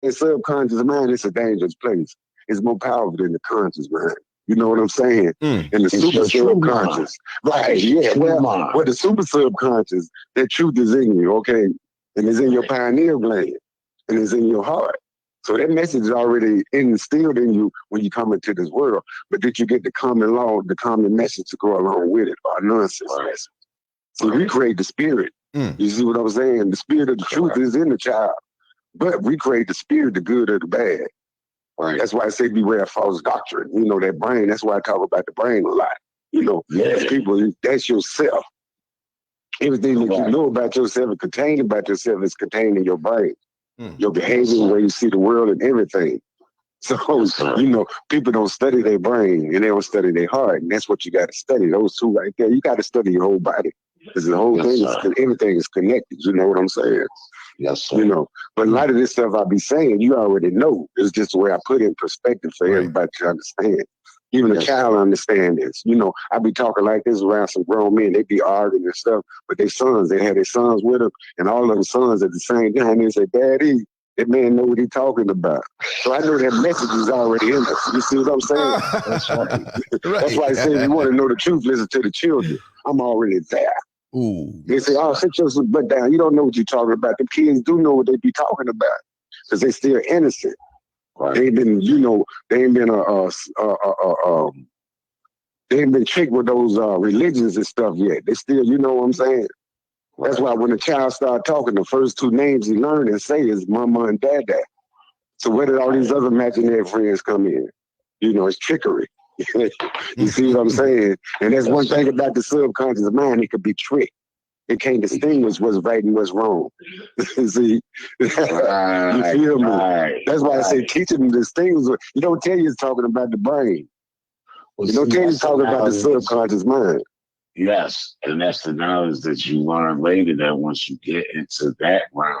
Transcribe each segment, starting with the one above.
The subconscious mind, it's a dangerous place. It's more powerful than the conscious mind. You know what I'm saying? And the super subconscious. Right, yeah. Well, the super subconscious, that truth is in you, okay? And it's in your pineal gland. And it's in your heart. So that message is already instilled in you when you come into this world. But did you get the common law, the common message to go along with it, or a nonsense message? So we create the spirit. You see what I'm saying? The spirit of the truth is in the child. But we create the spirit, the good or the bad. Right. That's why I say beware of false doctrine. You know, that brain, that's why I talk about the brain a lot. You know, people, that's yourself. Everything that you know about yourself and contained about yourself is contained in your brain. Your behavior, the way you see the world and everything. So, you know, people don't study their brain and they don't study their heart. And that's what you got to study. Those two right there. You got to study your whole body. Because the whole thing is, everything is connected. You know what I'm saying? Yes, sir. You know, but a lot of this stuff I be saying, you already know. It's just the way I put it in perspective for everybody to understand. Even a child understand this. You know, I be talking like this around some grown men. They be arguing and stuff, but their sons, they had their sons with them, and all of them sons at the same time, they say, Daddy, that man know what he talking about. So I know that message is already in us. You see what I'm saying? That's right. That's why I say if you want to know the truth, listen to the children. I'm already there. They say, oh, sit your butt down. You don't know what you're talking about. The kids do know what they be talking about because they still innocent. They ain't been, you know, they ain't been they ain't been tricked with those religions and stuff yet. They still, you know what I'm saying? That's why when a child start talking, the first two names he learn and say is mama and dada. So where did all these other imaginary friends come in? You know, it's trickery. You see what I'm saying? And that's one thing about the subconscious mind, it could be tricked. It can't distinguish what's right and what's wrong. See? You feel me? That's why I say teaching them to distinguish. You don't tell you it's talking about the brain. You don't tell you it's talking about the subconscious mind. Yes, and that's the knowledge that you learn later that once you get into that realm.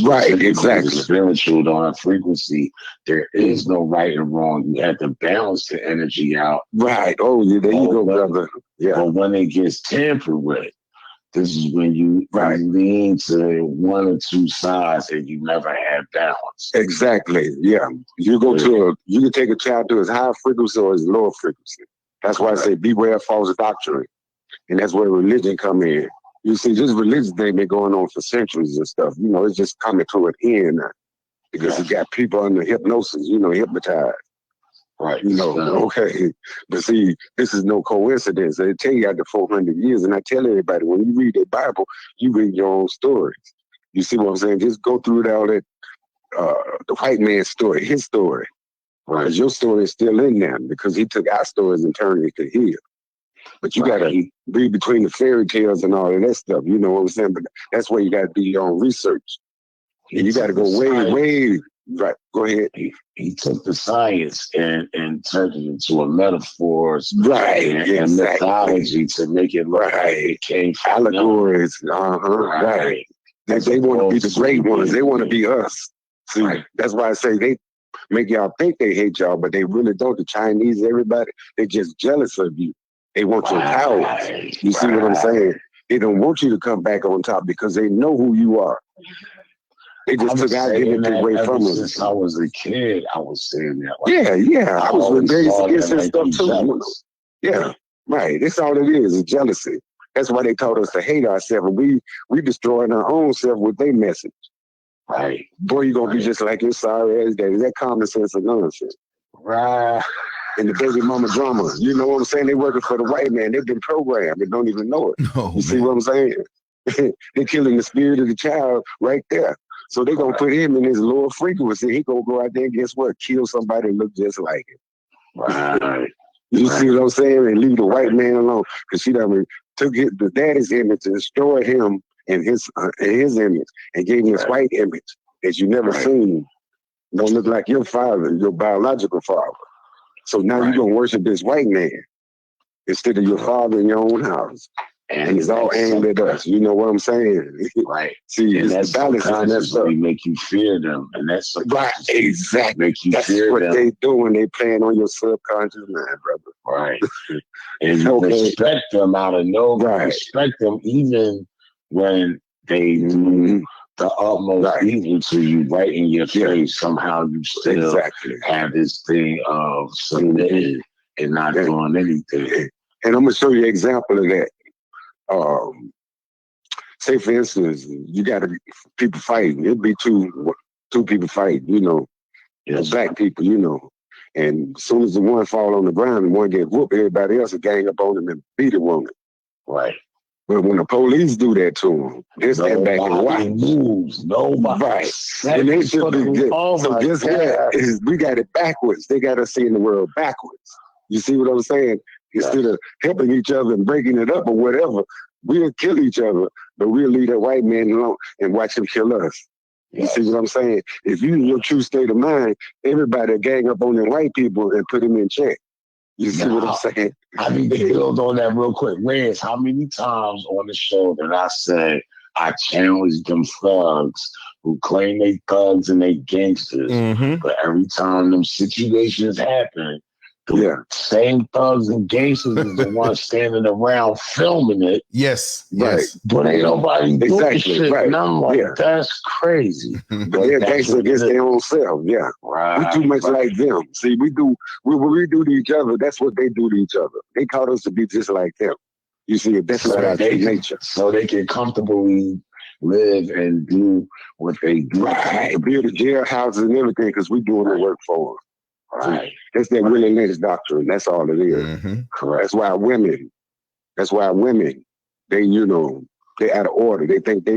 Right, exactly. Spiritual on a frequency, there is no right and wrong. You have to balance the energy out. Right. Oh, yeah, there you go, brother. Yeah. But when it gets tampered with, this is when you lean to one or two sides and you never have balance. Exactly. Yeah. You go to you can take a child to his high frequency or his lower frequency. That's why I say beware of false doctrine. And that's where religion come in. You see, this religion thing been going on for centuries and stuff. You know, it's just coming to an end now. Because you got people under hypnosis, you know, hypnotized. Right. You know, okay. But see, this is no coincidence. They tell you after 400 years, and I tell everybody, when you read the Bible, you read your own stories. You see what I'm saying? Just go through all that, the white man's story, his story. Because your story is still in there because he took our stories and turned it to his. But you got to read between the fairy tales and all of that stuff. You know what I'm saying? But that's where you got to do your own research. And you got to go way. Right. Go ahead. He took the science and turned it into a metaphors, and mythology to make it look like it came from allegories. Right. They want to be the great ones. They want to be us. See, that's why I say they make y'all think they hate y'all, but they really don't. The Chinese, everybody, they're just jealous of you. They want your power. You see what I'm saying? They don't want you to come back on top because they know who you are. They just took our dignity away from us. Since I was a kid, I was saying that. Like, I was rebellious against this stuff too. Yeah, right. That's all it is jealousy. That's why they taught us to hate ourselves. And we destroying our own self with their message. Right. Boy, you're going to be just like your sorry ass daddy. Is that common sense or nonsense? Right. And the baby mama drama. You know what I'm saying? They working for the white man. They've been programmed. They don't even know it. You see what I'm saying? They're killing the spirit of the child right there. So they're going to put him in his lower frequency. He going to go out there and guess what? Kill somebody and look just like him. Right. You see what I'm saying? And leave the white man alone. Because she done took the daddy's image and destroyed him and his image and gave him this white image that you never seen. Don't look like your father, your biological father. So now you're going to worship this white man instead of your father in your own house. And it's all aimed at us. You know what I'm saying? Right. See, and it's the balance on that stuff. Make you fear them. And that's exactly. Make you that's fear what them. They doing. They playing on your subconscious mind, brother. Right. And you respect them out of nowhere. Right. Respect them even when they do the utmost evil to you right in your face. Somehow you still have this thing of submitting and not doing anything. And I'm gonna show you an example of that. Say for instance, you got people fighting. It'd be two people fighting, you know, black people, you know. And as soon as the one fall on the ground and one get whooped, everybody else will gang up on him and beat the woman. Right. But when the police do that to them, they stand back and watch. Moves. Nobody. Right. And they should be good. So guess what? We got it backwards. They got us seeing the world backwards. You see what I'm saying? Instead of helping each other and breaking it up or whatever, we'll kill each other, but we'll leave that white man alone and watch him kill us. You see what I'm saying? If you in your true state of mind, everybody gang up on the white people and put them in check. You see what I'm saying? I need to build on that real quick. Rance, how many times on the show did I say I challenged them thugs who claim they thugs and they gangsters? But every time them situations happen, the same thugs and gangsters is the ones standing around filming it. Yes. But ain't nobody doing shit. And I'm like, that's crazy. They're gangsters against their own self. We too much like them. See, what we do to each other, that's what they do to each other. They taught us to be just like them. You see, that's not our true nature. So they can comfortably live and do what they do. Right. Build the jailhouses and everything because we doing the work for them. Right. That's that Willie Lynch doctrine. That's all it is. Correct. That's why women, they, you know, they out of order. They think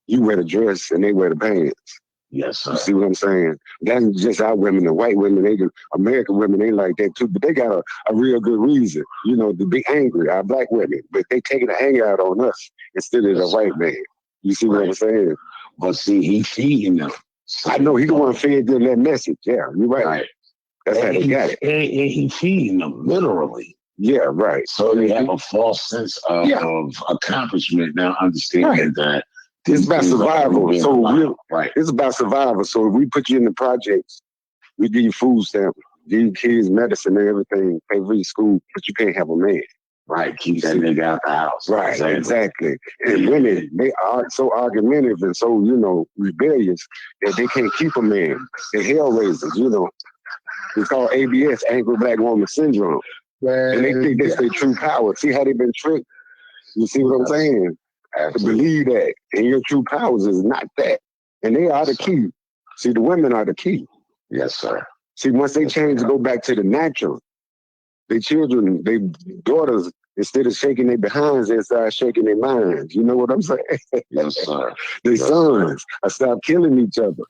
you wear the dress and they wear the pants. Yes, sir. You see what I'm saying? That's just our women. The white women, American women, they like that too. But they got a real good reason, you know, to be angry. Our black women, but they taking the anger out on us instead of the white man. You see what I'm saying? But see, he feeding them. I know he the one feeding them that message. Yeah, you're right. That's how they got it. And he feeding them literally. Yeah, right. So they have a false sense of accomplishment. Now understanding that it's about survival. So it's about survival. So if we put you in the projects, we give you food stamps, give you kids medicine and everything, pay for your school, but you can't have a man. Right, keep that nigga out the house. Right, exactly. And women, they are so argumentative and so, you know, rebellious that they can't keep a man. They're hell raisers, you know. It's called ABS, Angry Black Woman Syndrome. And they think that's their true power. See how they've been tricked? You see what I'm saying? To believe that. And your true powers is not that. And they are the key. See, the women are the key. Yes, sir. See, once they change to go back to the natural, their children, their daughters, instead of shaking their behinds, they start shaking their minds. You know what I'm saying? Yes, sir. Their sons stop killing each other.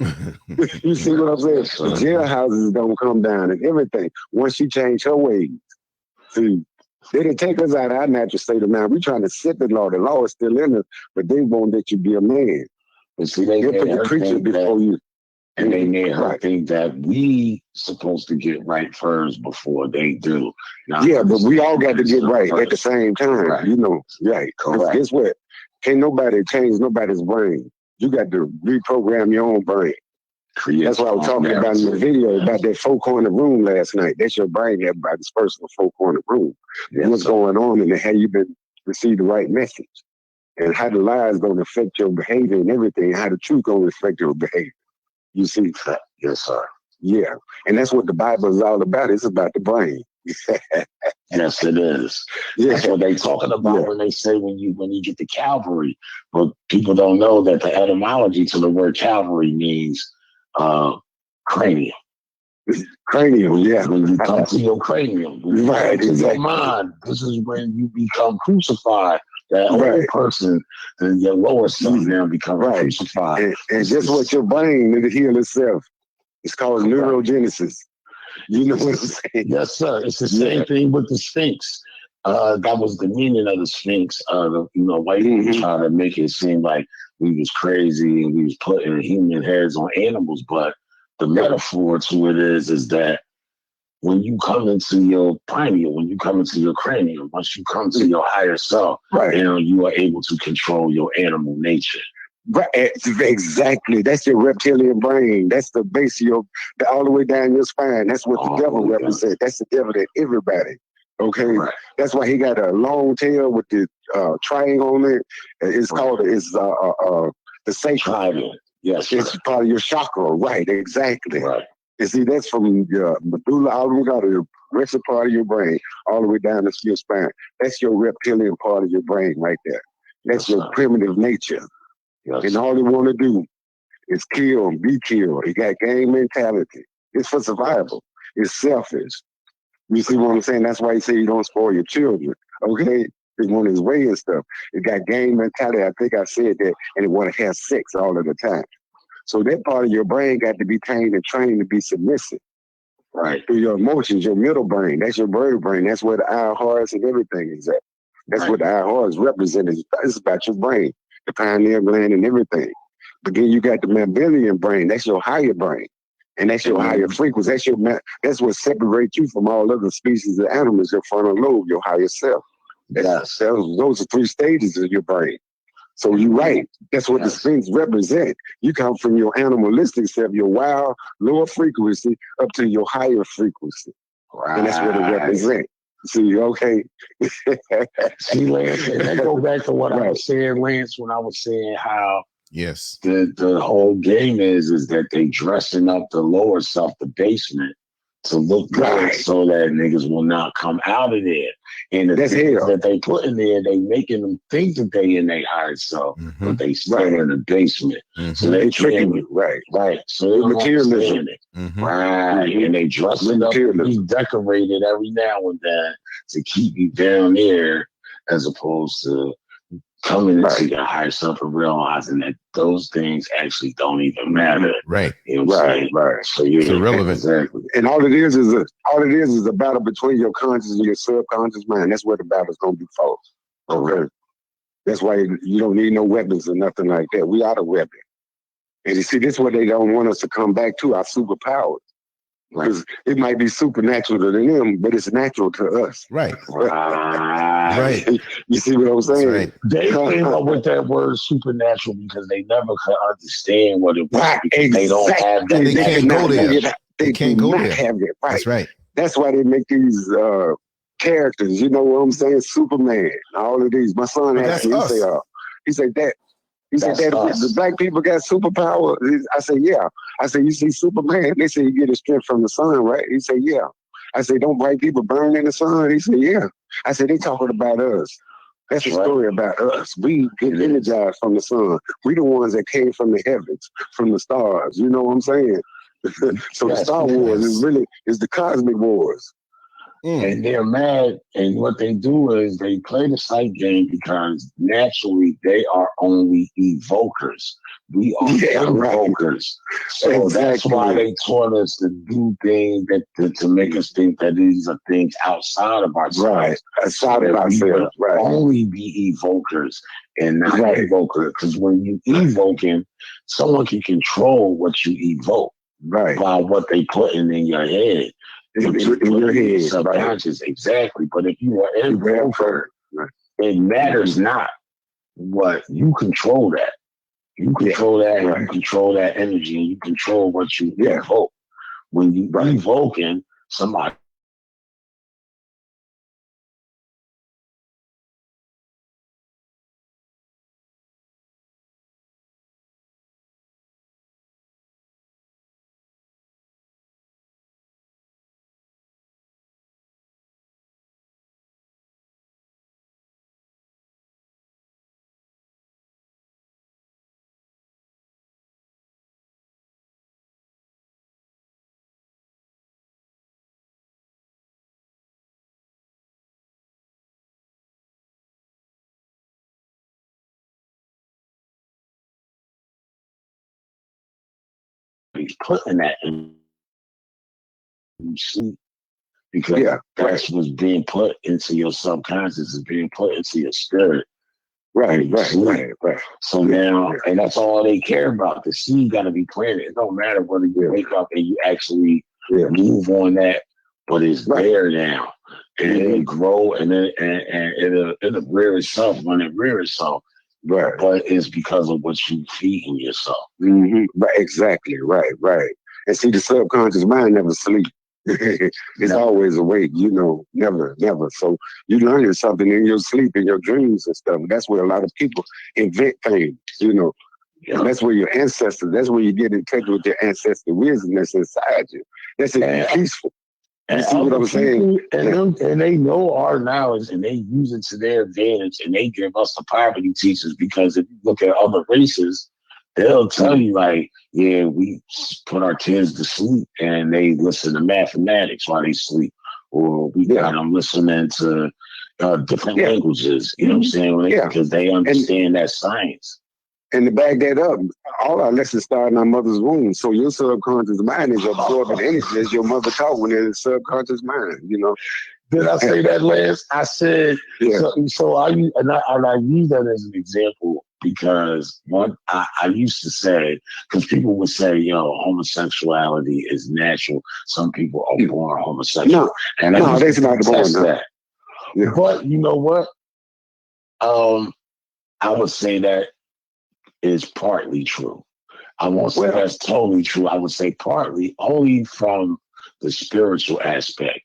You see what I'm saying? Yes, the jailhouses don't come down and everything. Once she changed her ways. See, they didn't take us out of our natural state of mind. We're trying to set the law. The law is still in us, but they won't let you be a man. But see, they put the creature before you. And they made her think that we supposed to get right first before they do. Now, but we all got to get right at the same time, you know. Right. Guess what? Can't nobody change nobody's brain. You got to reprogram your own brain. That's what I was talking about in the video about that four-corner room last night. That's your brain, everybody's personal four-corner room. And what's going on and how you been received the right message. And how the lies going to affect your behavior and everything, how the truth going to affect your behavior. You see? Yes, sir. Yeah. And that's what the Bible is all about. It's about the brain. Yes, it is. That's what they talking about when they say when you get to Calvary. But people don't know that the etymology to the word Calvary means cranium. Cranium, yeah. When you come to your cranium, right, to your mind, this is when you become crucified. That old person, and your lower self now become crucified. And just what your brain to heal itself. It's called neurogenesis. You know what I'm saying? Yes, sir. It's the same thing with the Sphinx. That was the meaning of the Sphinx. White people trying to make it seem like we was crazy and we was putting human heads on animals, but the metaphor to it is that when you come into your pineal, when you come into your cranium, once you come to your higher self, you are able to control your animal nature. Right, exactly. That's your reptilian brain. That's the base of your, all the way down your spine. That's what the devil represents. That's the devil in everybody. Okay, that's why he got a long tail with the triangle on it. It's called the sacral. Yes, it's part of your chakra, right? Exactly. Right. And see, that's from your medulla oblongata, the rest part of your brain, all the way down to your spine. That's your reptilian part of your brain right there. That's your primitive nature. And all they want to do is kill and be killed. It got gang mentality. It's for survival. It's selfish. You see what I'm saying? That's why you say you don't spoil your children. Okay? They want his way and stuff. It got gang mentality. I think I said that. And it want to have sex all of the time. So that part of your brain got to be tamed and trained to be submissive. Right. Through your emotions, your middle brain. That's your bird brain. That's where the eye, hearts, and everything is at. That's what the eye, hearts represent. It's about your brain, the pineal gland and everything. But then you got the mammalian brain. That's your higher brain. And that's your higher frequency. That's what separates you from all other species of animals, your frontal lobe, your higher self. Those are 3 stages of your brain. So you're right. That's what the Sphinx represent. You come from your animalistic self, your wild, lower frequency, up to your higher frequency. Right. And that's what it represents. See, okay. See, Lance, and that go back to what I was saying, Lance, when I was saying how the whole game is that they dressing up the lower self, the basement, to look good so that niggas will not come out of there. And the things that they put in there, they making them think that they in their higher self, but they still in the basement. So they tricking you. Right. So they materialism. Right. And they dressing up to be decorated every now and then to keep you down there, as opposed to coming into your higher self and realizing that those things actually don't even matter. Right. You know what I'm saying? So you're irrelevant. Exactly. And all it is a battle between your conscious and your subconscious mind. That's where the battle's gonna be fought. Okay. That's why you don't need no weapons or nothing like that. We are the weapon. And you see, this is what they don't want us to come back to, our superpowers. Because it might be supernatural to them, but it's natural to us. Right. Right. You see what I'm saying? Right. They came up with that word supernatural because they never could understand what it was. Exactly. They don't have that. They can't go there. They can't go there. Have it. Right. That's right. That's why they make these characters. You know what I'm saying? Superman. All of these. My son asked me. He said that. He said that the black people got superpower. I said, yeah. I said, you see Superman? They say you get his strength from the sun, right? He said, yeah. I said, don't white people burn in the sun? He said, yeah. I said, they talking about us. That's a story about us. We get energized from the sun. We the ones that came from the heavens, from the stars. You know what I'm saying? So the Star Wars is the cosmic wars. And they're mad, and what they do is they play the sight game because naturally they are only evokers. We are evokers. So that's why they taught us to do things to make us think that these are things outside of ourselves. Right, outside of ourselves. Right. Only be evokers and not evoker. Because when you evoking, someone can control what you evoke by what they putting in your head. In your head, subconscious, exactly. But if you are an evoker, it matters not what you control. That you control that, you control that energy, and you control what you evoke. When you evoking somebody. He's putting that in you see, because that's what's being put into your subconscious, is being put into your spirit. Right. So now, and that's all they care about. The seed got to be planted. It don't matter whether you wake up and you actually move on that, but it's there now, and it'll grow, and then it'll rear itself when it rears itself. Right. But it's because of what you feeding yourself. Right. Exactly. Right. And see, the subconscious mind never sleeps. It's always awake, never. So you learning something in your sleep, in your dreams and stuff. That's where a lot of people invent things, And that's where your ancestors, that's where you get in touch with your ancestor wisdom that's inside you. That's peaceful. You see what I'm saying? And they know our knowledge and they use it to their advantage and they give us the poverty teachers because if you look at other races, they'll tell you like, yeah, we put our kids to sleep and they listen to mathematics while they sleep. Or we got them listening to different languages, you know what I'm saying? Because they understand that science. And to back that up, all our lessons start in our mother's womb. So your subconscious mind is absorbing energy as your mother taught when it's subconscious mind, you know. Did I say that, Lance? I said, so I use that as an example because I used to say, because people would say, homosexuality is natural. Some people are born homosexual. No, that's not born that. Yeah. But you know what? I would say that is partly true. I won't say that's totally true. I would say partly only from the spiritual aspect.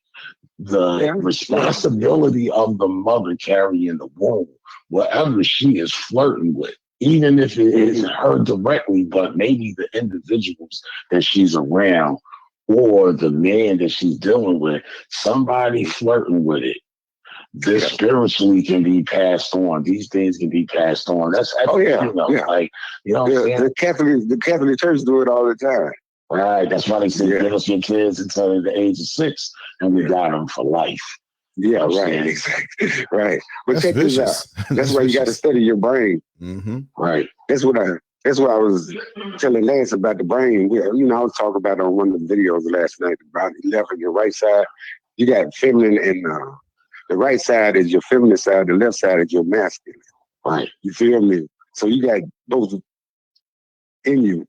The responsibility of the mother carrying the womb, whatever she is flirting with, even if it isn't her directly, but maybe the individuals that she's around or the man that she's dealing with, somebody flirting with it. This spiritually can be passed on. These things can be passed on. That's like the Catholic Church do it all the time. Right. That's why they say give us your kids until the age of 6, and we got them for life. Yeah, right. Exactly. Right. But check this out. That's why you got to study your brain. Mm-hmm. Right. That's what I was telling Lance about the brain. I was talking about it on one of the videos last night about the left and your right side. You got feminine and the right side is your feminine side, the left side is your masculine. Right. You feel me? So you got both in you,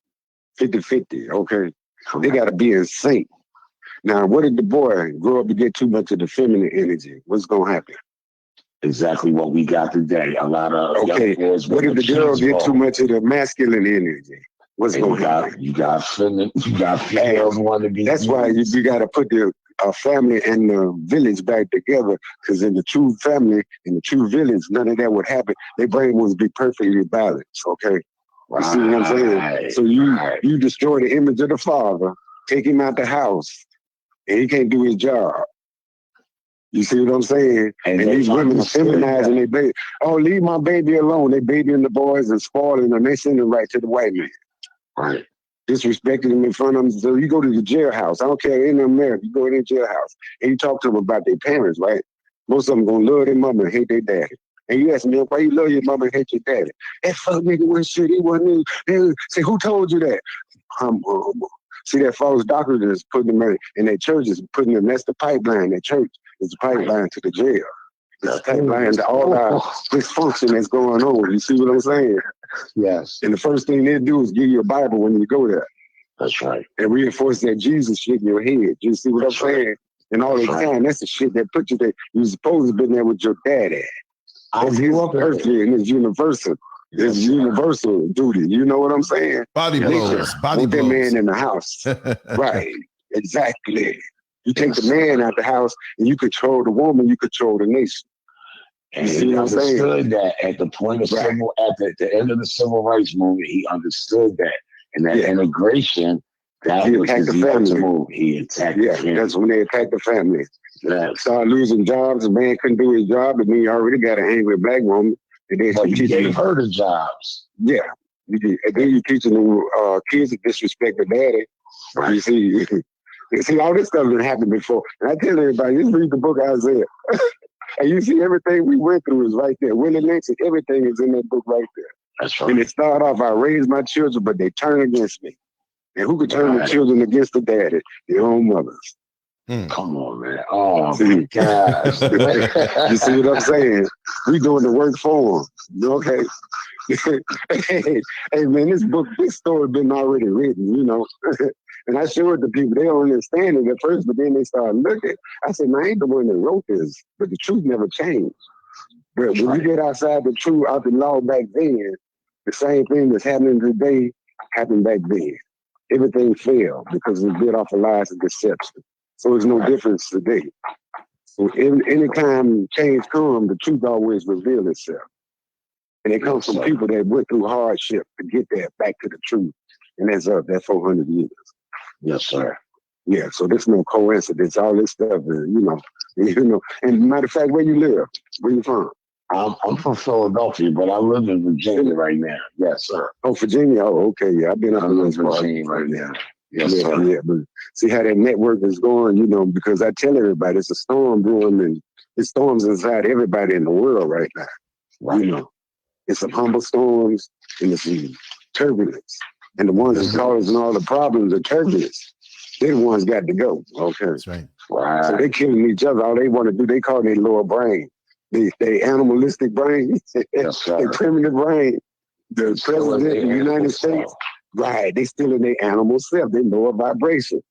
50-50, okay? So they got to be in sync. Now, what if the boy grow up to get too much of the feminine energy? What's going to happen? Exactly what we got today. A lot of young boys. What if the girl get too much of the masculine energy? What's going to happen? You got females want to be. That's why you got to put the family and the village back together, because in the true family, in the true village, none of that would happen. Their brain would be perfectly balanced, okay? You see what I'm saying? So you destroy the image of the father, take him out the house, and he can't do his job. You see what I'm saying? And these women are feminizing their baby. Oh, leave my baby alone. They babying the boys and spoiling them. They send them right to the white man. Right. Disrespecting them in front of them. So you go to the jailhouse. I don't care, in America, you go in the jailhouse and you talk to them about their parents, right? Most of them gonna love their mama and hate their daddy. And you ask me, why you love your mama and hate your daddy? That fuck nigga was shit. He wasn't. Say, who told you that? See, that false doctrine is putting them in their churches, putting them, that's the pipeline. Their church is the pipeline to the jail. It's the pipeline to all our dysfunction that's going on. You see what I'm saying? Yes. And the first thing they do is give you a Bible when you go there. That's right. And reinforce that Jesus shit in your head. You see what I'm saying? And all the time, that's the shit that put you there. You're supposed to have been there with your dad at. That's his earthly and his universal. It's universal duty. You know what I'm saying? Body blows. Body blows. That man in the house. Right. Exactly. You take the man out the house and you control the woman, you control the nation. And he understood that at the point of civil, at the end of the civil rights movement, he understood that. And that integration, that was his next move. He attacked the family. That's when they attacked the family. Yeah. Started losing jobs, the man couldn't do his job, and then he already got an angry black woman. And then he gave her the jobs. Yeah. And then you teaching the kids to disrespect their daddy. Right. You see, all this stuff that happened before. And I tell everybody, just read the book Isaiah. And you see everything we went through is right there. Willie Lynch, everything is in that book right there. That's right. And it started off, I raised my children, but they turn against me. And who could turn the children against the daddy? Their own mothers. Come on, man. Oh, my gosh. You see what I'm saying? We doing the work for them. Okay. hey, man, this story been already written, you know. And I showed it to people. They don't understand it at first, but then they start looking. I said, man, I ain't the one that wrote this, but the truth never changed. But when you get outside the truth, out the law back then, the same thing that's happening today happened back then. Everything failed because it built off of lies and deception. So there's no difference today. So anytime change comes, the truth always reveals itself. And it comes from people that went through hardship to get that back to the truth. And that's up, that 400 years. Yes, sir. Yeah, so there's no coincidence. All this stuff, you know. And matter of fact, where you live? Where you from? I'm from Philadelphia, but I live in Virginia right now. Yes, sir. Oh, Virginia. Oh, okay. Yeah, I've been up in Virginia right now. Yes, yeah, sir. Yeah, but see how that network is going, you know, because I tell everybody it's a storm brewing, and it's storms inside everybody in the world right now. Right. You know, it's some humble storms and it's some turbulence. And the ones that's causing all the problems are turbulence. They're the ones got to go. Okay. That's right. Right. So they killing each other. All they want to do, they call their lower brain. They animalistic brain, yes, their primitive brain. The president of the United States, right, they still in their animal self, they lower vibration.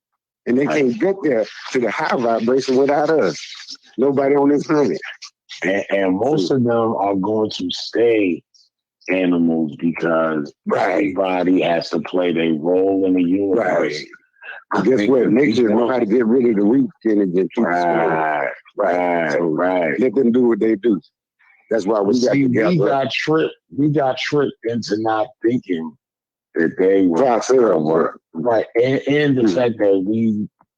And they can't get there to the high vibration without us. Nobody on this planet. And most of them are going to stay animals because everybody has to play their role in the universe. Right. Guess what? Nature know how to get rid of the weak energy and keep it Right. Let them do what they do. That's why we got together. We got tricked into not thinking that they were right, and the fact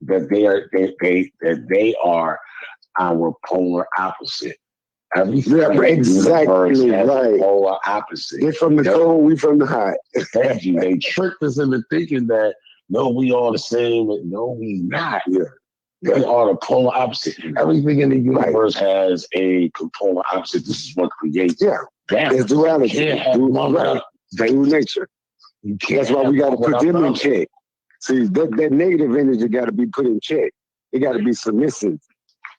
that they are our polar opposite. Exactly right. Polar opposite. They're from the cold, we from the hot. Thank you. They tricked us into thinking that no, we all the same, and no, we not. Yeah. They are the polar opposite. Everything in the universe has a polar opposite. This is what creates There's duality. You can't have one through nature. That's why we got to put them in check. See, that negative energy got to be put in check. It got to be submissive.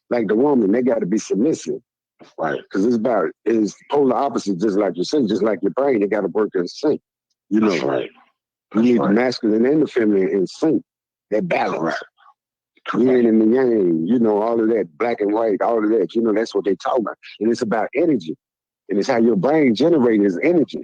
Like the woman, they got to be submissive. Right. Because it's polar opposite, just like you said, just like your brain, they got to work in sync. You know, that's right. You need the masculine and the feminine in sync. That balance. Right. Yin and the yang, you know, all of that, black and white, all of that, you know, that's what they talk about. And it's about energy. And it's how your brain generates energy.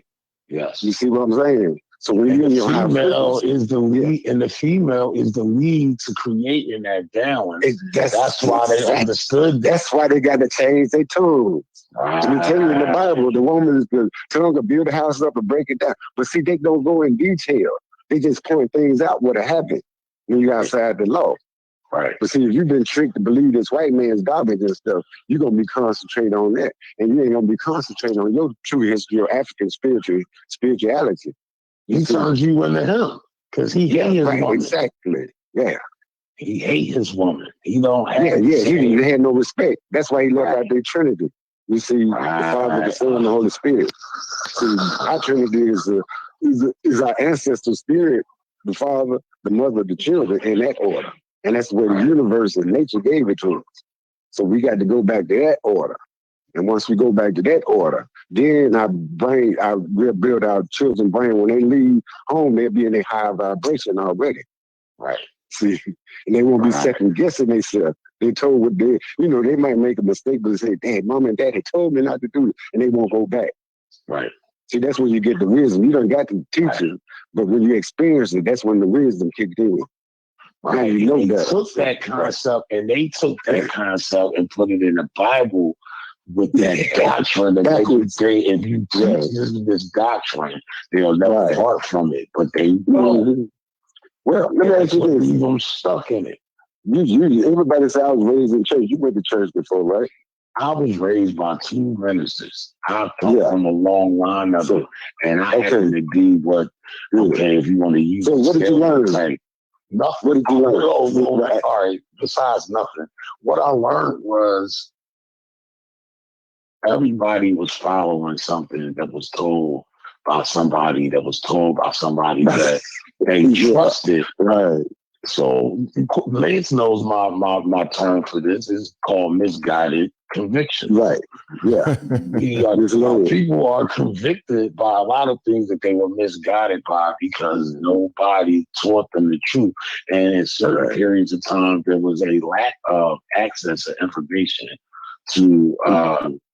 Yes. You see what I'm saying? So when you're in your female is the lead, and the female is the lead to creating that balance. That's why they understood. That's why they got to change their tongues. Let me tell you, in the Bible, the woman is the tongue to build a house up and break it down. But see, they don't go in detail. They just point things out what happened when you're outside the law. Right. But see, if you've been tricked to believe this white man's garbage and stuff, you're going to be concentrating on that. And you ain't going to be concentrating on your true history, your African spirituality. He turns you into him because he hates his woman. Exactly. Yeah. He hates his woman. He don't have he had no respect. That's why he left out their Trinity. You see, the Father, the Son, and the Holy Spirit. See, our Trinity is our ancestor spirit, the Father, the Mother, the children, in that order. And that's where the universe and nature gave it to us. So we got to go back to that order. And once we go back to that order, then we'll build our children's brain. When they leave home, they'll be in a high vibration already. Right. See, and they won't be second guessing themselves. They told what they, you know, they might make a mistake, but they say, Dad, Mom and Daddy told me not to do it, and they won't go back. Right. See, that's when you get the wisdom. You don't got the teaching, but when you experience it, that's when the wisdom kicked in. Right. You know they took that concept and they took that concept and put it in the Bible with that doctrine. That if you teach this doctrine, they'll never depart from it. But they won't. Well, let me ask you this. Leave them stuck in it. Everybody says I was raised in church. You went to church before, right? I was raised by two ministers. I come from a long line of it, and I happen to be what. Okay, if you want to use. So what did you learn? Like, nothing. What did you learn? All right. Besides nothing, what I learned was everybody was following something that was told by somebody that was told by somebody that they trusted. Right. So Lance knows my term for this is called misguided conviction. Right. Yeah. People are convicted by a lot of things that they were misguided by because nobody taught them the truth. And in certain periods of time, there was a lack of access to information to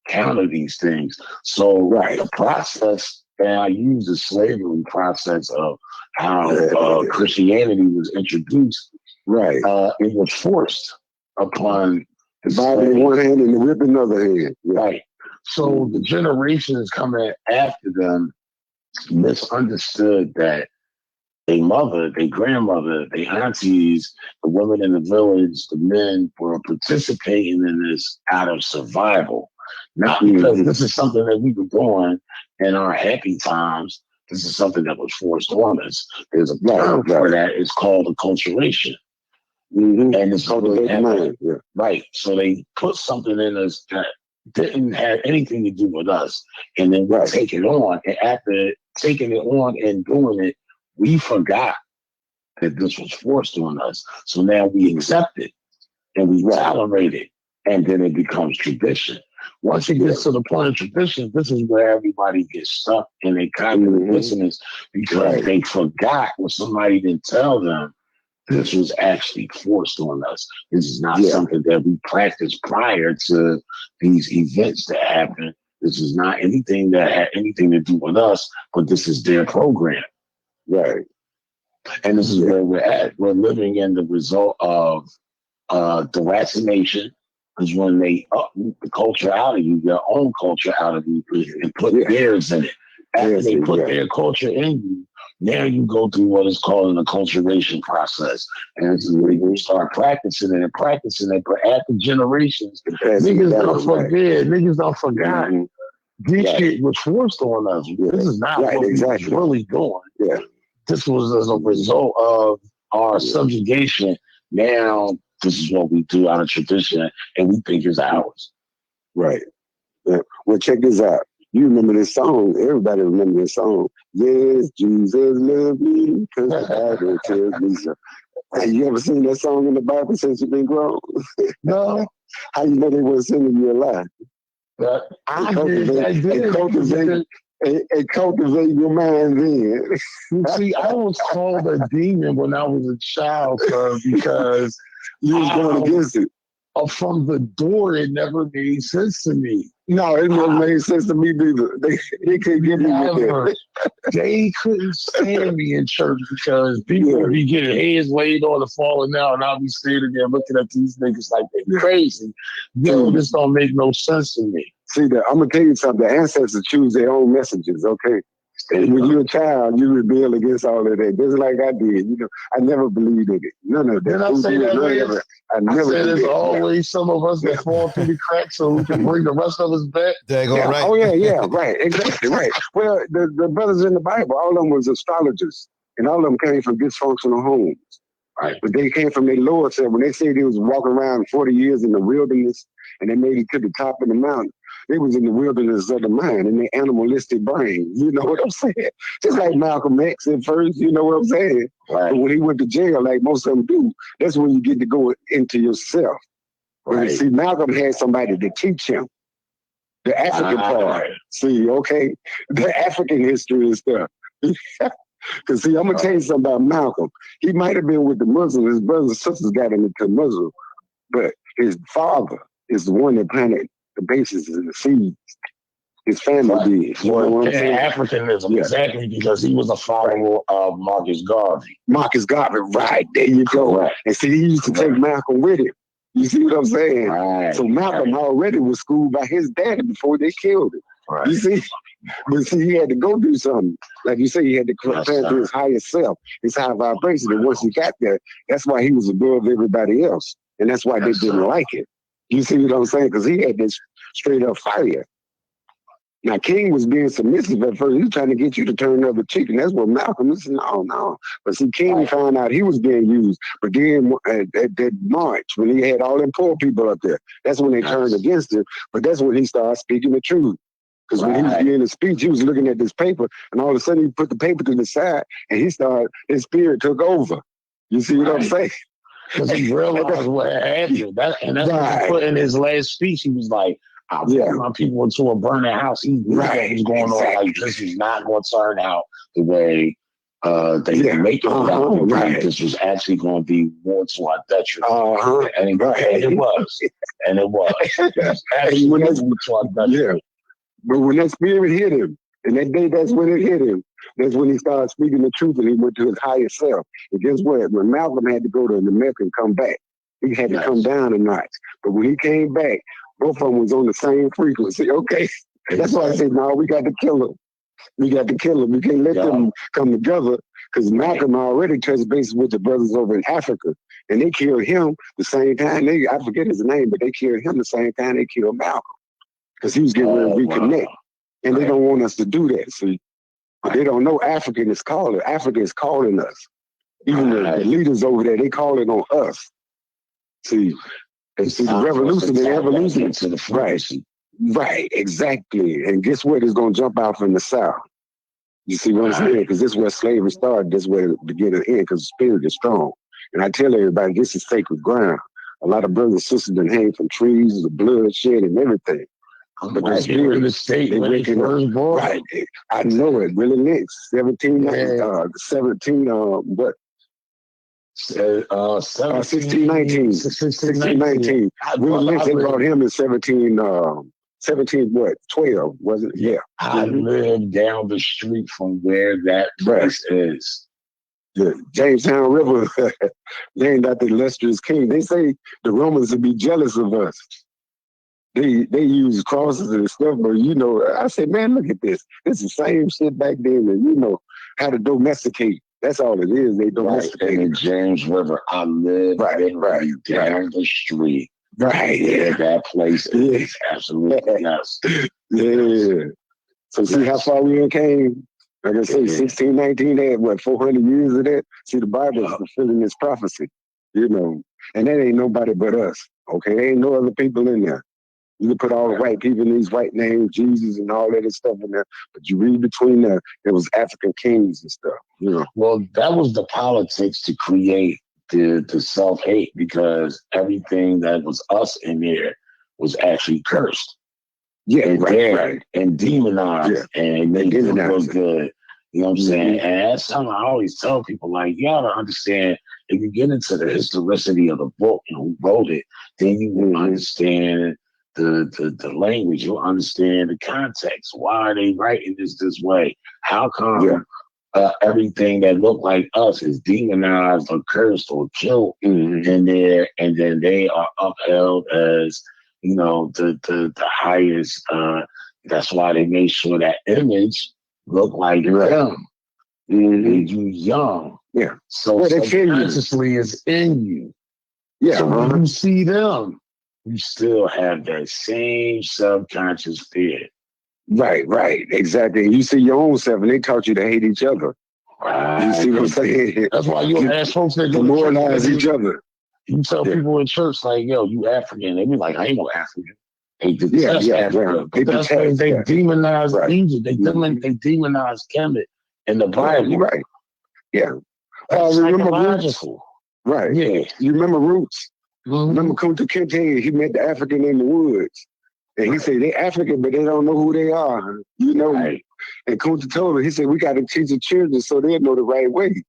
counter these things. So the process that I use the slavery process of how Christianity was introduced. Right. It was forced upon the Bible in one hand and the whip in the other hand. Right. So the generations coming after them misunderstood that their mother, their grandmother, their aunties, the women in the village, the men were participating in this out of survival. Not because this is something that we were doing in our happy times. This is something that was forced on us. There's a term for that. It's called acculturation. And it's right. So they put something in us that didn't have anything to do with us. And then we take it on. And after taking it on and doing it, we forgot that this was forced on us. So now we accept it and we tolerate it. And then it becomes tradition. Once it gets to the point of tradition, this is where everybody gets stuck in a cognitive dissonance because they forgot what somebody didn't tell them. This was actually forced on us. This is not something that we practiced prior to these events that happened. This is not anything that had anything to do with us, but this is their program. Right. And this is where we're at. We're living in the result of deracination, is when they uproot the culture out of you, your own culture out of you, and put theirs in it. After they put their culture in you, now you go through what is called an acculturation process. And this is where you start practicing it. But after generations, niggas don't forget. Niggas don't forgot. This shit was forced on us. This is not what we was really doing. This was as a result of our subjugation. Now, this is what we do out of tradition, and we think it's ours. Right. Well, check this out. You remember this song. Everybody remember this song. Yes, Jesus loved me, because the Bible tells me so. Have you ever seen that song in the Bible since you've been grown? No. How you know they weren't singing you a lie? I did. And cultivate your mind then. See, I was called a demon when I was a child, sir, because you was going against it. From the door, it never made sense to me. No, it never made sense to me either. They couldn't get me with that. They couldn't stand me in church because people would be getting heads laid on and falling out, and I'll be standing there looking at these niggas like they're crazy. Yo, this don't make no sense to me. See, I'm going to tell you something. The ancestors choose their own messages, okay? And when you're a child, you rebel against all of that, just like I did. You know, I never believed in it. None of that. Did I say that? I said there's always some of us that fall through the cracks so we can bring the rest of us back. Right. Oh, yeah, right. Exactly, right. Well, the brothers in the Bible, all of them was astrologers, and all of them came from dysfunctional homes. Right. But they came from their lower self. When they said they was walking around 40 years in the wilderness and they made it to the top of the mountain, they was in the wilderness of the mind and their animalistic brain. You know what I'm saying? Just like Malcolm X at first, you know what I'm saying? Right. But when he went to jail, like most of them do, that's when you get to go into yourself. Right. See, Malcolm had somebody to teach him the African part. See, okay? The African history and stuff. Because, see, I'm going to tell you something about Malcolm. He might have been with the Muslims. His brothers and sisters got him into Muslim. But his father is the one that planted the basis and the seeds. His family did. You know what I'm saying? Africanism, exactly, because he was a follower of Marcus Garvey. Marcus Garvey, right. There you go. Right. And see, he used to take Malcolm with him. You see what I'm saying? Right. So Malcolm already was schooled by his daddy before they killed him. Right. You see? But see, he had to go do something. Like you say, he had to plan to his higher self, his high vibration. And once he got there, that's why he was above everybody else. And that's why they didn't like it. You see what I'm saying? Because he had this straight up fire. Now, King was being submissive at first. He was trying to get you to turn the other cheek. And that's what Malcolm said, no. But see, King found out he was being used. But then at that march, when he had all them poor people up there, that's when they turned against him. But that's when he started speaking the truth. Because when he was giving a speech, he was looking at this paper, and all of a sudden he put the paper to the side, and his spirit took over. You see what I'm saying? Because he realized what happened. That's what he put in his last speech. He was like, I brought my people into a burning house. He knew what was going on. Like, this was not going to turn out the way they make it out. This was actually going to be more to our detriment. And it was. And it was. Actually more to our detriment. But when that spirit hit him, and that day, that's when it hit him. That's when he started speaking the truth, and he went to his higher self. And guess what? When Malcolm had to go to the Mecca and come back, he had to come down a notch. But when he came back, Both of them was on the same frequency. Okay, that's why I said, no, we got to kill them. We got to kill them. We can't let them come together because Malcolm already touched base with the brothers over in Africa, and they killed him the same time. I forget his name, but they killed him the same time they killed Malcolm because he was getting ready to reconnect, and they don't want us to do that. See, but they don't know Africa is calling. Africa is calling us. Even the leaders over there, they calling on us. See, and see the revolution, the evolution to the frequency. Right, exactly. And guess what? It's going to jump out from the south. You see what I'm saying? Because this is where slavery started. This is where it began to end because the spirit is strong. And I tell everybody, this is sacred ground. A lot of brothers and sisters been hanging from trees, the bloodshed and everything. But the spirit, in the state, they waking up. Right. I know it. Willie Lynch, 1619. Willie Lynch, they brought him in 12, wasn't it? Yeah. I live down the street from where that place is. The Jamestown River, named after the illustrious king. They say the Romans would be jealous of us. They use crosses and stuff, but I said, man, look at this. It's the same shit back then, and how to domesticate. That's all it is. They domesticate. In the James River, I live down the street. Right, yeah. That place is absolutely nuts. Yeah. So see how far we came? Like I say, 1619, they had, 400 years of that? See, the Bible is fulfilling this prophecy, and that ain't nobody but us, okay? There ain't no other people in there. You can put all the white people in these white names, Jesus and all that stuff in there, but you read between there was African kings and stuff, Well, that was the politics to create the self-hate because everything that was us in there was actually cursed. Yeah, and and demonized, and they didn't look good. You know what I'm saying? And that's something I always tell people, like, you gotta understand, if you get into the historicity of the book and who wrote it, then you will understand the language, you'll understand the context. Why are they writing this way? How come everything that looked like us is demonized or cursed or killed in there, and then they are upheld as the highest. That's why they made sure that image looked like them. Made you young. Yeah. So subconsciously it's in you. Yeah. So when you see them, you still have that same subconscious fear. Right. Exactly. You see your own self, and they taught you to hate each other. Right. You see what I'm saying? That's why you ask folks that demoralize each other. You tell people in church, like, yo, you African. They be like, I ain't no African. They detest Africa. They demonize Egypt. They demonize Kemet in the Bible. Right. Yeah. Remember Roots? Right. Yeah. You remember Roots? Remember Kunta Kinte? He met the African in the woods. And he said, they African, but they don't know who they are. Right. And Kunta told him, he said, we got to teach the children so they'll know the right way.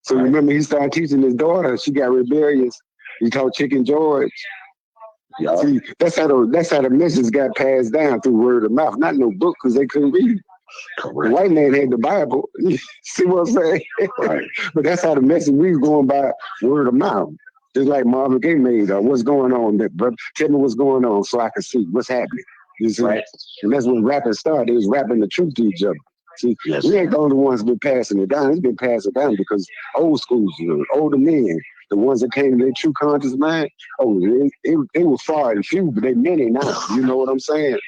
So remember, he started teaching his daughter. She got rebellious. He taught Chicken George. Yeah. See, that's how the message got passed down through word of mouth. Not no book because they couldn't read. Correct. The white man had the Bible. See what I'm saying? Right. But that's how the message we was going by word of mouth. Just like Marvin Gaye made, what's going on? Brother, tell me what's going on so I can see what's happening. You see? Right. And that's when rapping started. They was rapping the truth to each other. See, we ain't the only ones been passing it down. It's been passed down because old schools, older men, the ones that came to their true conscious mind, they were far and few, but they many now. You know what I'm saying?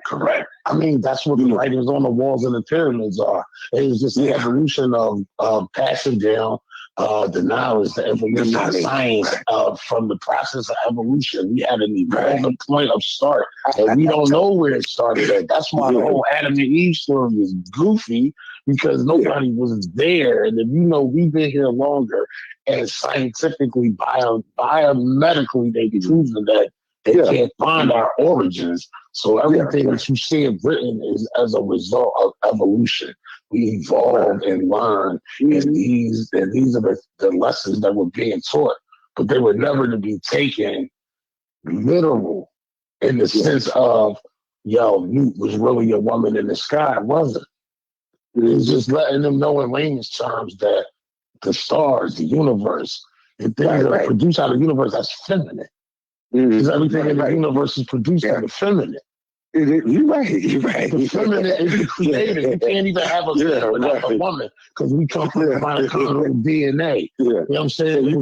Correct. I mean, that's what the writings on the walls and the pyramids are. It's just the evolution of passing down the knowledge, the evolution of science from the process of evolution. We had an evolving point of start, and we don't know where it started at. That's why the whole Adam and Eve story is goofy, because nobody was there. And if we've been here longer, and scientifically, biomedically, they've proven that they can't find our origins. So everything that you see written is as a result of evolution. We evolved and learned, and these are the lessons that were being taught, but they were never to be taken literal in the sense of, Newt was really a woman in the sky. It wasn't. It's just letting them know in layman's terms that the stars, the universe, and things that are produced out of the universe, that's feminine. Because everything in the universe is produced in the feminine. You're right. The feminine is the creator. You can't even have a man without a woman because we come from the mitochondrial DNA. You know what I'm saying?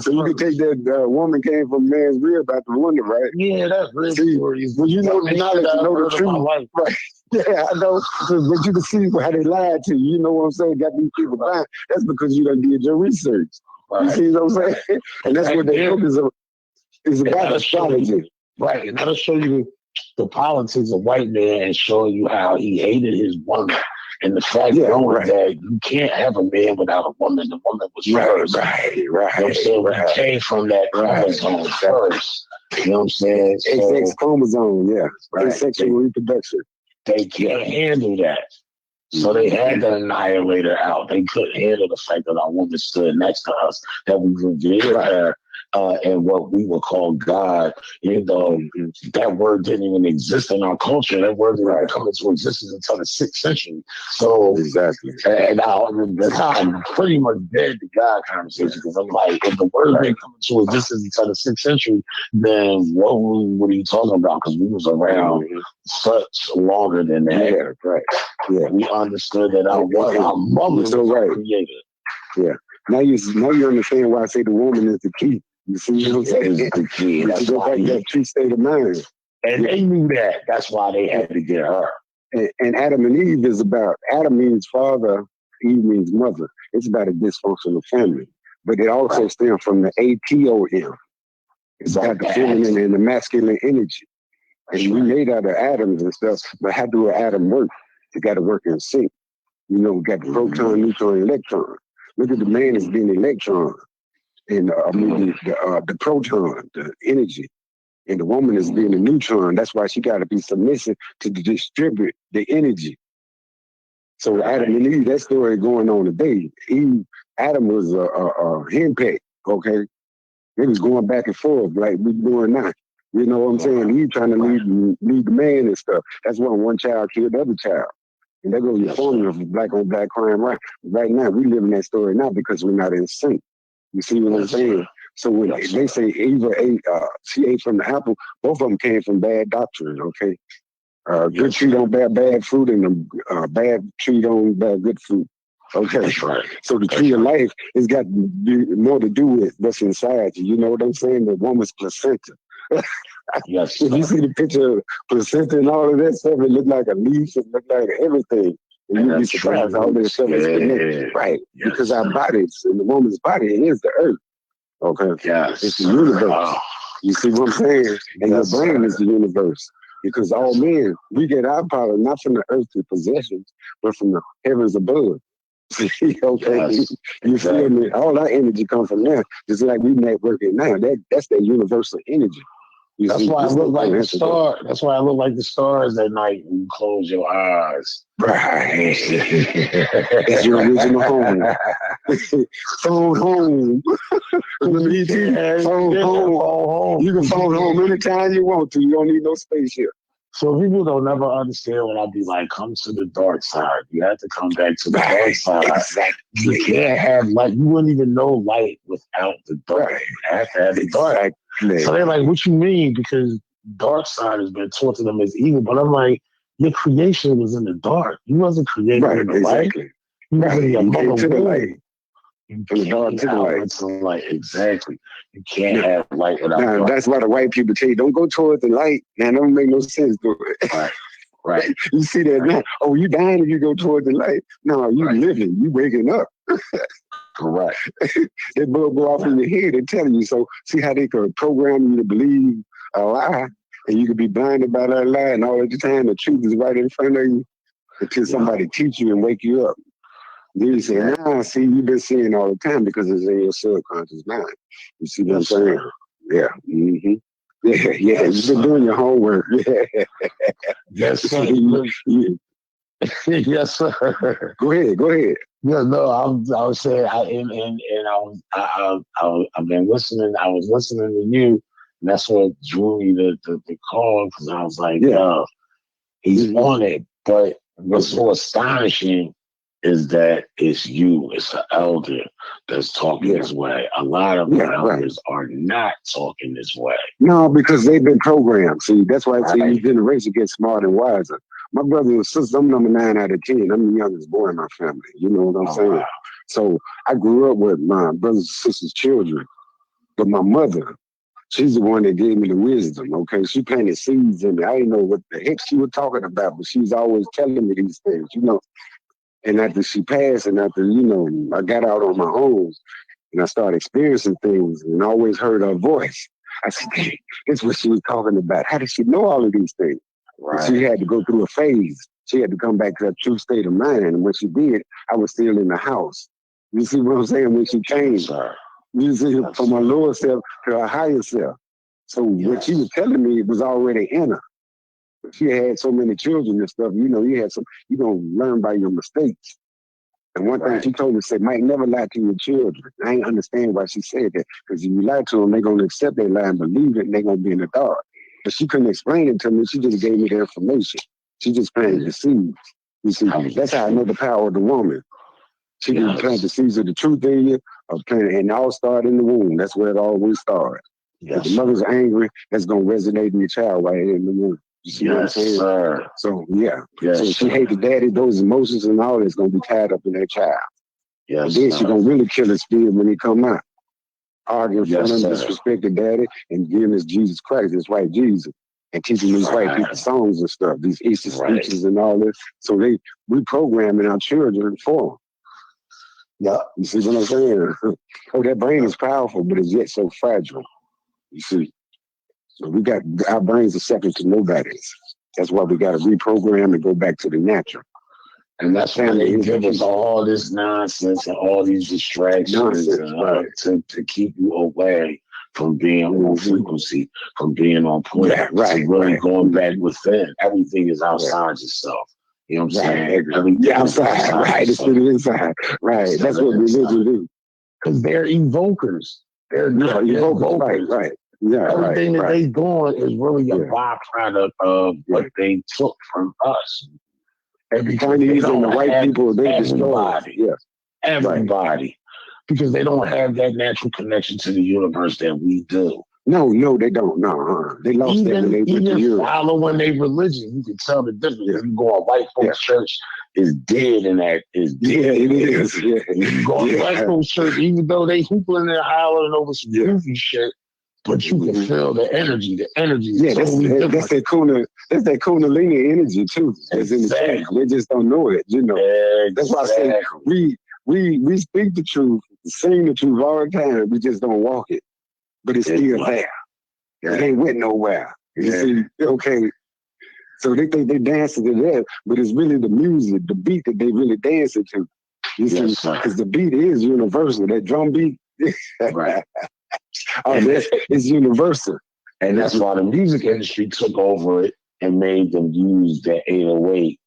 So you can take that woman came from man's rib about the woman, right? Yeah, that's real stories. Well, you know the knowledge, you know the truth. Right. Yeah, I know. But you can see how they lied to you. You know what I'm saying? Got these people lying. That's because you done did your research. You see what I'm saying? And that's what they book is about, astrology. Right, and that'll show you the politics of white man and showing you how he hated his woman. And the fact that you can't have a man without a woman. The woman was first. Right. You know what I'm saying? We came from that chromosome first. You know what I'm saying? XX chromosome, asexual reproduction. They can't handle that. So they had to annihilate her out. They couldn't handle the fact that our woman stood next to us, that we revered her and what we would call God. Even though that word didn't even exist in our culture, that word didn't come into existence until the 6th century. So and I'm pretty much dead to God conversation because I'm like, if the word didn't come into existence until the 6th century, then what are you talking about? Because we was around such longer than that. We understood that our mother was the creator. Now you understand why I say the woman is the key. You see what I'm saying? Is the key. That's why that true state of mind. And they knew that. That's why they had to get her. And Adam and Eve is about, Adam means father, Eve means mother. It's about a dysfunctional family. But it also stems from the ATOM. It's about the feminine and the masculine energy. And we made out of atoms and stuff, but how do an atom work? It got to work in sync. You know, we got the proton, neutron, electron. Look at the man as being electron. And the proton, the energy, and the woman is being a neutron. That's why she got to be submissive to distribute the energy. So Adam and Eve, that story going on today. Adam was a henpeck, okay? They was going back and forth like we doing now. You know what I'm saying? Eve trying to lead the man and stuff. That's why one child killed the other child. And that goes your formula of black on black crime. Right now, we live in that story now because we're not in sync. You see what I'm saying? So when they say Eva ate, she ate from the apple, both of them came from bad doctrine, okay? Good tree don't bear bad fruit and bad tree don't bear good fruit. Okay. That's right. So the tree of life has got more to do with what's inside you. You know what I'm saying? The woman's placenta. Yes. If you see the picture of placenta and all of that stuff, it look like a leaf, it look like everything. And you'd be surprised all this stuff is connected. Right. Yes. Because our bodies, and the woman's body, it is the earth. Okay. Yes. It's the universe. You see what I'm saying? And your brain is the universe. Because all men, we get our power not from the earthly possessions, but from the heavens above. See, okay? Yes. You feel me? All our energy comes from there. Just like we networking now. That's that universal energy. That's why I look like the star. That's why I look like the stars at night when you close your eyes. Right. It's your original home. Phone home. Phone home. You can phone home anytime you want to. You don't need no spaceship. So people don't never understand when I be like, come to the dark side. You have to come back to the dark side. Exactly. You can't have light. You wouldn't even know light without the dark. Right. You have to have the dark. So they're like, what you mean? Because dark side has been taught to them as evil. But I'm like, your creation was in the dark. You wasn't created in the light. You was in your mother to the light. From the dark to the light. Exactly. You can't have light without dark. That's why the white people tell you, don't go towards the light. Man, that don't make no sense to it. Right. You see that now? Oh, you dying if you go towards the light? No, you living. You waking up. Correct. That bug go off in your head and telling you. So see how they could program you to believe a lie, and you could be blinded by that lie, and all of the time the truth is right in front of you until somebody teach you and wake you up. Then you say, nah, see, you've been seeing all the time because it's in your subconscious mind. You see what I'm saying? Yeah. Mm-hmm. Yeah. You've been doing your homework. Yeah. Yes, sir. Yes, sir. Go ahead. Yeah, no, I was saying, I've been listening. I was listening to you, and that's what drew me to call, because I was like, yo, he's on it. But what's so astonishing is that it's you, it's an elder that's talking this way. A lot of our elders are not talking this way. No, because they've been programmed. See, that's why I say each generation gets smarter and wiser. My brother and sister, I'm number 9 out of 10. I'm the youngest boy in my family. You know what I'm saying? Wow. So I grew up with my brothers and sisters' children. But my mother, she's the one that gave me the wisdom, okay? She planted seeds in me. I didn't know what the heck she was talking about, but she was always telling me these things, you know? And after she passed and after, you know, I got out on my own and I started experiencing things and I always heard her voice. I said, hey, that's what she was talking about. How did she know all of these things? Right. She had to go through a phase. She had to come back to a true state of mind. And when she did, I was still in the house. You see what I'm saying? When she changed, you see, from her lower self to her higher self. So what she was telling me was already in her. She had so many children and stuff, you know, you don't learn by your mistakes. And one thing she told me, said, Mike, never lie to your children. I ain't understand why she said that. Because if you lie to them, they're going to accept that lie and believe it, and they're going to be in the dark. But she couldn't explain it to me. She just gave me the information. She just planted the seeds. You see, that's how I know the power of the woman. She can plant the seeds of the truth in you, and it all started in the womb. That's where it always started. If the mother's angry, that's going to resonate in your child right here in the womb. You see what I'm saying? Sir. So, so she hated daddy, those emotions and all that's going to be tied up in that child. And then she's going to really kill his spirit when he come out. Arguing for him, disrespecting daddy, and giving us Jesus Christ, his white Jesus, and teaching these white people songs and stuff, these Easter speeches and all this. So we programming our children for them. Yeah, you see what I'm saying? Oh, that brain is powerful, but it's yet so fragile. You see? So our brains are second to nobody's. That's why we got to reprogram and go back to the natural. And that's why they give us all this nonsense and all these distractions to keep you away from being on frequency, from being on point, going back within. Everything is outside yourself. You know what I'm saying? Outside. It's inside. Right. That's what religion do. Because they're evokers. They're evokers. Right. Yeah, everything that they doing is really a byproduct of what they took from us. And the Chinese and the white people, they destroy. Everybody. Because they don't have that natural connection to the universe that we do. No, they don't. No, they lost that when they went to Europe. Following their religion, you can tell the difference. If you go to white folks' church, is dead and that is dead. Yeah, it is. Yeah. You go to black folks' church, even though they hooping and hollering over some goofy shit, but you can feel the energy. The energy is totally different. That's that Kundalini energy too. That's in the church. They just don't know it, you know. That's why I say we speak the truth, sing the truth all the time. We just don't walk it. But it's still there. It ain't went nowhere. You see, okay. So they think they dancing to that, but it's really the music, the beat that they really dancing to. You see, because the beat is universal. That drum beat, it's universal. And that's why the music industry took over it and made them use that 808.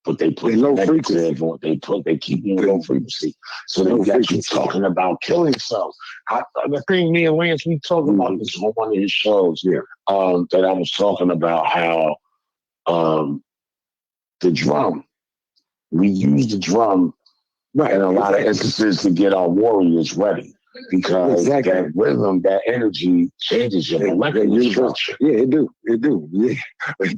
But they put low frequency. They keep you in low frequency. So they got you talking about killing self. The thing me and Lance, we talked about this on one of his shows. That I was talking about how the drum, we use the drum in a lot of instances to get our warriors ready. Because that rhythm, that energy changes your molecular structure. Yeah, it do. Yeah,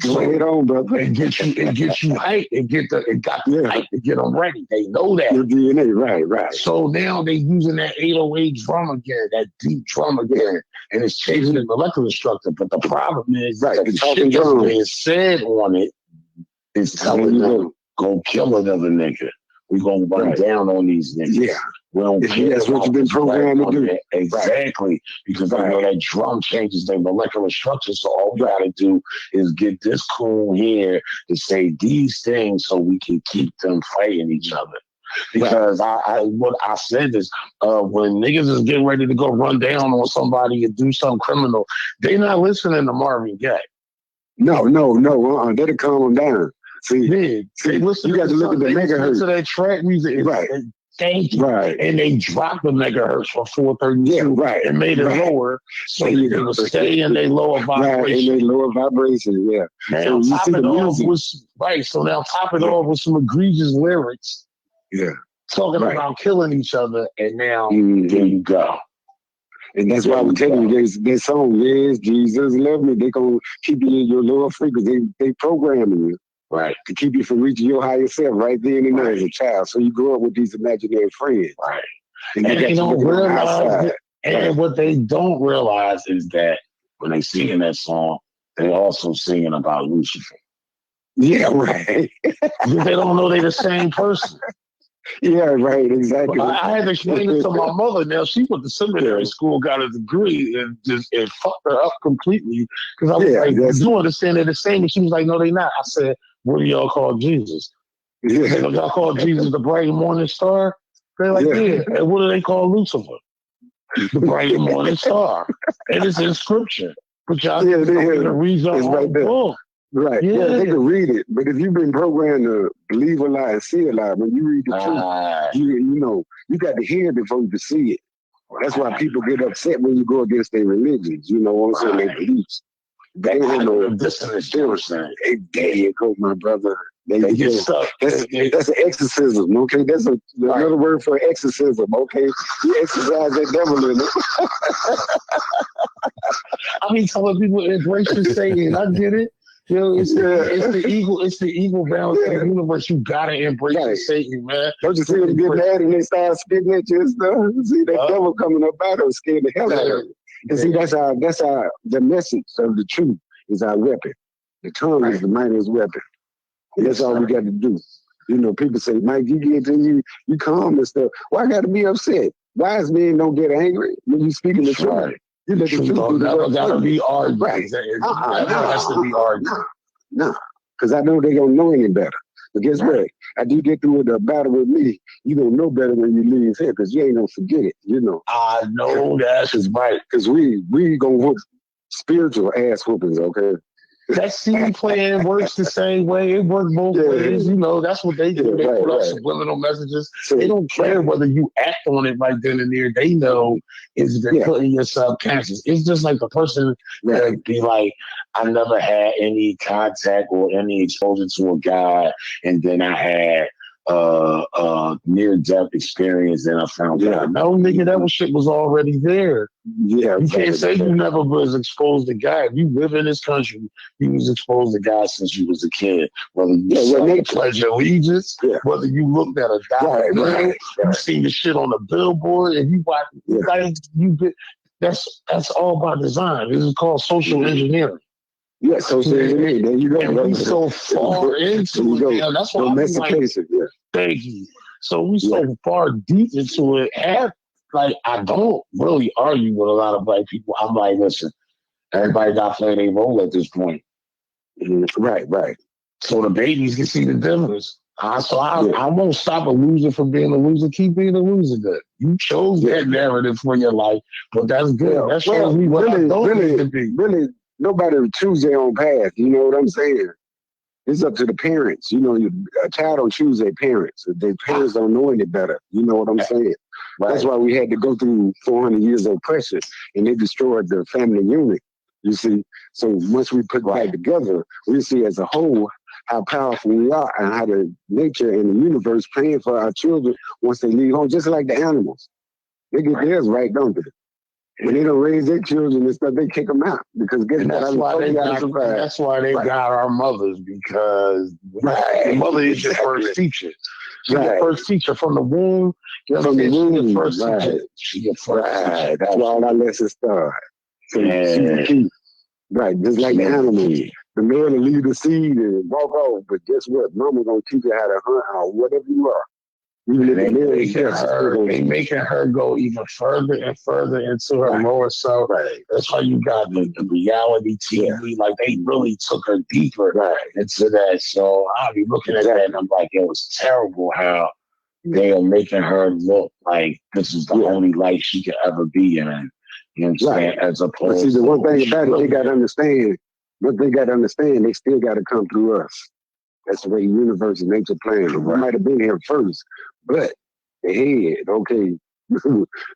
go ahead on, brother. It gets you hyped. It got the hype to get them ready. They know that. Your DNA, right. So now they using that 808 drum again, that deep drum again, and it's changing the molecular structure. But the problem is that the shit that's being said on it is telling them, go kill another nigga. We're going to run down on these niggas. Yeah. We don't care. That's what you've been programmed to do. Exactly. Because I know that drum changes their molecular structure. So all we got to do is get this coon here to say these things so we can keep them fighting each other. Because I said this, when niggas is getting ready to go run down on somebody and do something criminal, they not listening to Marvin Gaye. No. That'll calm them down. See, you got to look at the megahertz. So that track music is and they dropped the megahertz from 432 and made it lower so you can stay in their lower vibration. In their lower vibration, Now, so top it off with some egregious lyrics Yeah. Talking about killing each other, and now there you go. And that's why I'm telling you, their song, yes, Jesus love me. They gonna keep you in your lower frequency. They programming you, right, to keep you from reaching your higher self right then and there as a child. So you grow up with these imaginary friends, right? And they don't realize it. And what they don't realize is that when they sing that song, they're also singing about Lucifer. Yeah, right. They don't know they're the same person. Yeah, right, exactly. Well, I had to explain it to my mother. Now she went to seminary school, got a degree, and it fucked her up completely. Because I was like, "You understand they're the same?" And she was like, "No, they're not." I said, "What do y'all call Jesus?" Yeah. Y'all call Jesus the bright morning star? They're like, "Yeah." And what do they call Lucifer? The bright morning star. And it's in scripture. But y'all can read your own book. Right. Yeah, they can read it. But if you've been programmed to believe a lie and see a lie, when you read the truth, you know, you got to hear it before you can see it. That's why people get upset when you go against their religions, you know what I'm saying, their beliefs. They don't know dissonance. There you go, my brother. They get stuck. That's an exorcism, okay? That's another word for exorcism, okay? You exorcise that devil in it. I mean, telling people embrace the Satan. I get it. You know, it's the evil balance of the universe. You gotta embrace the Satan, man. Don't you see them get mad and they start spitting at you and stuff? See that devil coming up out of them, scared the hell out of them. And see, that's our the message of the truth is our weapon. The tongue is the mightiest weapon. And that's all we got to do. You know, people say, Mike, you get to you calm and stuff. Why I got to be upset? Wise men don't get angry when you speaking the truth. You let the truth do the work. Gotta be argued. Right. That has to be argued. No, because I know they don't know any better. But guess what? After you get through the battle with me, you gonna know better when you leave here, because you ain't gonna forget it. You know. I know that's right. Because we gonna whoop spiritual ass whoopings, okay? That scene plan works the same way. It works both ways. You know, that's what they do. They put up subliminal messages. So, they don't care whether you act on it right then and there. They know is they're putting your subconscious. It's just like the person that be like, I never had any contact or any exposure to a guy, and then I had near-death experience, and I found out. No, nigga, that shit was already there. Yeah, you can't say you never was exposed to God. If you live in this country, you was exposed to God since you was a kid. Whether you pledged allegiance, whether you looked at a doctor, you seen the shit on the billboard, and you watch, that's all by design. This is called social engineering. Yeah, social engineering. There you go. And we so far into it. Yeah, that's why I'm like, thank you. So we so far deep into it. I don't really argue with a lot of black people. I'm like, listen, everybody got to play their role at this point. Right. So the babies can see the difference. I won't stop a loser from being a loser. Keep being a loser. Good. You chose that narrative for your life, but that's good. That shows me what I don't need to be. Really, nobody choose their own path. You know what I'm saying? It's up to the parents. You know, a child don't choose their parents. Their parents don't know any better. You know what I'm saying? Right. That's why we had to go through 400 years of oppression, and they destroyed the family unit. You see? So once we put back together, we see as a whole how powerful we are and how the nature and the universe playing for our children once they leave home, just like the animals. They get theirs right, don't they? When they don't raise their children and stuff, they kick them out because that's why they got our mothers, because the mother is your first teacher. She's your first teacher from the womb. From the womb, first teacher. She's your first teacher. That's why all our lessons start. So she's the key. Right, just like the animals. The man will leave the seed and walk off, but guess what? Mama gonna teach you how to hunt or whatever you are. They making her go even further and further into her lower self. That's why you got the reality TV. Like they really took her deeper into that. So I'll be looking at that and I'm like, it was terrible how they are making her look like this is the only life she could ever be in. You know what I'm saying? As opposed to the one thing about it, they gotta understand. What they gotta understand, they still gotta come through us. That's the way the universe and nature plans. We might have been here first, but the head, okay,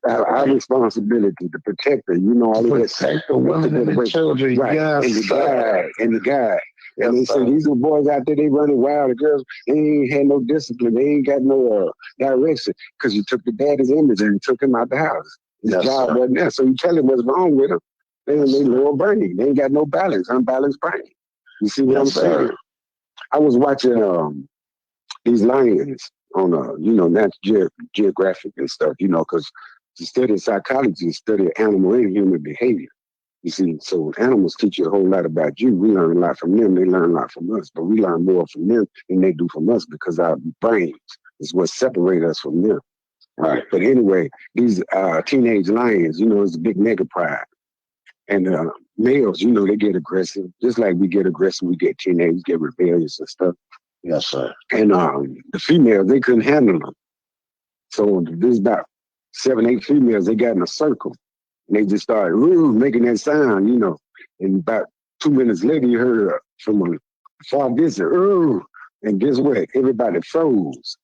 our responsibility to protect her, you know, all of that. Protect the women and the children, and the guy. And they say these little boys out there, they running wild. The girls, they ain't had no discipline. They ain't got no direction because you took the daddy's image and you took him out the house. His job wasn't there. So you tell him what's wrong with him. They lower brain. They ain't got no balance, unbalanced brain. You see what I'm saying? I was watching these lions on, National Geographic and stuff, because to study psychology, study animal and human behavior. You see, so animals teach you a whole lot about you. We learn a lot from them. They learn a lot from us, but we learn more from them than they do from us because our brains is what separates us from them. Right. But anyway, these teenage lions, it's a big mega pride. And males, they get aggressive. Just like we get aggressive, we get teenagers, get rebellious and stuff. Yes, sir. And the females, they couldn't handle them. So there's about 7, 8 females, they got in a circle. And they just started making that sound, And about 2 minutes later, you heard from a far distance, and guess what? Everybody froze.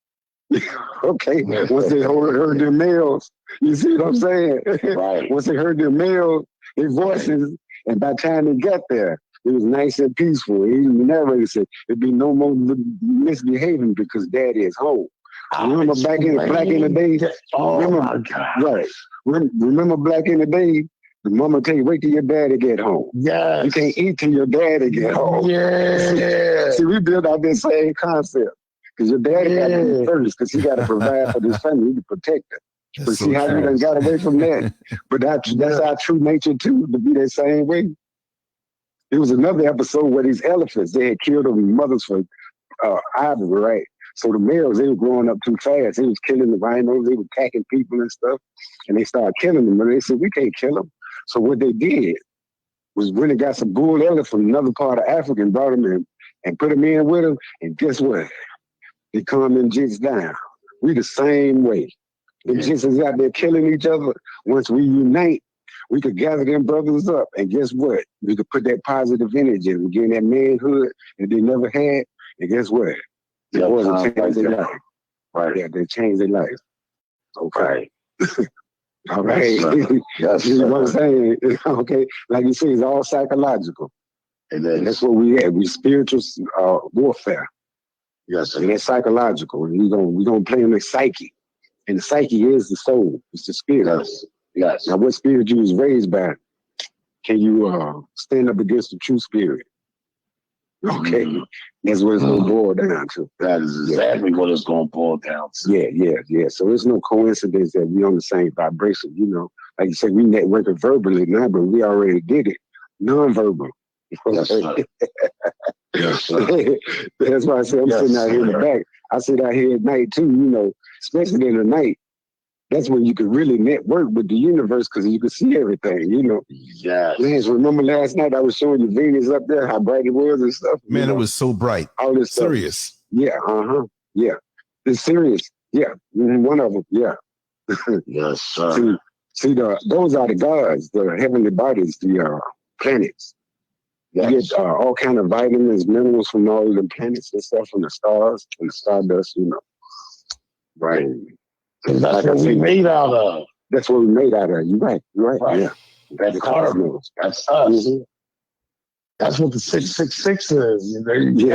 Okay, once they heard their males, you see what I'm saying? Right. Once they heard their males, their voices, and by the time they got there, it was nice and peaceful. Even the narrator said, there'd be no more misbehaving because daddy is home. Remember back in the day? Oh, my God. Right. Remember back in the day, the mama tell you, wait till your daddy get home. Yeah. You can't eat till your daddy get home. Yeah. See, we built out this same concept. Because your daddy got to be first, because he got to provide for this family, to protect it. But see how you done got away from that? But that's our true nature too, to be that same way. There was another episode where these elephants, they had killed their mothers for ivory, right? So the males, they were growing up too fast. They was killing the rhinos, they were attacking people and stuff, and they started killing them. And they said, we can't kill them. So what they did was really got some bull elephants from another part of Africa and brought them in and put them in with them. And guess what? They calm them jits down. We the same way. Them jits is out there killing each other. Once we unite, we could gather them brothers up. And guess what? We could put that positive energy in, gain that manhood that they never had. And guess what? The boys will change their life. Right. Yeah, they change their life. Okay. All right. Yes, you know what I'm saying? Okay. Like you say, it's all psychological. And that's what we have. We spiritual warfare. Yes, and that's psychological. And we're gonna play on the psyche. And the psyche is the soul. It's the spirit. Yes. Yes. Now what spirit you was raised by? Can you stand up against the true spirit? Okay. That's what it's gonna boil down to. That is exactly what it's gonna boil down to. Yeah. So it's no coincidence that we're on the same vibration, Like you said, we network it verbally now, but we already did it non-verbal. Yes, sir. Yes, sir. That's why I said I'm sitting out here in the back. I sit out here at night too, especially in the night. That's when you can really network with the universe because you can see everything, Yes. Lance, remember last night I was showing you Venus up there, how bright it was and stuff? Man, it was so bright. All this stuff. Serious. Yeah, yeah. It's serious. Yeah, one of them, yeah. Yes, sir. See, those are the gods, the heavenly bodies, the planets. You get all kind of vitamins, minerals from all of the planets and stuff, from the stars, from the stardust, Right. That's what we made out of. That's what we made out of. You're right. Yeah. That's cosmos. That's us. Mm-hmm. That's what the 666 is. You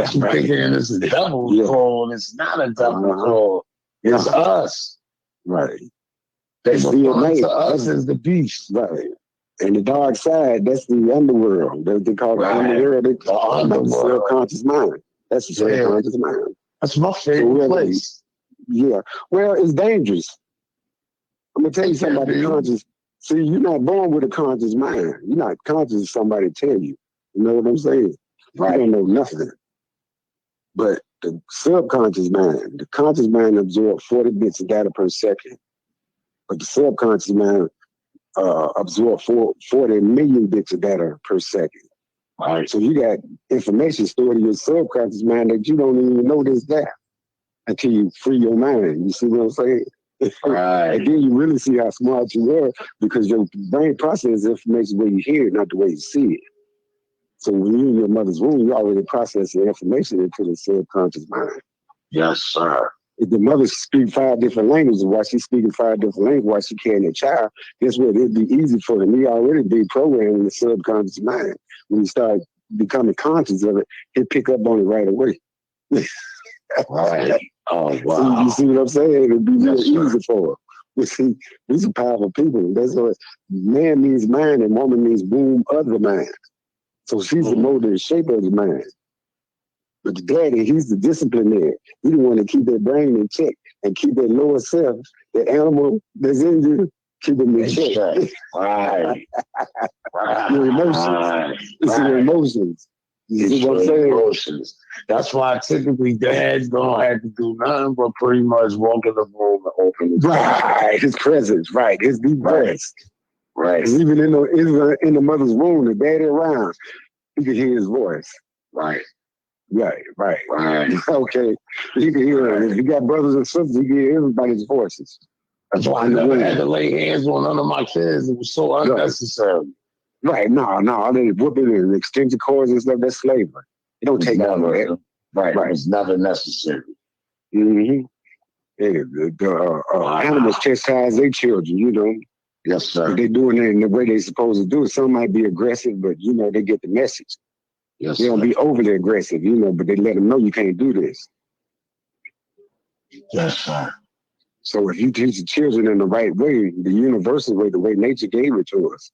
thinking it's a devil's call. It's not a devil's call. It's us. Right. They refer to us as the beast. Right. And the dark side, that's the underworld. They call it the underworld. They call it the subconscious mind. That's the subconscious mind. That's my favorite place. Yeah. Well, it's dangerous. I'm going to tell you something about the conscious. See, you're not born with a conscious mind. You're not conscious of somebody tell you. You know what I'm saying? Right. You don't know nothing. But the subconscious mind, the conscious mind absorbs 40 bits of data per second. But the subconscious mind absorb 40 million bits of data per second. All right. So you got information stored in your subconscious mind that you don't even know this there until you free your mind. You see what I'm saying? Right. And then you really see how smart you are because your brain processes information the way you hear it, not the way you see it. So when you're in your mother's womb, you already process the information into the subconscious mind. Yes, sir. If the mother speaks 5 different languages, while she's speaking 5 different languages, while she carrying a child, guess what? It'd be easy for them. He already be programmed in the subconscious mind when you start becoming conscious of it, he'll pick up on it right away. Right. Oh, wow. So you see what I'm saying? It'd be real easy for her. You see, these are powerful people. That's what man means mind and woman means womb of the mind. So she's the mold and shape of the mind. But the daddy, he's the disciplinarian. He's the one that keep that brain in check and keep that lower self, the animal that's in you, keep them in check. Right. Your emotions. It's your emotions. You see what I'm saying? Emotions. That's why typically dads don't have to do nothing but pretty much walk in the room and open the door. Right. His presence. Right. His deep voice. Right. And even in the mother's womb, the daddy around, you can hear his voice. Right. Right. Okay. You can hear it. If you got brothers and sisters, you can hear everybody's voices. That's why I never had to lay hands on none of my kids. It was so unnecessary. Right. No. They whooping and extension cords and stuff. That's slavery. It don't take none of that. Right. It's never necessary. Mm-hmm. The animals chastise their children, you know. Yes, sir. They're doing it in the way they're supposed to do it. Some might be aggressive, but, you know, they get the message. Yes, they don't be overly aggressive, you know, but they let them know you can't do this. Yes, sir. So if you teach the children in the right way, the universal way, the way nature gave it to us,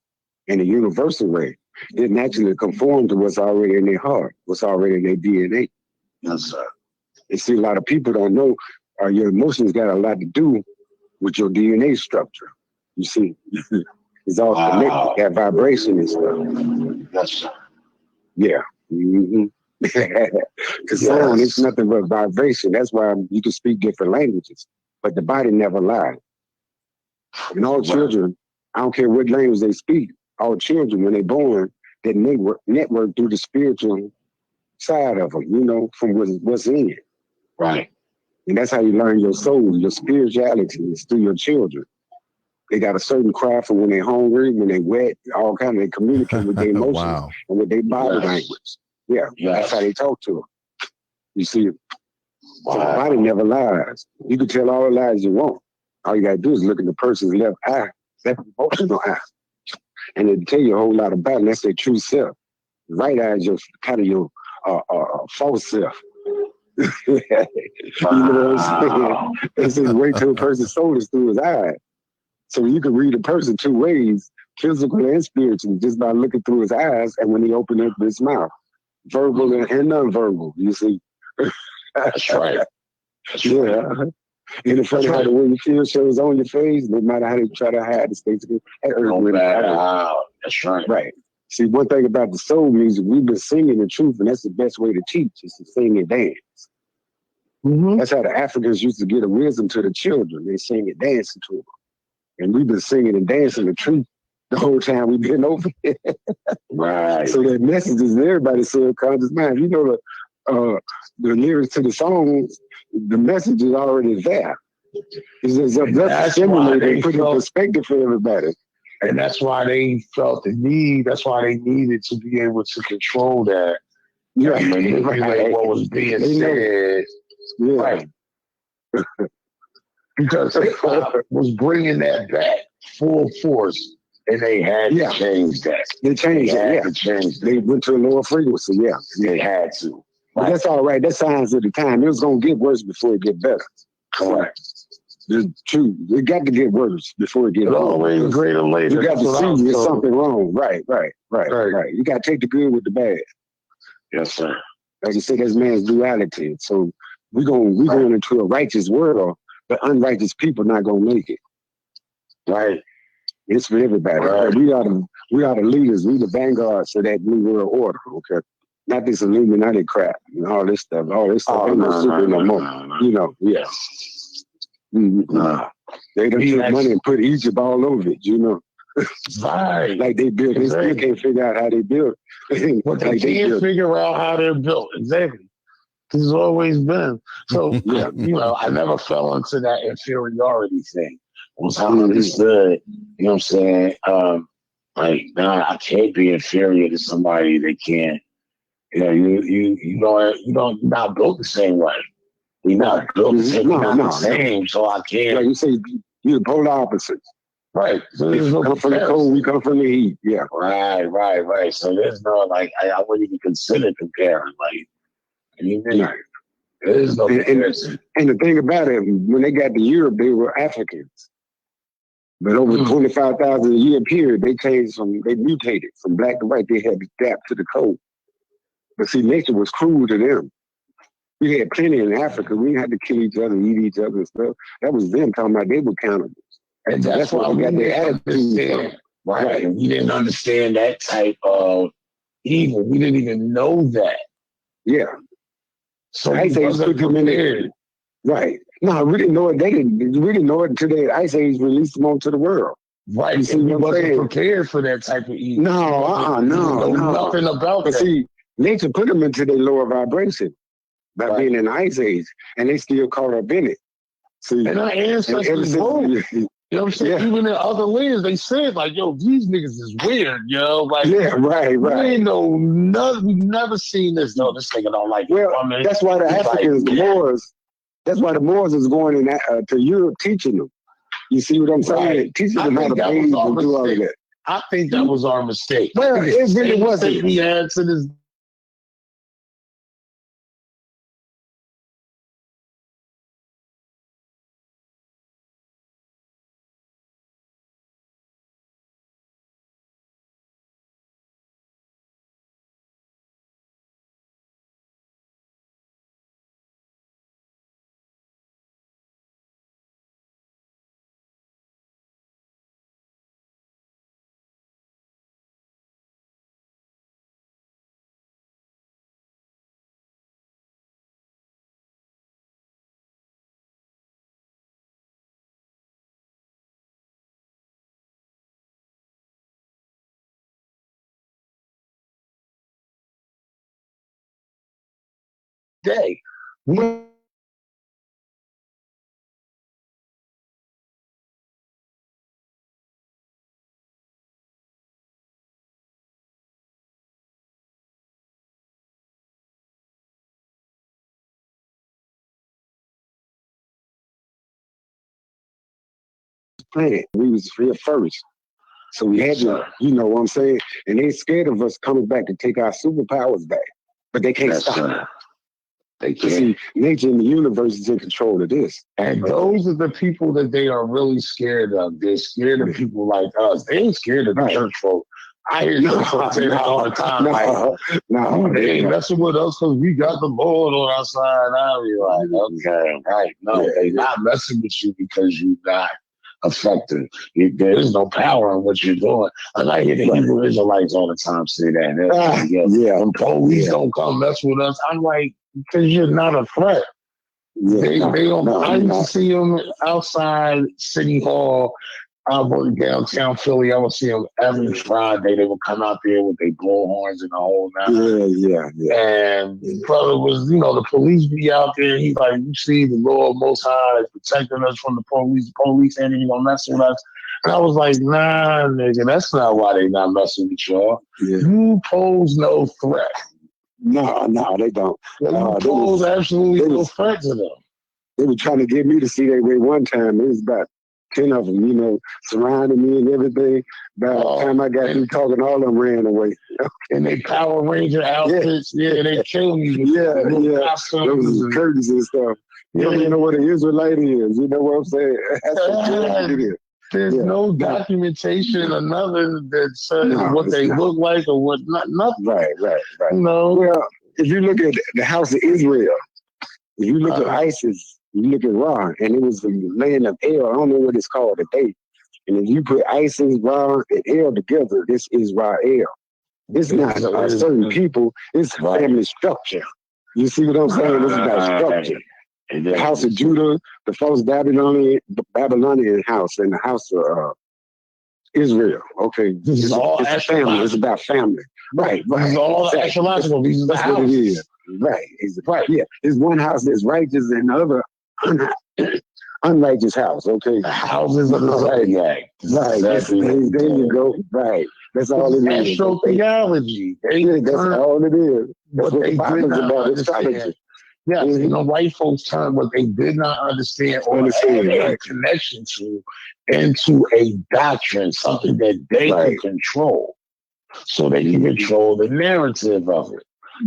in a universal way, it naturally conforms to what's already in their heart, what's already in their DNA. Yes, sir. And see, a lot of people don't know your emotions got a lot to do with your DNA structure. You see, it's all connected, that vibration and stuff. Yes, sir. Yeah. Because sound is nothing but vibration. That's why you can speak different languages, but the body never lies. And all children, I don't care what language they speak, all children, when they're born, they network through the spiritual side of them, you know, from what's in it. Right. And that's how you learn your soul, your spirituality is through your children. They got a certain cry for when they're hungry, when they're wet, all kinds of, they communicate with their emotions and with their body language. Yeah, that's how they talk to them. You see, so the body never lies. You can tell all the lies you want. All you gotta do is look in the person's left eye, left emotional eye, and it'll tell you a whole lot about it. That's their true self. The right eye is your kind of your false self. You know what I'm saying? It's just wait till a person's soul is through his eye. So you can read a person two ways, physical and spiritual, just by looking through his eyes and when he opens up his mouth, verbal and non-verbal, you see. That's right. Yeah. And it's funny how the way you feel shows on your face, no matter how they try to hide the states. That's right. Right. See, one thing about the soul music, we've been singing the truth, and that's the best way to teach, is to sing and dance. That's how the Africans used to get a wisdom to the children. They sing and dancing to them. And we've been singing and dancing the truth the whole time we've been over here. Right. So that message is in everybody's subconscious mind. You know the lyrics to the songs, the message is already there. It's just up to stimulate and put in perspective for everybody. And that's why they felt the need, that's why they needed to be able to control that. Yeah. Manipulate what was being said. Yeah. Right. Because hip-hop was bringing that back full force, and they had to change that. They changed it, They went to a lower frequency, They had to. But that's all right. That's signs of the time. It was going to get worse before it get better. Correct. It's true. It got to get worse before it get better. Always greater later. You got to see there's something wrong. Right. You got to take the good with the bad. Yes, sir. Like you said, that's man's duality. So we're going into a righteous world, but unrighteous people not going to make it. Right. It's for everybody. Right. We are the leaders. We the vanguards of that new world order. Okay. Not this Illuminati crap and all this stuff. Ain't no secret no more. You know, they done took money and put Egypt all over it, you know. Right. Like they built, they still can't figure out how they built. But they can't figure out how they're built. Exactly. This has always been. So, you know, I never fell into that inferiority thing. Was how I understood, you know what I'm saying? I can't be inferior to somebody that can't. You know, you're not built the same way. We're not built the same. The same, so I can't. Like you say, you're the polar opposites. Right. So They there's no come from the cold, we come from the heat. Yeah. Right. So there's no, like, I wouldn't even consider comparing. Like, even, Right. there is no comparison. And the thing about it, when they got to Europe, they were Africans. But over 25,000 year period, they mutated from black to white. They had to adapt to the cold. But see, nature was cruel to them. We had plenty in Africa. We had to kill each other, eat each other and stuff. That was them talking about they were cannibals. And that's why we got their attitude. Right. And we didn't understand that type of evil. We didn't even know that. Yeah. So Ice Age put them in there. Right. No, we didn't know it. They didn't really know it until the Ice Age released them onto the world. Right. See, we wasn't prepared for that type of evil. No, no. Nothing about that. See, nature put them into their lower vibration by being in the Ice Age, and they still caught up in it. See, and our ancestors both. You know what I'm saying? Yeah. Even in other lands, they said, like, yo, these niggas is weird, yo. Like, yeah, right. We ain't we've never seen this. No, this nigga don't like women. That's why the Africans, the Moors, that's why the Moors is going in to Europe teaching them. You see what I'm saying? Right. Teaching them how to bathe and do all of that. I think that was our mistake. Well, it really wasn't. We had to this. Day. Planet. We was here first. So we had to, you know what I'm saying? And they scared of us coming back to take our superpowers back. But they can't stop it. They can't. See, nature and the universe is in control of this. And those are the people that they are really scared of. They're scared of people like us. They ain't scared of the church folk. I hear folks say that all the time. No, they ain't messing with us because we got the Lord on our side. I'll be like, okay, right. No, they not messing with you because you're not effective. There is no power in what you're doing. And I hear the Hebrew Israelites all the time say that. And police don't come mess with us. I'm like, because you're not a threat. They don't. I used to see them outside City Hall. I worked downtown Philly. I would see them every Friday. They would come out there with their blowhorns and the whole nine. And brother was, the police be out there. He's like, you see, the Lord Most High is protecting us from the police. The police ain't even gonna mess with us. And I was like, nah, nigga, that's not why they not messing with y'all. You pose no threat. No, they don't. You pose absolutely no threat to them. They were trying to get me to see their way one time. It was about 10 of them, surrounding me and everything. By the time I got through talking, all of them ran away. And they Power Ranger outfits, and they kill you. Those curtains and stuff. You don't even know what an Israelite is. You know what I'm saying? That's it is. There's no documentation or nothing that says what they look like or what nothing. Right. No. Well, if you look at the House of Israel, if you look at ISIS, you look at Ra, and it was the land of El. I don't know what it's called today. And if you put ISIS, Ra, and El together, this is Ra-El. It's not certain people. It's family structure. You see what I'm saying? This is about structure. The House of Judah, the false Babylonian house, and the House of Israel. Okay, it's all family. It's about family. Right. It's all astrological. That's what it is. Right. Yeah. There's one house that's righteous and the other unrighteous house. Okay. The houses of the zodiac. Right. There you go. Right. That's all it is. Astrotheology. That's all it is. That's what the Bible's about. Astrology. Yes, in the white folks turn what they did not understand or have a connection to into a doctrine, something that they can control. So they can control the narrative of it.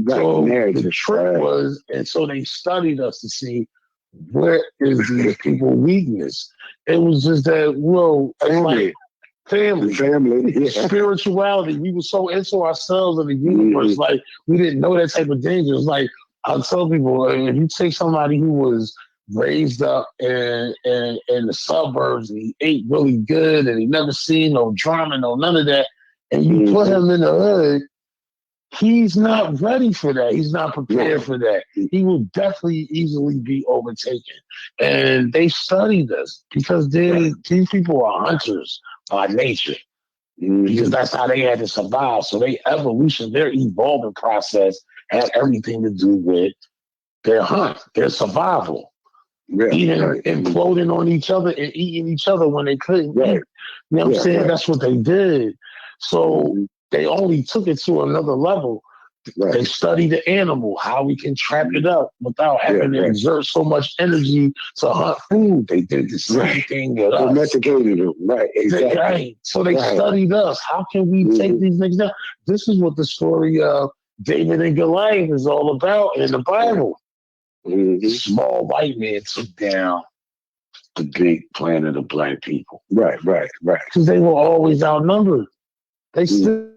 So the trick was, and so they studied us to see where is these people weakness. It was just that, well, family, spirituality. We were so into ourselves and the universe, like we didn't know that type of danger. It's like I'll tell people, if you take somebody who was raised up in the suburbs and he ate really good and he never seen no drama, no none of that, and you put him in the hood, he's not ready for that. He's not prepared for that. He will definitely easily be overtaken. And they studied us because these people are hunters by nature. Because that's how they had to survive. So their evolving process had everything to do with their hunt, their survival. Imploding on each other and eating each other when they couldn't eat. You know what I'm saying? That's what they did. So they only took it to another level. They studied the animal, how we can trap it up without having to exert so much energy to hunt food. They did the same thing with us. Domesticated them, exactly. So they studied us. How can we take these things down? This is what the story of David and Goliath is all about in the Bible. Small white man took down the big planet of black people. Right. Because they were always outnumbered. They still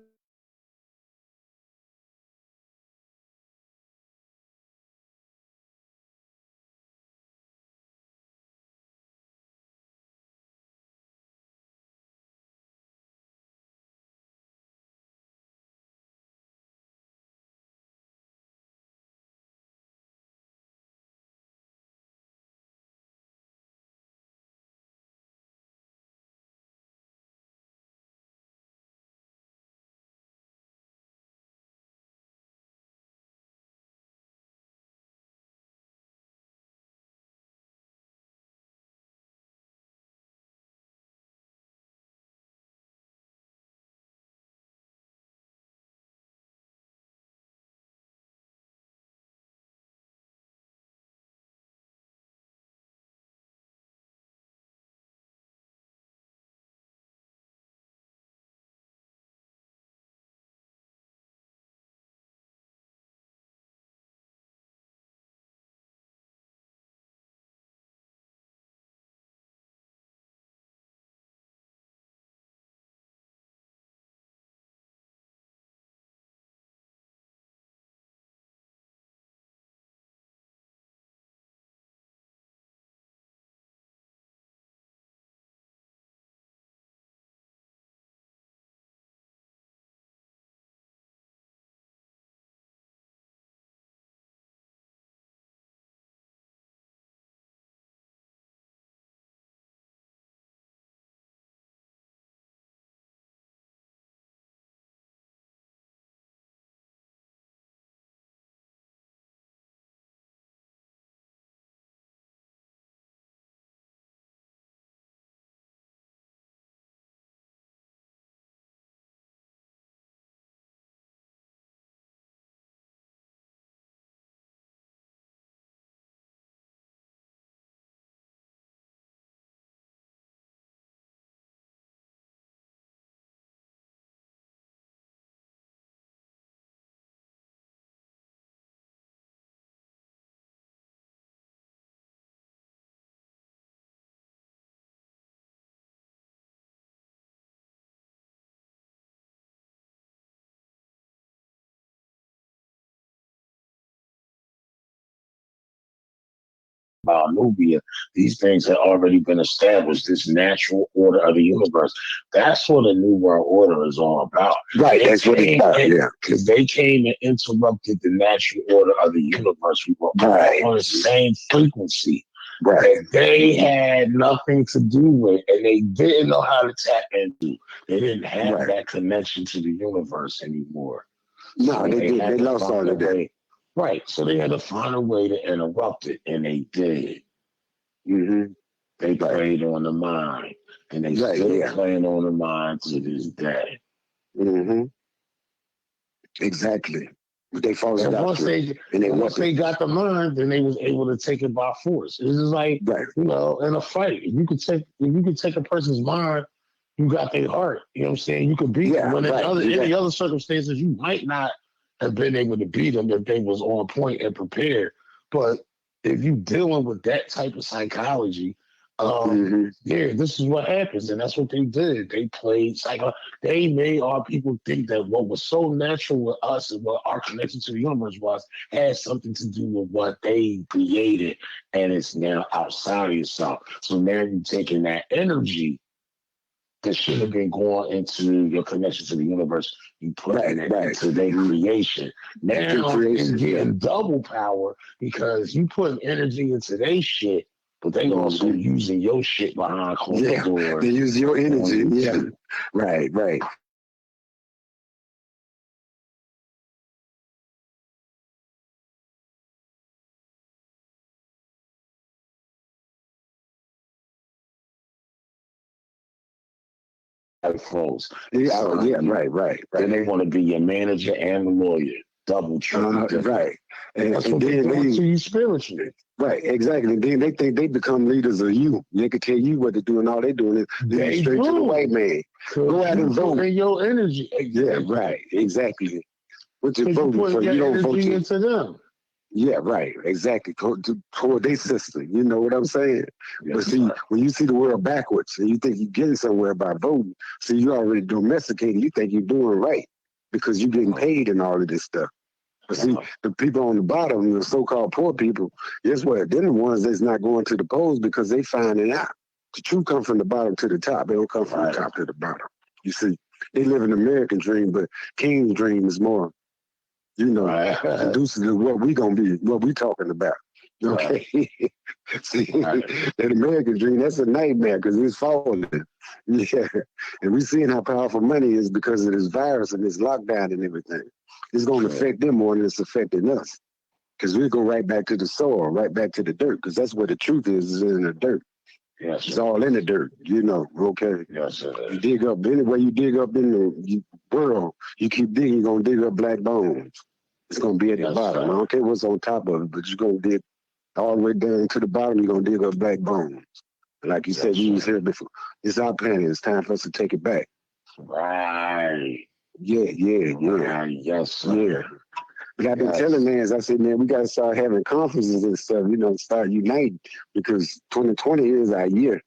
about Nubia, these things had already been established, this natural order of the universe. That's what a New World Order is all about. That's what it's about, because they came and interrupted the natural order of the universe. We were all on the same frequency. That they had nothing to do with, and they didn't know how to tap into. They didn't have that connection to the universe anymore. No, so they lost all of that. Right, so they had to find a way to interrupt it, and they did. They played on the mind, and they still playing on the mind to this day. Exactly. They forced And it out. once they got the mind, then they was able to take it by force. It's just like, you know, in a fight, if you could take a person's mind, you got their heart. You know what I'm saying? You could beat them. When in any other circumstances, you might not have been able to beat them if they was on point and prepared. But if you dealing with that type of psychology, this is what happens, and that's what they did. They played they made our people think that what was so natural with us and what our connection to the universe was had something to do with what they created, and it's now outside of yourself. So now you're taking that energy that should have been going into your connection to the universe, you put it into their creation. Now it's getting double power because you put energy into their shit, but they also using your shit behind closed doors. They use your energy. Right. Froze. Right. Then they want to be your manager and the lawyer. Double, triple. Right. And that's what they do to you spiritually. Right, exactly. And then they think they become leaders of you. They can tell you what to do, and all they doing is lead straight to the white man. Go out and vote. And your energy. Yeah, right. Exactly. What you voting for? You don't vote into them. Yeah, right. Exactly. Toward their system. You know what I'm saying? Yes, but see, when you see the world backwards and you think you're getting somewhere by voting, see, you already domesticated. You think you're doing right because you're getting paid and all of this stuff. But see, the people on the bottom, the so-called poor people, guess what? They're the ones that's not going to the polls because they finding out. The truth come from the bottom to the top. They don't come from the top to the bottom. You see, they live an American dream, but King's dream is more, conducive to what we gonna be, what we talking about. Okay. See, that American dream, that's a nightmare because it's falling. Yeah. And we seeing how powerful money is because of this virus and this lockdown and everything. It's going to affect them more than it's affecting us. Because we go right back to the soil, right back to the dirt, because that's where the truth is in the dirt. Yes, it's all in the dirt, okay? Yes, sir. You dig up, anyway you dig up in the world, you keep digging, you're going to dig up black bones. It's going to be at the bottom. I don't care what's on top of it, but you're going to dig all the way down to the bottom, you're going to dig up black bones. And like you said, you was here before. It's our planet. It's time for us to take it back. Right. Yeah. Yes, sir. Yeah. But I've been telling man, I said, man, we got to start having conferences and stuff, start uniting because 2020 is our year.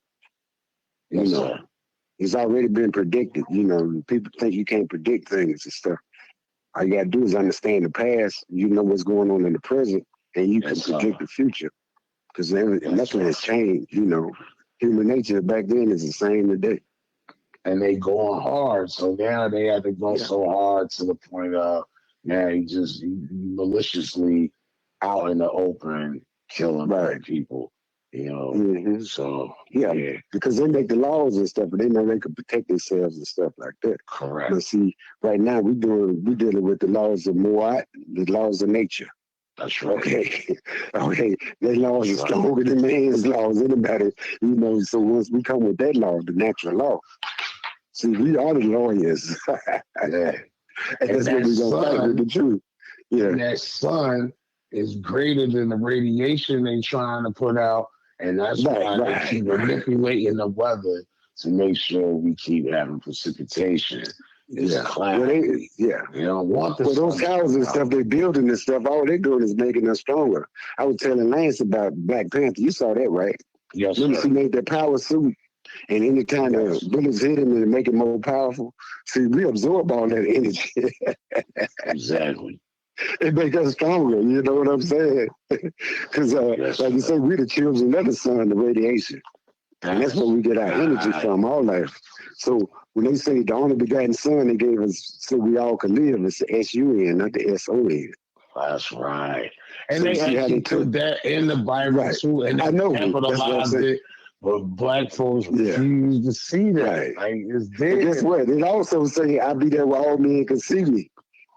Sir. It's already been predicted. People think you can't predict things and stuff. All you got to do is understand the past. You know what's going on in the present, and you can predict the future because nothing has changed. Human nature back then is the same today. And they going hard. So now they have to go so hard to the point of, now you maliciously out in the open killing black people. So because they make the laws and stuff, but they know they can protect themselves and stuff like that. Correct. But see, right now we're dealing with the laws of Moat, the laws of nature. That's right. Okay. Their laws are stronger than man's laws. Anybody, so once we come with that law, the natural law, see, we are the lawyers. And that's what we're going to fight with the truth. Yeah. And that sun is greater than the radiation they're trying to put out. And that's why they keep manipulating the weather to make sure we keep having precipitation. It's cloudy. You don't want the those houses and stuff they're building and stuff, all they're doing is making us stronger. I was telling Lance about Black Panther. You saw that, right? Yes, Remember he made that power suit, and any time the bullets hit him and make it more powerful. See, we absorb all that energy. Exactly. It makes us stronger, you know what I'm saying? Because, like you said, we're the children of the sun, the radiation. And that's where we get our energy from, all life. So when they say the only begotten son they gave us so we all could live, it's the S-U-N, not the S-O-N. That's right. And So they actually put that in the Bible too, and I know. capitalized it. But black folks refuse to see that. Like, it's there. But guess what? It also say, I'll be there where all men can see me.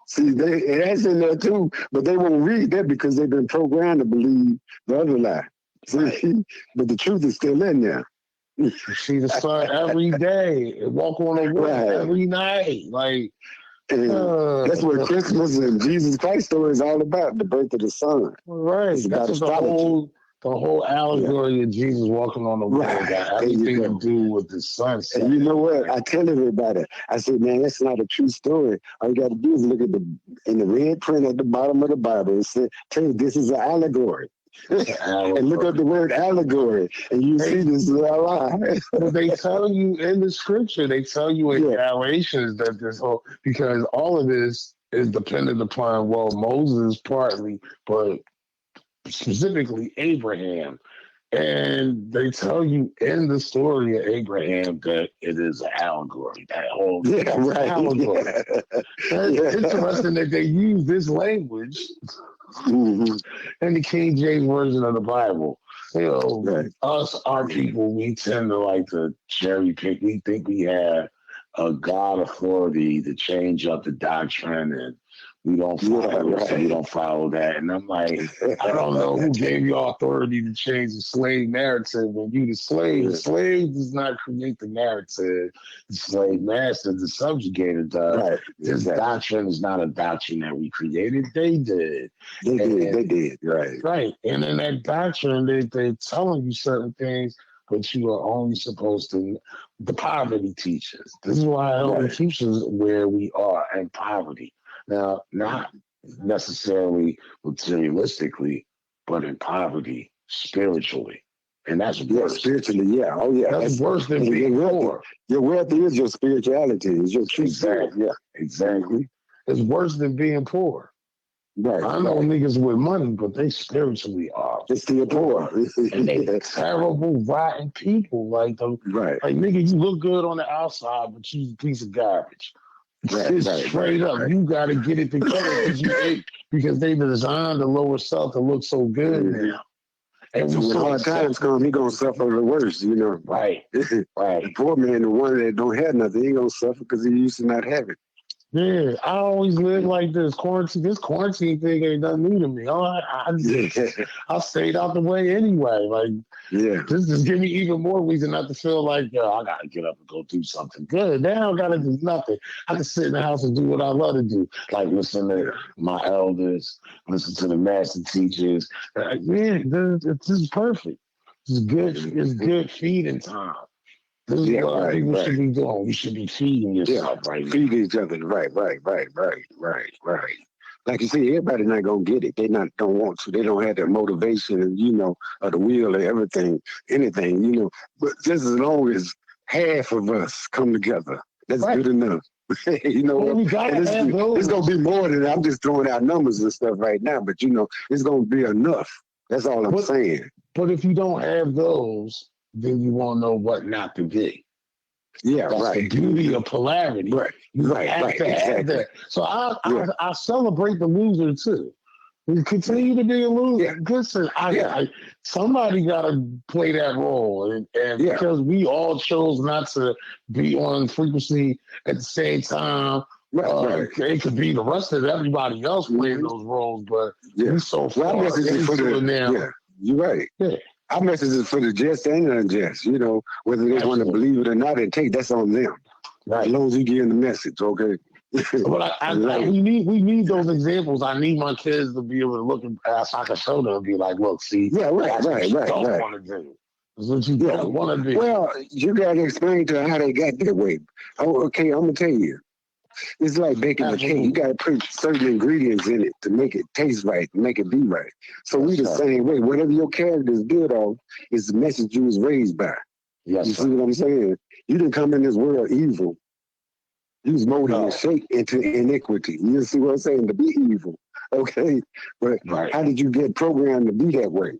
See, that's in there too, but they won't read that because they've been programmed to believe the other lie. See, but the truth is still in there. You see the sun every day, walk on the road every night. Like, And that's what Christmas and Jesus Christ story is all about, the birth of the Son. Right. It's That's about the whole allegory of Jesus walking on the water got everything to do with the sun. And you know what? I tell everybody, I said, man, that's not a true story. All you got to do is look at in the red print at the bottom of the Bible. It said, tell you this is an allegory. And look up the word allegory, and you see this is a lie. But they tell you in the scripture, they tell you in Galatians that this whole, because all of this is dependent upon, well, Moses partly, but specifically Abraham. And they tell you in the story of Abraham that it is an allegory. That whole allegory. That's interesting that they use this language in the King James version of the Bible. You know, our people, we tend to like to cherry pick. We think we have a God authority to change up the doctrine, and we don't follow so we don't follow that. And I'm like, I don't know who gave you authority to change the slave narrative when you the slave. The slave does not create the narrative. The slave master, the subjugator does. This doctrine is not a doctrine that we created. They did. They did. Right. And in that doctrine, they're telling you certain things, but you are only supposed to, the poverty teaches. This is why it only teaches where we are in poverty. Now, not necessarily materialistically, but in poverty spiritually. And that's worse. Spiritually, that's worse than being poor. Your wealth is your spirituality. It's your true spirit. Exactly. It's worse than being poor. Right. I know niggas with money, but they spiritually are. They're still poor. And they terrible, rotten people. Like, like, nigga, you look good on the outside, but you're a piece of garbage. Straight up, you got to get it together because they designed the lower self to look so good now. And so when hard times come, he gonna suffer the worst, you know. Right. The poor man, the one that don't have nothing, he gonna suffer because he used to not have it. Yeah, I always live like this. This quarantine thing ain't nothing new to me. I stayed out the way anyway. Like, this just give me even more reason not to feel like, yo, I gotta get up and go do something good. Now I gotta do nothing. I can sit in the house and do what I love to do, like listen to my elders, listen to the master teachers. This is perfect. It's good. It's good feeding time. This is what people should be doing. You should be feeding yourself, Feed each other, right. Like you say, everybody not gonna get it. They don't want to. They don't have that motivation, and of the will or anything. But just as long as half of us come together, that's good enough. We gotta have those. It's gonna be more than that. I'm just throwing out numbers and stuff right now, but it's gonna be enough. That's all I'm saying. But if you don't have those, then you won't know what not to be. That's the beauty of polarity. You have to have that. So I celebrate the loser too. We continue to be a loser. Listen, somebody got to play that role, and because we all chose not to be on frequency at the same time. It could be the rest of everybody else playing those roles, but we're so far into it now. You're right. Our message is for the just and the unjust, whether they want to believe it or not, that's on them. As long as you give them the message, okay? But we need those examples. I need my kids to be able to look at I can show them and be like, look, see, right. Don't want to do. That's what you don't want to do. Well, you got to explain to them how they got that way. Oh, okay, I'm gonna tell you. It's like baking a cake. You got to put certain ingredients in it to make it taste right, make it be right. So we the same way. Whatever your character is good on is the message you was raised by. You see what I'm saying? You didn't come in this world evil. You was molded and shaped into iniquity. You see what I'm saying? To be evil. Okay? But how did you get programmed to be that way?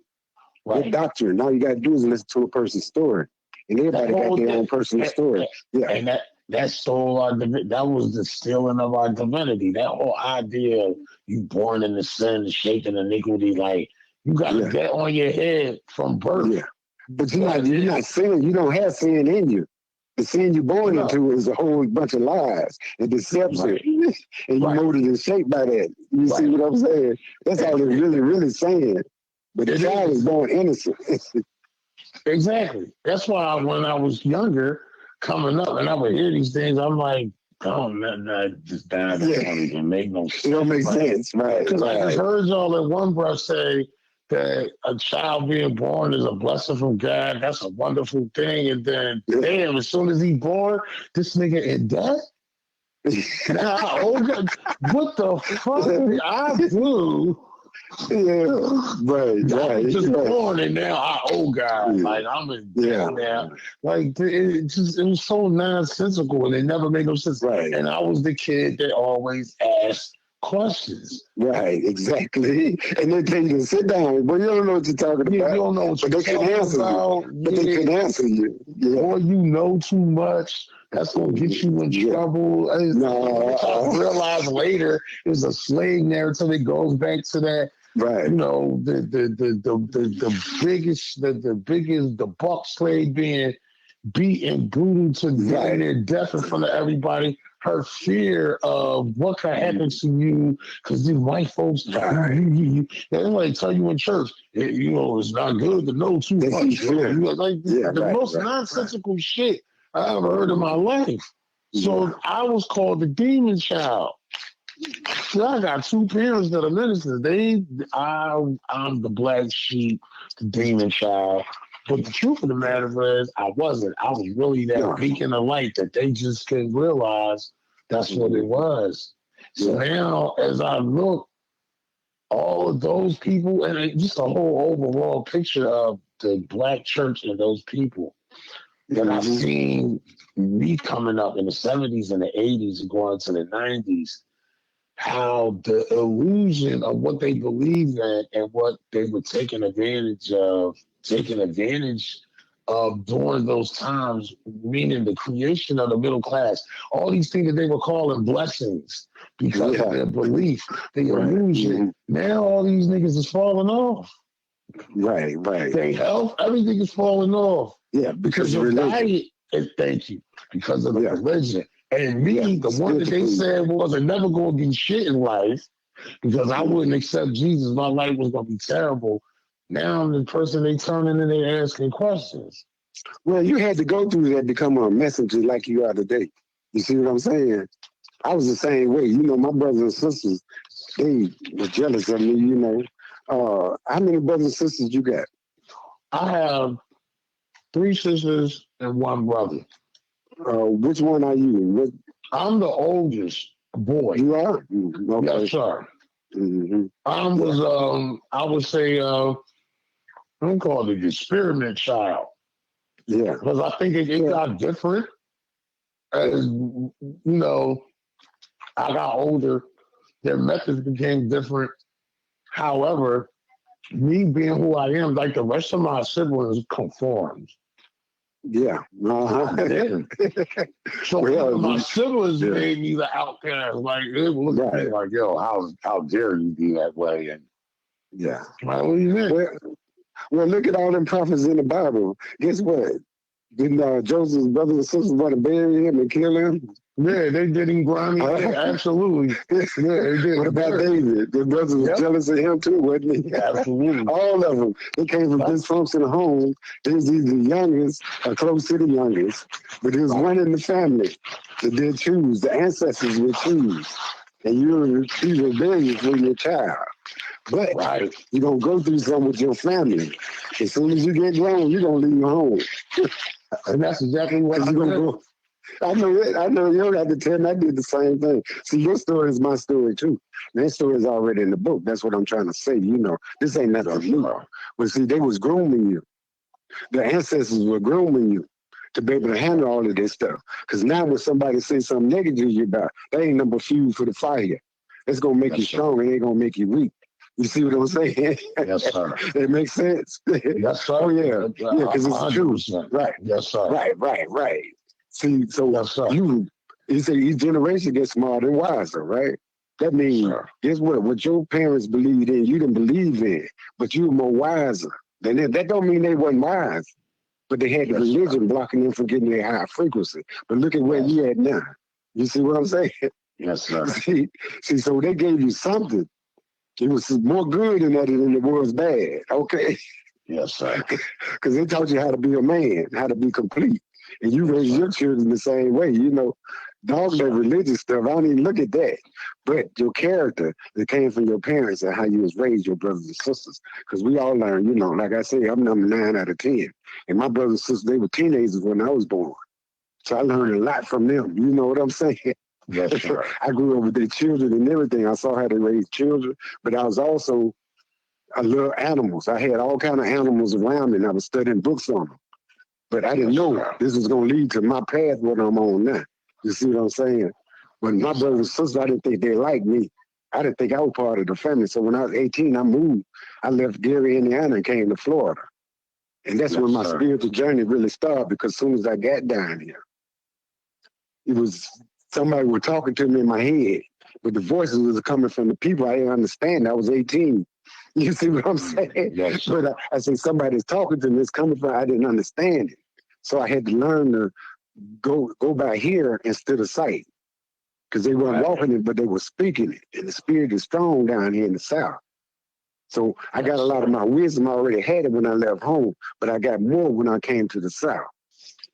What doctrine? All you got to do is listen to a person's story. And everybody got their own personal story. And that stole that was the stealing of our divinity. That whole idea of you born into sin, shaped in iniquity, like you got to get on your head from birth. But you're not sinning. You don't have sin in you. The sin you're born into is a whole bunch of lies and deception. And you're molded and shaped by that. You see what I'm saying? That's all they're really, really saying. But the child is born innocent. Exactly. That's why when I was younger, coming up, and I would hear these things, I'm like, Oh, that don't even make no sense. It don't make sense, right? Because I just heard y'all in one breath say that a child being born is a blessing from God. That's a wonderful thing. And then, damn, as soon as he born, this nigga in debt? Now, what the fuck did I do? Right. Just born and now I owe God. Like I'm in debt now. Like it was so nonsensical and it never made no sense. Right. And I was the kid that always asked questions. Right, exactly. And they tell you to sit down, but you don't know what you're talking about. You don't know what you're talking about. But they can answer you. Or you know too much. That's gonna get you in trouble. I realize later it was a slave narrative. It goes back to that. Right. You know, the biggest buck slave being beaten, brutal to death in front of everybody. Her fear of what could happen to you because these white folks, they like tell you in church, you know, it's not good to know too much. The most nonsensical shit I ever heard in my life. So I was called the demon child. So I got two parents that are ministers. I'm the black sheep, the demon child. But the truth of the matter is, I wasn't. I was really that beacon of light that they just couldn't realize that's what it was. So now, as I look, all of those people, and just a whole overall picture of the black church and those people that I've seen me coming up in the 70s and the 80s and going to the 90s, how the illusion of what they believed in and what they were taking advantage of during those times, meaning the creation of the middle class, all these things that they were calling blessings because of their belief, the illusion. Now all these niggas is falling off. Right. Their health, everything is falling off. Yeah, because of diet. Thank you. Because of the religion. And me, the one that they said wasn't never going to be shit in life because I wouldn't accept Jesus. My life was going to be terrible. Now I'm the person they turning and they asking questions. Well, you had to go through that to become a messenger like you are today. You see what I'm saying? I was the same way. You know, my brothers and sisters, they were jealous of me, you know. How many brothers and sisters you got? I have 3 sisters and 1 brother. Which one are you? I'm the oldest boy. You are? Mm-hmm. Okay. Yes, sir. Mm-hmm. I would say, I'm called the experiment child. Yeah. Because I think it got different. As, you know, I got older, their methods became different. However, me being who I am, like the rest of my siblings conformed. Yeah. Uh-huh. I didn't. So my siblings made me the outcast. Like, it was like, yo, how dare you be that way? And like, what do you mean? Well, look at all them prophets in the Bible. Guess what? Didn't Joseph's brothers and sisters want to bury him and kill him? Yeah, they did him grimy. Absolutely. Yeah, they did. What about David? The brothers were jealous of him too, wasn't he? Absolutely. All of them. They came from dysfunctional homes. They was either the youngest or close to the youngest. But there was one in the family that did choose. The ancestors would choose. And you're rebellious when you're a child. But you're going to go through something with your family. As soon as you get grown, you're going to leave home. And that's exactly what you're going to go. I know it. I know you don't have to tell me. I did the same thing. See, your story is my story, too. That story is already in the book. That's what I'm trying to say. You know, this ain't nothing new. But see, they was grooming you. The ancestors were grooming you to be able to handle all of this stuff. Because now when somebody says something negative to you about, that ain't number fuel for the fire. It's going to make you strong. It ain't going to make you weak. You see what I'm saying? Yes, sir. It makes sense. Yes, sir. Oh, yeah. Yeah, because it's true. Right. Yes, sir. Right. See, so you say each generation gets smarter and wiser, right? That means, guess what? What your parents believed in, you didn't believe in, but you were more wiser than them. That don't mean they wasn't wise, but they had the religion blocking them from getting their high frequency. But look at where you at now. You see what I'm saying? Yes, sir. See, so they gave you something. It was more good in that than it was bad, okay? Yes, sir. Because they taught you how to be a man, how to be complete. And you raise your children the same way, you know. Dog, that religious stuff, I don't even look at that. But your character that came from your parents and how you was raised, your brothers and sisters. Because we all learn, you know, like I say, I'm number 9 out of 10. And my brothers and sisters, they were teenagers when I was born. So I learned a lot from them. You know what I'm saying? Yes, sir. I grew up with their children and everything. I saw how they raised children. But I was also, I love animals. I had all kind of animals around me and I was studying books on them. But I didn't know this was going to lead to my path, what I'm on now. You see what I'm saying? But my brothers and sisters, I didn't think they liked me. I didn't think I was part of the family. So when I was 18, I moved. I left Gary, Indiana, and came to Florida. And that's when my spiritual journey really started, because as soon as I got down here, it was somebody was talking to me in my head, but the voices was coming from the people I didn't understand. I was 18. You see what I'm saying? Yes. But I say somebody's talking to me, it's coming from, I didn't understand it. So I had to learn to go by here instead of sight. Because they weren't walking it, but they were speaking it. And the spirit is strong down here in the South. So I got a lot of my wisdom. I already had it when I left home, but I got more when I came to the South.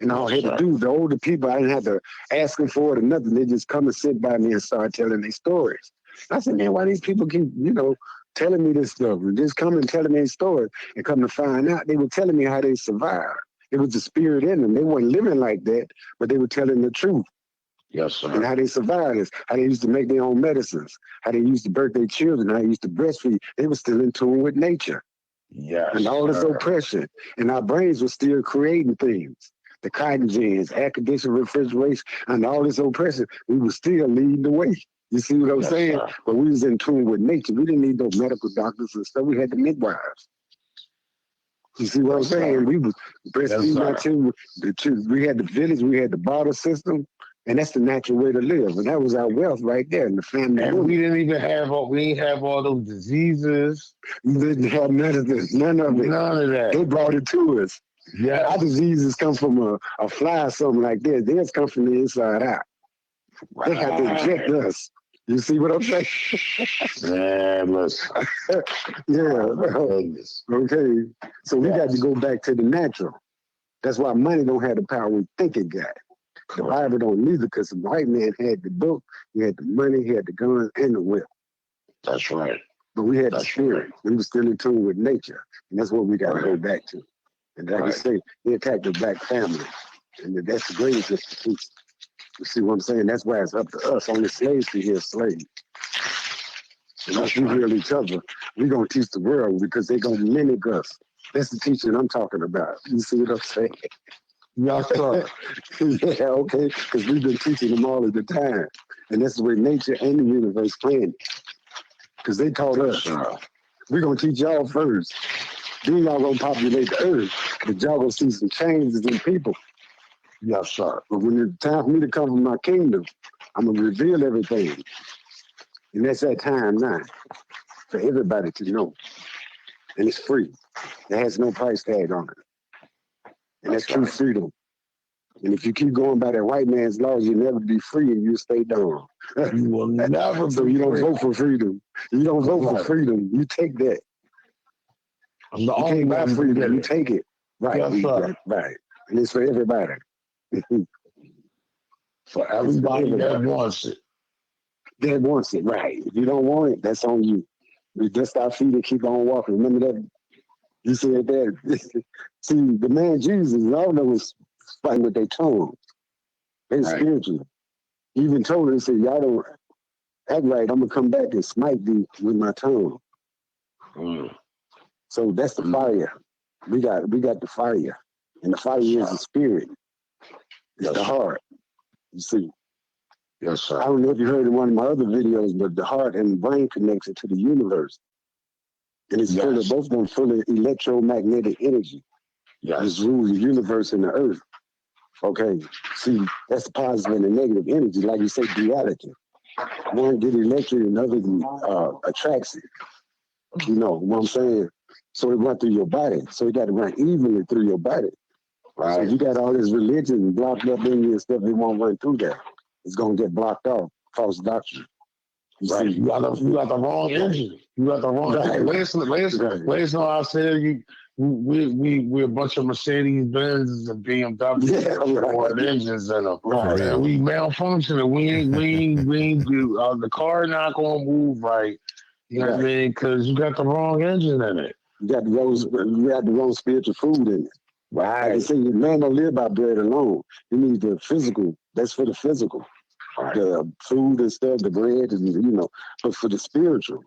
And all I had to do, the older people, I didn't have to ask them for it or nothing. They just come and sit by me and start telling their stories. I said, man, why these people keep, you know, telling me this stuff? And just come and telling me their stories. And come to find out, they were telling me how they survived. It was the spirit in them. They weren't living like that, but they were telling the truth. Yes, sir. And how they survived this, how they used to make their own medicines, how they used to birth their children, how they used to breastfeed. They were still in tune with nature. Yes. And all this oppression. And our brains were still creating things. The cotton gins, air conditioning, refrigeration, and all this oppression, we were still leading the way. You see what I'm saying? Sir. But we was in tune with nature. We didn't need no medical doctors and stuff. We had the midwives. You see what I'm saying? We was breastfeeding our children. We had the village, we had the barter system. And that's the natural way to live. And that was our wealth right there in the family. And we didn't even have all those diseases. We didn't have none of this, none of it. None of that. They brought it to us. Yeah. Our diseases come from a fly or something like this. Theirs come from the inside out. Right. They have to inject us. You see what I'm saying? Man, listen. Yeah. Okay. So we got to go back to the natural. That's why money don't have the power we think it got. The Bible don't need it, because the white man had the book, he had the money, he had the guns, and the whip. That's right. But we had the spirit. Right. We were still in tune with nature. And that's what we got to go back to. And like I say, he attacked the black family. And that's the greatest institution. You see what I'm saying? That's why it's up to us. Only slaves can hear slaves. Unless we heal each other, we're going to teach the world, because they're going to mimic us. That's the teaching I'm talking about. You see what I'm saying? Yes, sir. Yeah, okay, because we've been teaching them all of the time. And that's the way nature and the universe planned. Because they taught us, we're going to teach y'all first. Then y'all going to populate the earth. But y'all going to see some changes in people. Yes, sir. But when it's time for me to come from my kingdom, I'm going to reveal everything. And that's that time now for everybody to know. And it's free. It has no price tag on it. And that's true freedom. And if you keep going by that white man's laws, you'll never be free and you'll stay down. You will never So you don't vote for freedom. You don't vote for freedom. You take that. I'm the you only can't buy freedom. You take it. Right. Yes, right. And it's for everybody. For everybody that wants it. That wants it, right. If you don't want it, that's on you. We dust our feet and keep on walking. Remember that? You said that. See, the man Jesus, all of them was fighting with their tongues. They spiritual. He even told them, he said, y'all don't act right. I'm going to come back and smite thee with my tongue. So that's the fire. We got the fire. And the fire is the spirit. It's the heart. You see. Yes, sir. I don't know if you heard in one of my other videos, but the heart and the brain connects it to the universe. And it's full of, both of them full of electromagnetic energy. This rules the universe and the earth. Okay. See, that's the positive and the negative energy. Like you say, duality. One get electric and the other attracts it. You know what I'm saying? So it runs through your body. So it got to run evenly through your body. Right. So you got all this religion blocked up in you and stuff, it won't run through that. It's going to get blocked off. False doctrine. You see? You got the wrong engine. You got the wrong. Listen. I said we're a bunch of Mercedes Benz and BMW with engines in them. Right. And we malfunctioning. The car not gonna move right. You know what I mean? Because you got the wrong engine in it. You got the wrong spiritual food in it. Right. Like I say, man don't live by bread alone. You need the physical. That's for the physical. Right. The food and stuff, the bread, and but for the spiritual,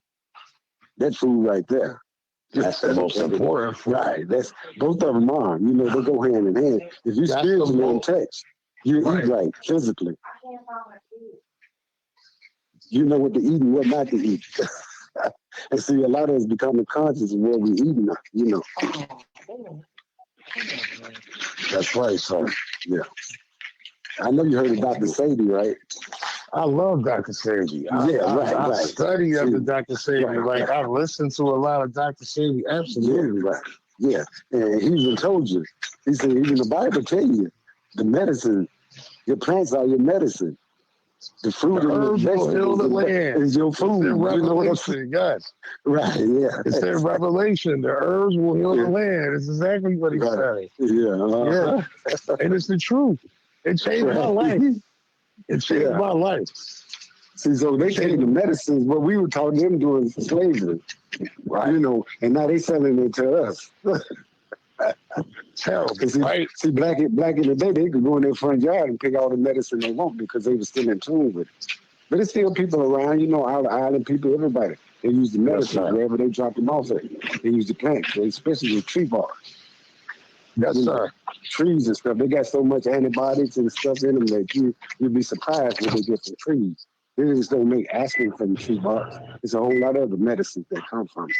that food right there. That's the most important. Right. That's both of them are. They go hand in hand. If you're spiritually in touch, you eat right physically. You know what to eat and what not to eat. And see, a lot of us becoming conscious of what we eating. That's right, sir. Yeah. I know you heard of Dr. Sadie, right? I love Dr. Sadie. I study under Dr. Sadie. I listen to a lot of Dr. Sadie. Absolutely. Yeah, right. Yeah. And he even told you. He said, even the Bible tell you, the medicine, your plants are your medicine. The fruit and the vegetables is your food. You know what I'm saying? Yes. Right, yeah. It said Revelation, the herbs will heal the land. It's exactly what he said. Yeah. And it's the truth. It changed my life. It changed my life. See, so they take the medicines, what we were taught them doing slavery. Right. And now they selling it to us. Terrible. See, black in the day, they could go in their front yard and pick all the medicine they want because they were still in tune with it. But there's still people around, all the island people, everybody. They use the medicine wherever they drop them off at. They use the plants, especially the tree bark. Yes, sir. Trees and stuff. They got so much antibiotics and stuff in them that you'd be surprised what they get from trees. They just don't make aspirin from the tree bark. There's a whole lot of other medicines that come from it.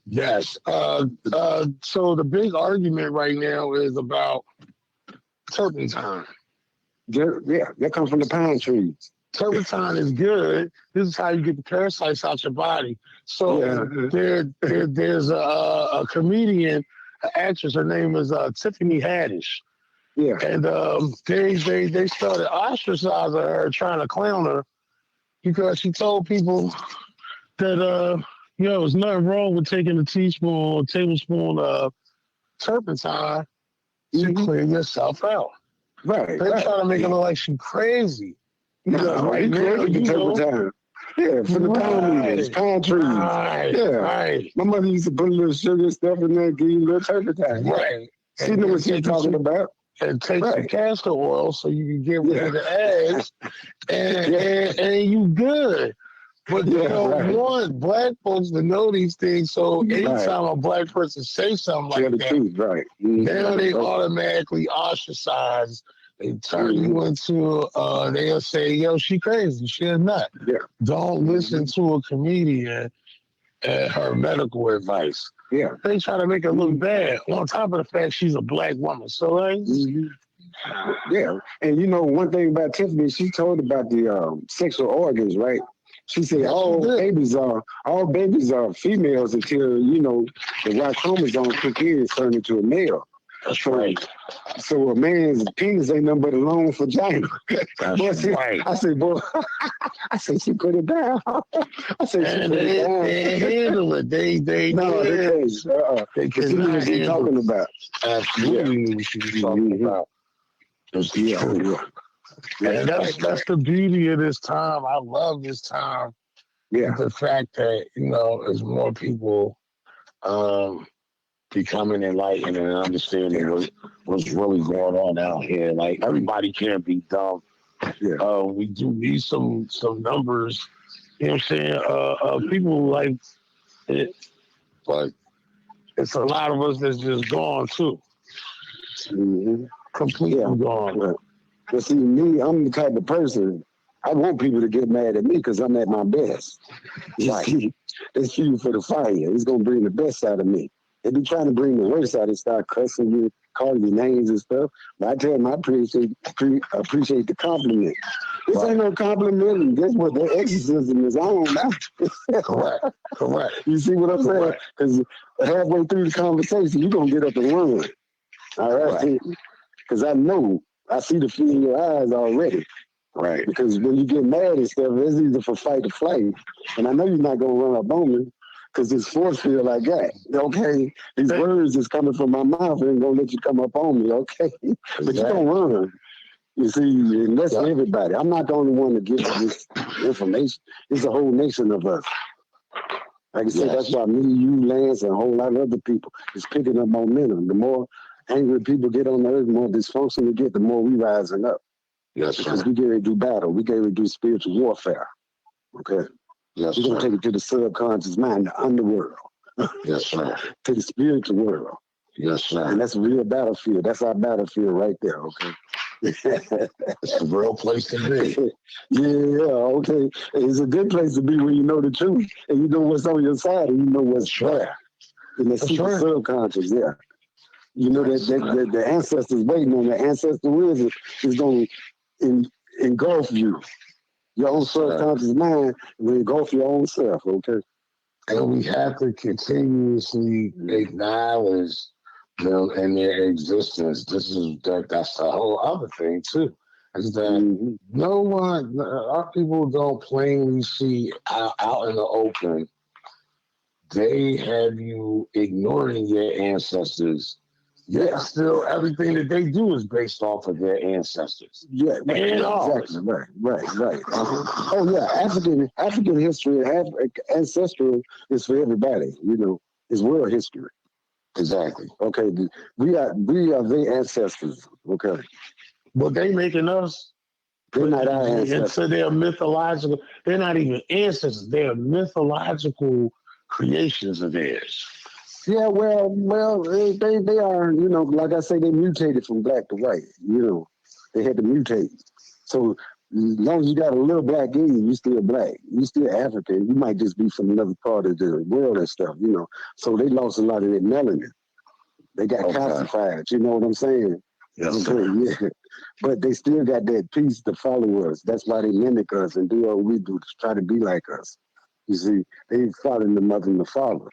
Yes. So the big argument right now is about turpentine. Yeah, that comes from the pine trees. Turpentine is good. This is how you get the parasites out your body. So there's a comedian, an actress. Her name is Tiffany Haddish. Yeah. And they started ostracizing her, trying to clown her because she told people that there's nothing wrong with taking a tablespoon of turpentine to clean yourself out. Right. They're trying to make it look like she's crazy. Right now, turpentine. Yeah, for the pine trees. Right. My mother used to put a little sugar stuff in there, give you a little turpentine. Right. She knew what she was talking about. And take some castor oil so you can get rid of the eggs, and you good. But you don't want black folks to know these things, so anytime a black person says something like that, truth, now they automatically ostracize. They turn you into, they'll say, yo, she crazy, she a nut. Yeah. Don't listen to a comedian and her medical advice. Yeah. They try to make her look bad, on top of the fact she's a black woman. So, yeah. And one thing about Tiffany, she told about the sexual organs, right? She said all babies are females until, the Y chromosome kick in and turn into a male. That's right. So a man's penis ain't nothing but a long vagina. That's right. I said, boy, she put it down. I said, she put it down. They handle it. They can't. They can't. She knew what she was talking about. Absolutely knew what she was talking about. And that's the beauty of this time. I love this time. Yeah. The fact that, as more people becoming enlightened and understanding what's really going on out here. Like, everybody can't be dumb. Yeah. We do need some numbers, you know what I'm saying? People like it, but it's a lot of us that's just gone too. Completely gone. But see, me, I'm the type of person, I want people to get mad at me because I'm at my best. Right. It's fuel for the fire. It's going to bring the best out of me. They be trying to bring the worst out and start cussing you, calling you names and stuff. But I tell them I appreciate the compliment. This ain't no compliment. And guess what? Their exorcism is on now. Correct. You see what I'm saying? Because halfway through the conversation, you're going to get up and run. All right? Because I see the fear in your eyes already. Right. Because when you get mad and stuff, it's either for fight or flight. And I know you're not going to run up on me because this force field I got. Okay, these words is coming from my mouth and gonna let you come up on me. Okay, but you don't run. You see, and that's for everybody. I'm not the only one to give this information. It's a whole nation of us. Like I said, that's why me, you, Lance, and a whole lot of other people is picking up momentum. The more angry people get on the earth, the more dysfunction we get, the more we rising up. Yes, because sir. we get ready to do battle. We get ready to do spiritual warfare. Okay? Yes, We're going to sir. take it to the subconscious mind, the underworld. Yes, sir. To the spiritual world. Yes, sir. And that's a real battlefield. That's our battlefield right there, okay? It's a real place to be. Yeah, okay. It's a good place to be when you know the truth and you know what's on your side and you know what's there. In the secret subconscious, you know that the ancestors waiting on the ancestor wisdom is going to engulf you. Your own subconscious mind will engulf your own self, okay? And we have to continuously acknowledge them and their existence. That's the whole other thing too. Is that no one, our people don't plainly see out in the open. They have you ignoring your ancestors. Yeah, still everything that they do is based off of their ancestors. Yeah, and exactly. Right. Oh yeah, African history, ancestral is for everybody. You know, it's world history. Exactly. Okay, we are their ancestors. Okay, but they making us. They're not our ancestors. So they're mythological. They're not even ancestors. They're mythological creations of theirs. Yeah, well, they are, you know, like I say, they mutated from black to white. You know, they had to mutate. So as long as you got a little black in you, you still black. You still African. You might just be from another part of the world and stuff, you know. So they lost a lot of their melanin. They got calcified. You know what I'm saying? Yes, yeah. But they still got that piece to follow us. That's why they mimic us and do what we do to try to be like us. You see, they following the mother and the father.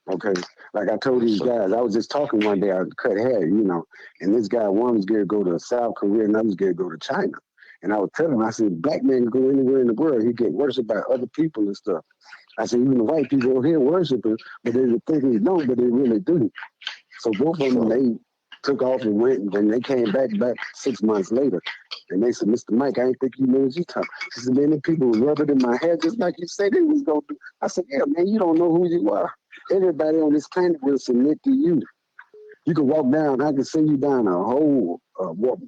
Okay, like I told these guys, I was just talking one day, I cut hair, you know, and this guy, one was going to go to South Korea and I was going to go to China. And I was telling him, I said, black man can go anywhere in the world, he get worshipped by other people and stuff. I said, even the white people over here worship him, but they would think they don't, but they really do. So both of them, they took off and went, and then they came back 6 months later. And they said, Mr. Mike, I didn't think you knew what you talking. He said, man, the people rub it in my head just like you said they was going to do. I said, yeah, man, you don't know who you are. Everybody on this planet will submit to you. You can walk down, I can send you down a whole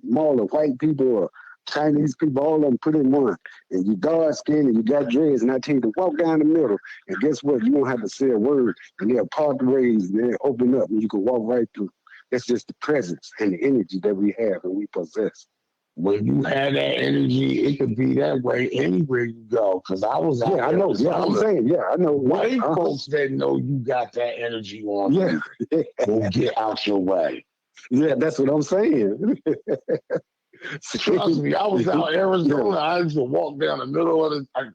mall of white people or Chinese people, all of them put in one. And you dark skinned and you got dreads, and I tell you to walk down the middle. And guess what? You won't have to say a word. And they'll part the ways and they'll open up and you can walk right through. That's just the presence and the energy that we have and we possess. When you have that energy, it could be that way anywhere you go. Because I was out there. I know. Yeah, I'm saying, I know. White folks that know you got that energy on you will get out your way. Yeah, that's what I'm saying. Trust me, I was out in Arizona. I used to walk down the middle of the, I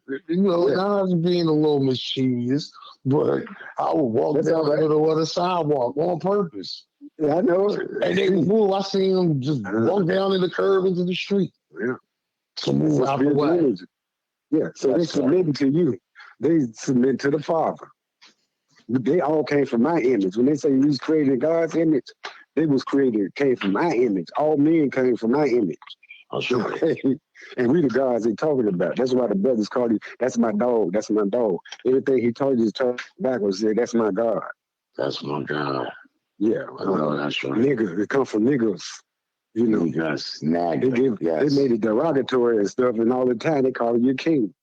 was being a little mischievous, but I would walk down the middle of the sidewalk on purpose. Yeah, I know. And they would move. I seen them just walk down in the curb into the street. Yeah. To move out the way. Yeah, so they submit to you. They submit to the Father. They all came from my image. When they say you was created in God's image, they was came from my image. All men came from my image. Oh, sure. And we the gods they talking about. That's why the brothers called you, that's my dog, that's my dog. Everything he told you to turn backwards, said, that's my God. That's my God. Yeah. I know that's right. Niggas, it come from niggas. You know. Yes, they made it derogatory and stuff, and all the time they call you king.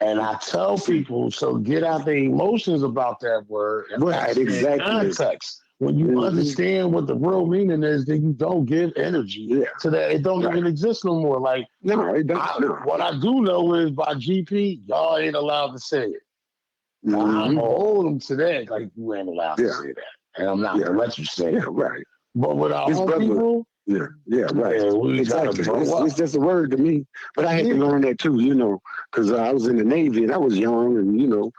And I tell people, so get out the emotions about that word. Right, exactly. Context. When you understand what the real meaning is, then you don't give energy to that. It don't even exist no more. Like, no, it don't. What I do know is by GP, y'all ain't allowed to say it. Now, I'm going to hold them to that. Like, you ain't allowed to say that. And I'm not going to let you say it. Right. But with our own people, right. Exactly. It's just a word to me. But I had to learn that too, you know, because I was in the Navy and I was young and, you know,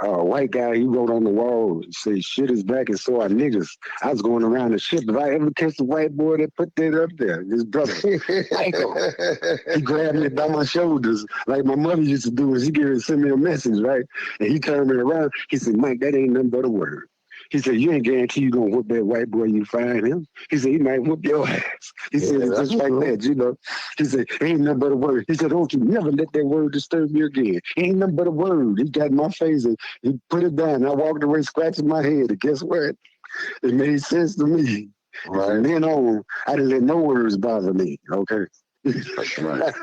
white guy, he wrote on the wall, say, shit is black and so are niggas. I was going around the ship. If I ever catch a white boy that put that up there, his brother, Michael, he grabbed me by my shoulders like my mother used to do. She send me a message, right? And he turned me around. He said, Mike, that ain't nothing but a word. He said, you ain't guarantee you gonna whoop that white boy you find him. He said, he might whoop your ass. He said, it's just like that, you know. He said, ain't nothing but a word. He said, don't you never let that word disturb me again. Ain't nothing but a word. He got in my face and he put it down. I walked away scratching my head. And guess what? It made sense to me. Right. And then on, I didn't let no words bother me, okay? That's right.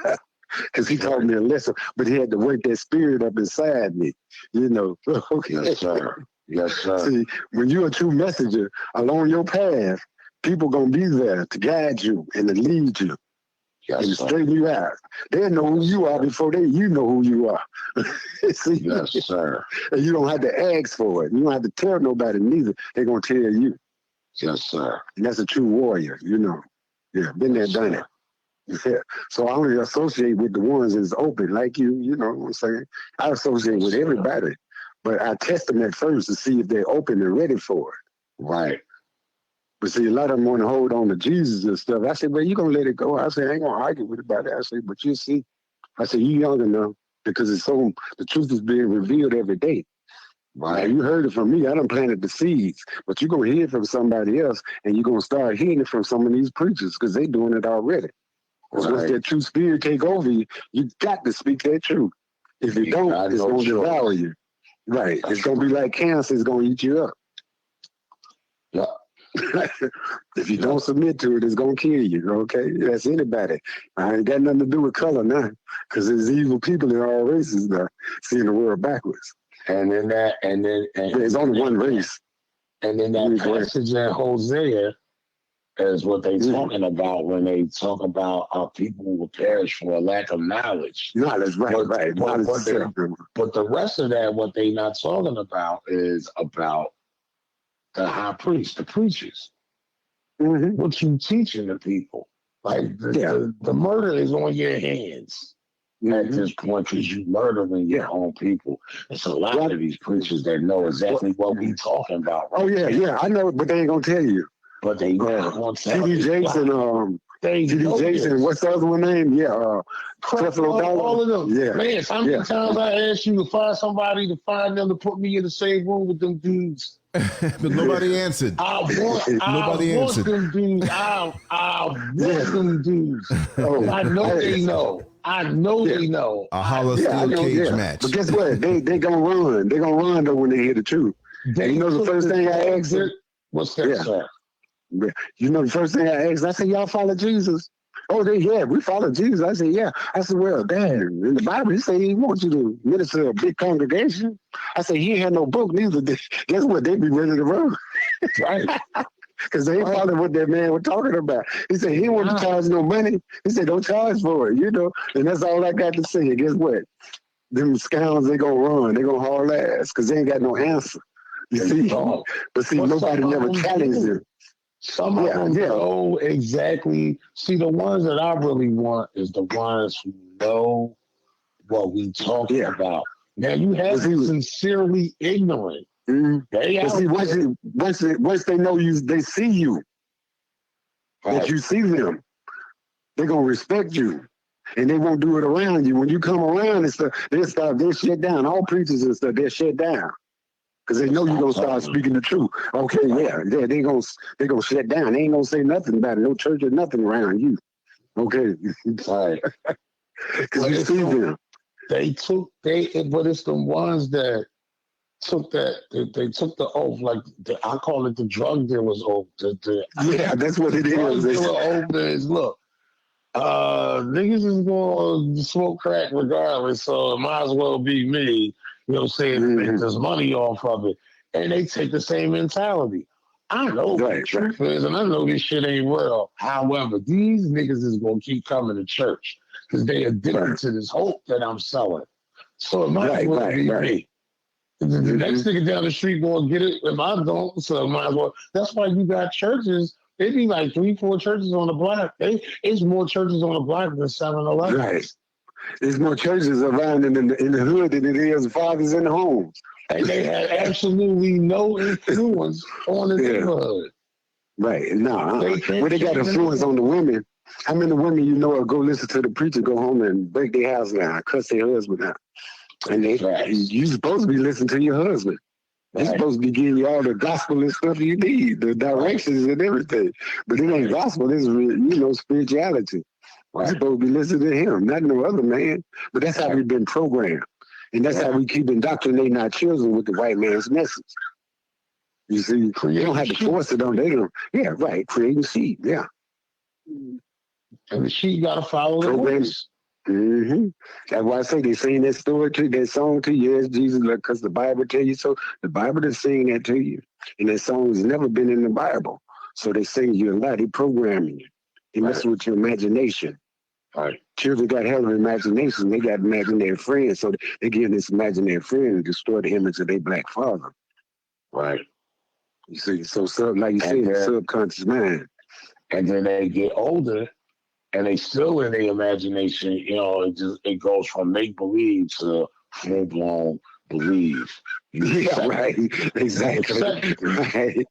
Because he taught me a lesson, but he had to wake that spirit up inside me, you know. Okay. Yes, sir. Yes, sir. See, when you're a true messenger along your path, people gonna be there to guide you and to lead you and straighten you out. They know who you are before you know who you are. See? Yes, sir. And you don't have to ask for it. You don't have to tell nobody neither. They're gonna tell you. Yes, sir. And that's a true warrior, you know. Yeah, been there, done it. Yeah. So I only associate with the ones that's open, like you know what I'm saying? I associate with everybody. But I test them at first to see if they're open and ready for it. Right. But see, a lot of them want to hold on to Jesus and stuff. I said, well, you going to let it go. I said, I ain't going to argue with it about it. I said, but you see. I said, you young enough because the truth is being revealed every day. Right. Now, you heard it from me. I done planted the seeds. But you're going to hear it from somebody else, and you're going to start hearing it from some of these preachers because they're doing it already. Because once that true spirit take over you, you got to speak that truth. If you don't, it's going to devour you. Right. It's going to be like cancer. It's going to eat you up. Yeah. If you don't submit to it, it's going to kill you. Okay? That's anybody. I ain't got nothing to do with color now because there's evil people in all races now seeing the world backwards. And then there's only one race. And then that passage in Hosea is what they talking about when they talk about our people will perish for a lack of knowledge. Knowledge, right. But the rest of that, what they not talking about is about the high priest, the preachers. Mm-hmm. What you teaching the people. Like the murder is on your hands at this point because you murdering your own people. It's a lot of these preachers that know exactly what we talking about. Right? Oh, yeah, I know, but they ain't going to tell you. But they want to T.D. Jason, T.D. Jason, what's the other one name? Yeah, all of them. Yeah. Man, how many times I asked you to find somebody to find them to put me in the same room with them dudes? But nobody answered. I want them dudes. I want them dudes. Oh, I know they know. I know they know. A Hallah steel cage match. But guess what? They gonna run. They gonna run though when they hear the truth. You know the first thing I asked them? What's that, sir? You know the first thing I asked? I said, y'all follow Jesus? Oh, we follow Jesus. I said, yeah. I said, well, damn. In the Bible, he said he wants you to minister to a big congregation. I said, he ain't had no book neither. Guess what? They be ready to run. Right. Because they ain't following what that man was talking about. He said, he didn't want to charge no money. He said, don't charge for it, you know. And that's all I got to say. Guess what? Them scoundrels, they gonna run. They gonna haul ass because they ain't got no answer. You see? But see, nobody never challenged them. Some of them know exactly. See, the ones that I really want is the ones who know what we talking about. Now, you have to be sincerely ignorant. Mm-hmm. Once they know you, they see you. Right. If you see them, they're going to respect you. And they won't do it around you. When you come around and stuff, they'll shut down. All preachers and stuff, they'll shut down. Because they know you're going to start speaking the truth. Okay, they're going to shut down. They ain't going to say nothing about it. No church or nothing around you. Okay. Right. Because you see them. But it's the ones that took they took the oath, like I call it the drug dealer's oath. That's what it is. Drug dealer oath is, look, niggas is going to smoke crack regardless, so it might as well be me. You know what I'm saying? Make this money off of it. And they take the same mentality. I know what the truth is, and I know this shit ain't real. However, these niggas is going to keep coming to church because they addicted to this hope that I'm selling. So it might as well be me. The next nigga down the street going to get it if I don't, so it might as well. That's why you got churches. It'd be like 3-4 churches on the block. It's more churches on the block than 7-Eleven. Right. There's more churches around in the hood than it is fathers in the homes. And they had absolutely no influence on the neighborhood. Right. No. When they got influence on the women, how many women you know go listen to the preacher, go home and break their house down, cuss their husband out? And you supposed to be listening to your husband. He's supposed to be giving you all the gospel and stuff you need, the directions and everything. But it ain't gospel, it's spirituality. You're supposed to be listening to him, not no other man. But that's how we've been programmed. And that's how we keep indoctrinating our children with the white man's message. You see, you don't have to force it on them. Yeah, right. Creating seed. Yeah. And the sheep got to follow the rules. That's why I say they sing that story to that song to you as Jesus, because the Bible tell you so. The Bible is singing that to you. And that song has never been in the Bible. So they sing you a lot. They programming you. They mess with your imagination. Children got hell of imagination. They got imaginary friends. So they give this imaginary friend and distort the image of their black father. Right. You see, so like you said, the subconscious mind. And then they get older and they still in their imagination, it goes from make believe to full blown believe. Right. Exactly. Right.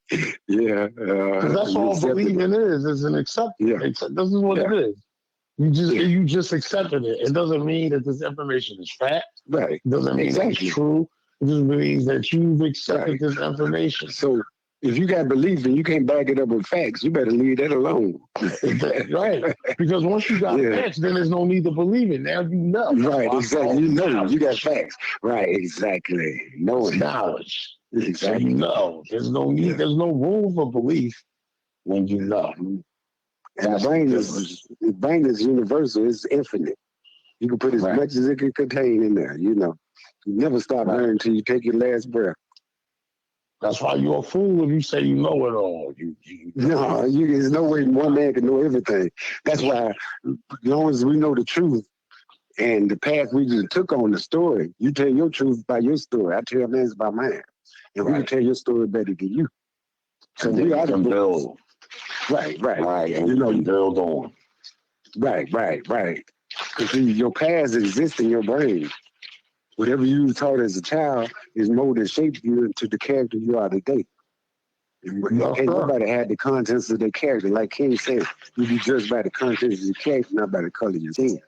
Yeah. Because that's all believing is an acceptance. Yeah. This is what it is. You just accepted it. It doesn't mean that this information is fact. Right. It doesn't mean it's true. It just means that you've accepted this information. So if you got belief and you can't back it up with facts, you better leave that alone. Right. Because once you got facts, then there's no need to believe it. Now you know. Right, exactly. You know, you got facts. Right, exactly. Knowledge. Exactly. So you know. There's no need, there's no room for belief when you know. And the brain is universal, it's infinite. You can put as much as it can contain in there, You never stop learning until you take your last breath. That's why you're a fool if you say you know it all. There's no way one man can know everything. That's why, as long as we know the truth and the path we just took on the story, you tell your truth by your story. I tell mine by mine. And we can tell your story better than you. So we are the build. Right. And you build on. Right. Because your past exists in your brain. Whatever you were taught as a child is molded and shaped you into the character you are today. And nobody had the contents of their character. Like King said, you be judged by the contents of your character, not by the color of your skin.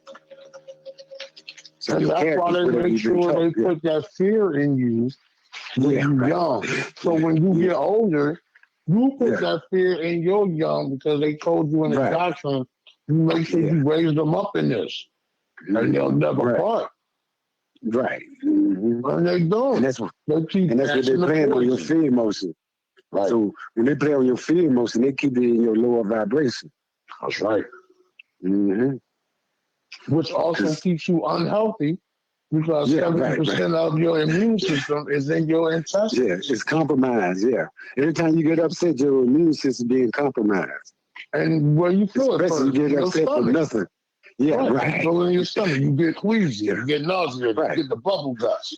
So and that's why they make sure they put that fear in you when you're young. So when you get older, you put that fear in your young because they told you in the doctrine, you make sure you raise them up in this. And they'll never part. Right. And they don't. And that's what they're playing on your fear emotion. Right. So when they play on your fear emotion, they keep it in your lower vibration. That's right. Which also keeps you unhealthy because 70% of your immune system is in your intestines. Yeah, it's compromised. Yeah. Every time you get upset, your immune system being compromised. And where you feel it first, you get upset for nothing. Yeah, right. You feel it in your stomach. You get queasy. You get nauseous. You get the bubble guts.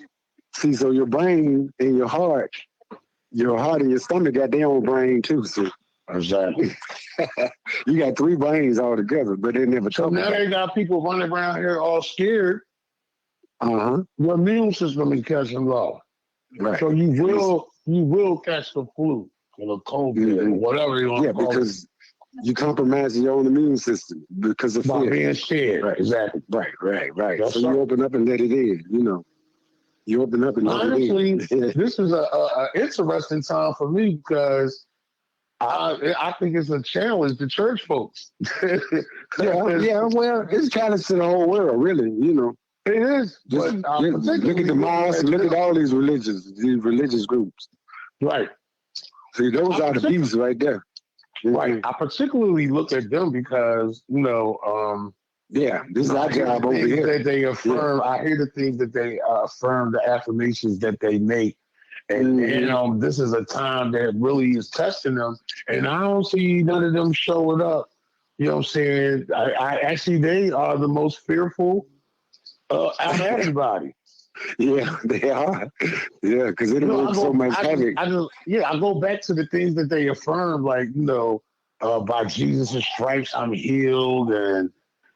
See, so your brain and your heart and your stomach got their own brain too. So exactly. You got three brains all together, but they never talk. So now they got people running around here all scared. Your immune system is catching low. Right. So you will catch the flu or the COVID or whatever you want to call it. Because you compromise your own immune system because of fear. Being scared. Right. Exactly. Right. So you open up and let it in, You open up and let it in. Honestly, this is a interesting time for me because I think it's a challenge to church folks. Well, it's a challenge to the whole world, really, It is. Look at the mosques, look at all these religious groups. Right. See, those are the beasts right there. Right. I particularly look at them because, this is our job over here. That they affirm, I hear the things that they affirm, the affirmations that they make. And, this is a time that really is testing them. And I don't see none of them showing up. You know what I'm saying? I actually, they are the most fearful out of everybody. Yeah, they are. Yeah, because it makes so much havoc. I go back to the things that they affirm, like, by Jesus' stripes I'm healed, and,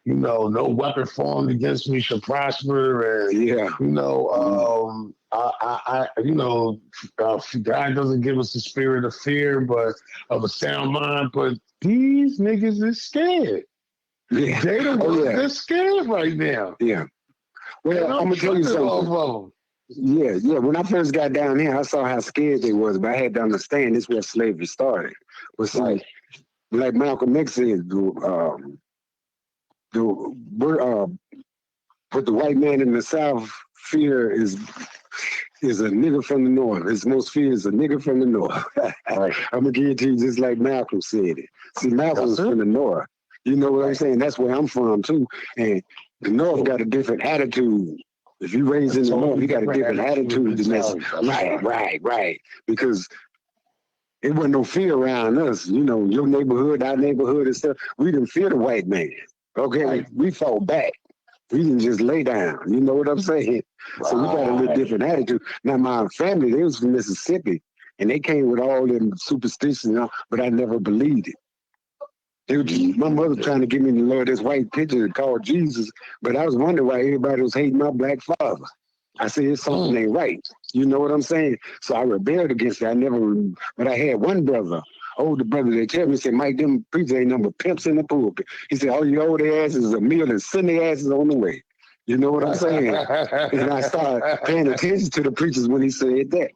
no weapon formed against me shall prosper, and, you know, God doesn't give us a spirit of fear, but of a sound mind. But these niggas is scared. Yeah. They the ones they're scared right now. Yeah. Well, I'm gonna tell you something. Yeah. When I first got down here, I saw how scared they was, but I had to understand this is where slavery started. But see, like Malcolm X said, what the white man in the South fear is a nigga from the North. His most fear is a nigga from the North. I'm gonna give it to you just like Malcolm said it. See, Malcolm was from the North. You know what I'm saying? That's where I'm from too. And the North got a different attitude. If you raised in the North, you got a different attitude than this. Right. Because it wasn't no fear around us. You know, your neighborhood, our neighborhood and stuff. We didn't fear the white man. Okay, we fought back. We didn't just lay down. You know what I'm saying? So we got a little different attitude. Now, my family, they was from Mississippi, and they came with all them superstitions, but I never believed it. My mother trying to get me to Lord this white picture called Jesus, but I was wondering why everybody was hating my black father. I said, it's something ain't right. You know what I'm saying? So I rebelled against it. But I had one brother, older brother, that tell me, said, Mike, them preachers ain't number pimps in the pulpit. He said, all you old asses a meal and send their asses on the way. You know what I'm saying? And I started paying attention to the preachers when he said that.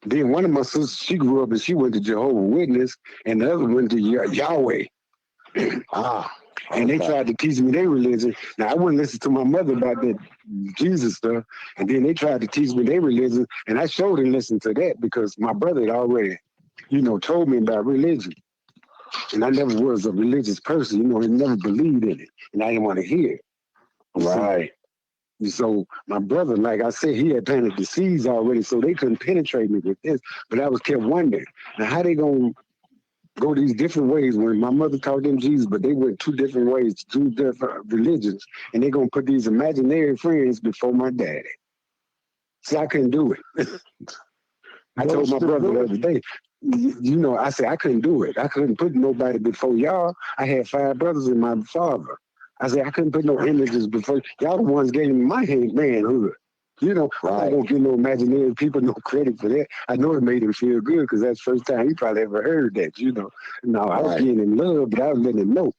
Then one of my sisters, she grew up and she went to Jehovah's Witness, and the other went to Yahweh. And they tried to teach me their religion. Now, I wouldn't listen to my mother about that Jesus stuff. And then they tried to teach me their religion. And I sure didn't listen to that because my brother had already, told me about religion. And I never was a religious person. I never believed in it. And I didn't want to hear it. Right. So my brother, like I said, he had planted the seeds already, so they couldn't penetrate me with this. But I was kept wondering, now how they going to go these different ways when my mother taught them Jesus, but they went two different ways, two different religions, and they're going to put these imaginary friends before my daddy. See, I couldn't do it. I told my brother the other day, I said, I couldn't do it. I couldn't put nobody before y'all. I had 5 brothers and my father. I said, I couldn't put no images before. Y'all the ones gave me my manhood. I don't give no imaginary people no credit for that. I know it made him feel good because that's the first time he probably ever heard that, No, I was getting in love, but I was letting him know,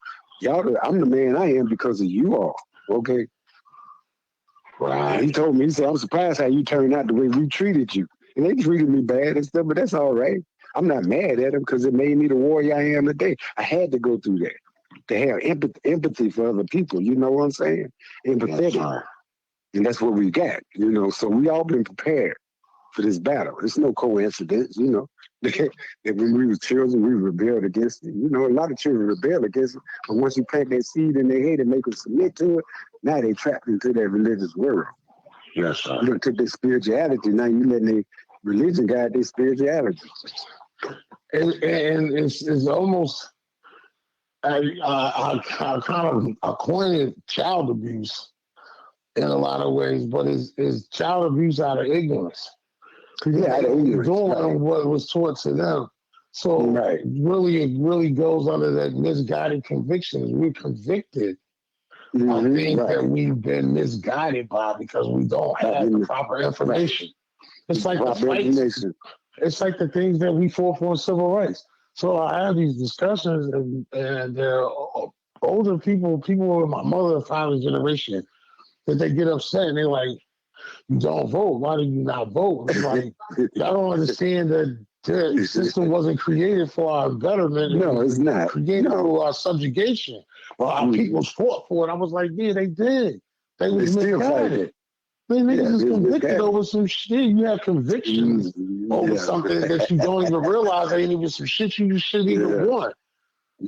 I'm the man I am because of you all, okay? Right. He told me, he said, I'm surprised how you turned out the way we treated you. And they treated me bad and stuff, but that's all right. I'm not mad at him because it made me the warrior I am today. I had to go through that to have empathy for other people. You know what I'm saying? Empathetic. And that's what we got, So we all been prepared for this battle. It's no coincidence, that when we were children, we rebelled against it. A lot of children rebel against it, but once you plant that seed in their head and make them submit to it, now they trapped into that religious world. Yes, sir. You took their spirituality, now you letting their religion guide their spirituality. And it's almost, I kind of acquainted child abuse in a lot of ways, but it's child abuse out of ignorance. Yeah, out of ignorance. Doing what was taught to them. So it really goes under that misguided convictions. We're convicted of things that we've been misguided by because we don't have the proper information. It's like the fights. It's like the things that we fought for in civil rights. So I have these discussions, and they're older people in my mother and father's generation, that they get upset and they're like, you don't vote. Why do you not vote? It's like, y'all don't understand that the system wasn't created for our betterment. No, it's not. Created for our subjugation. Well, our people fought for it. I was like, yeah, they did. They was misguided. They niggas is convicted over some shit. You have convictions over something that you don't even realize ain't even some shit you shouldn't even want.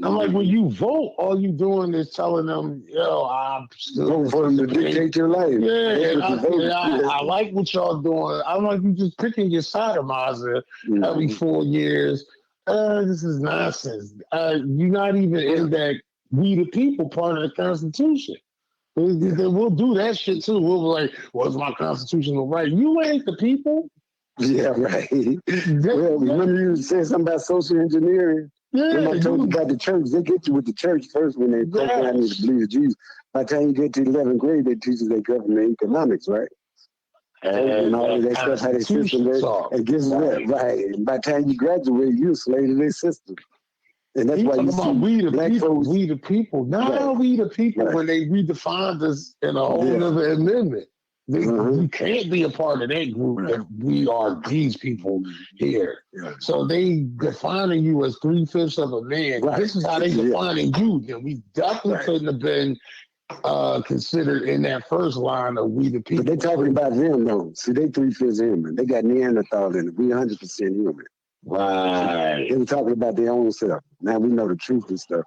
I'm like, when you vote, all you doing is telling them, I'm still vote for them to dictate your life. I like what y'all doing. I'm like, you just picking your sodomizer every 4 years. This is nonsense. You're not even in that we the people part of the Constitution. We'll do that shit too. We'll be like, what's my constitutional right? You ain't the people. Yeah, right. Well, remember you said something about social engineering? Yeah, when I told you about the church, they get you with the church first when they program you to believe in Jesus. By the time you get to 11th grade, they teach you their government economics, right? and all of that stuff, how they system works. And guess what? Right. And by the time you graduate, you're a slave to their system. And that's why you see we the black people, folks. we the people. Now we the people when they redefined us in a whole other amendment. You can't be a part of that group if we are these people here. So they defining you as 3/5 of a man. This is how they defining you. Then we definitely couldn't have been considered in that first line of we the people. But they're talking about them though. See, they 3/5 human. They got Neanderthal in it. We 100% human. Right. They were talking about their own self. Now we know the truth and stuff.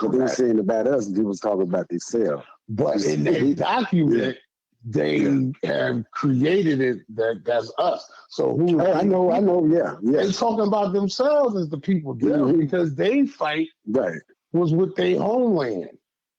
What they were saying about us, they was talking about themselves. But in that document, they have created it that's us. So who? Oh, I know. Yeah. They talking about themselves as the people do because they fight was with their homeland.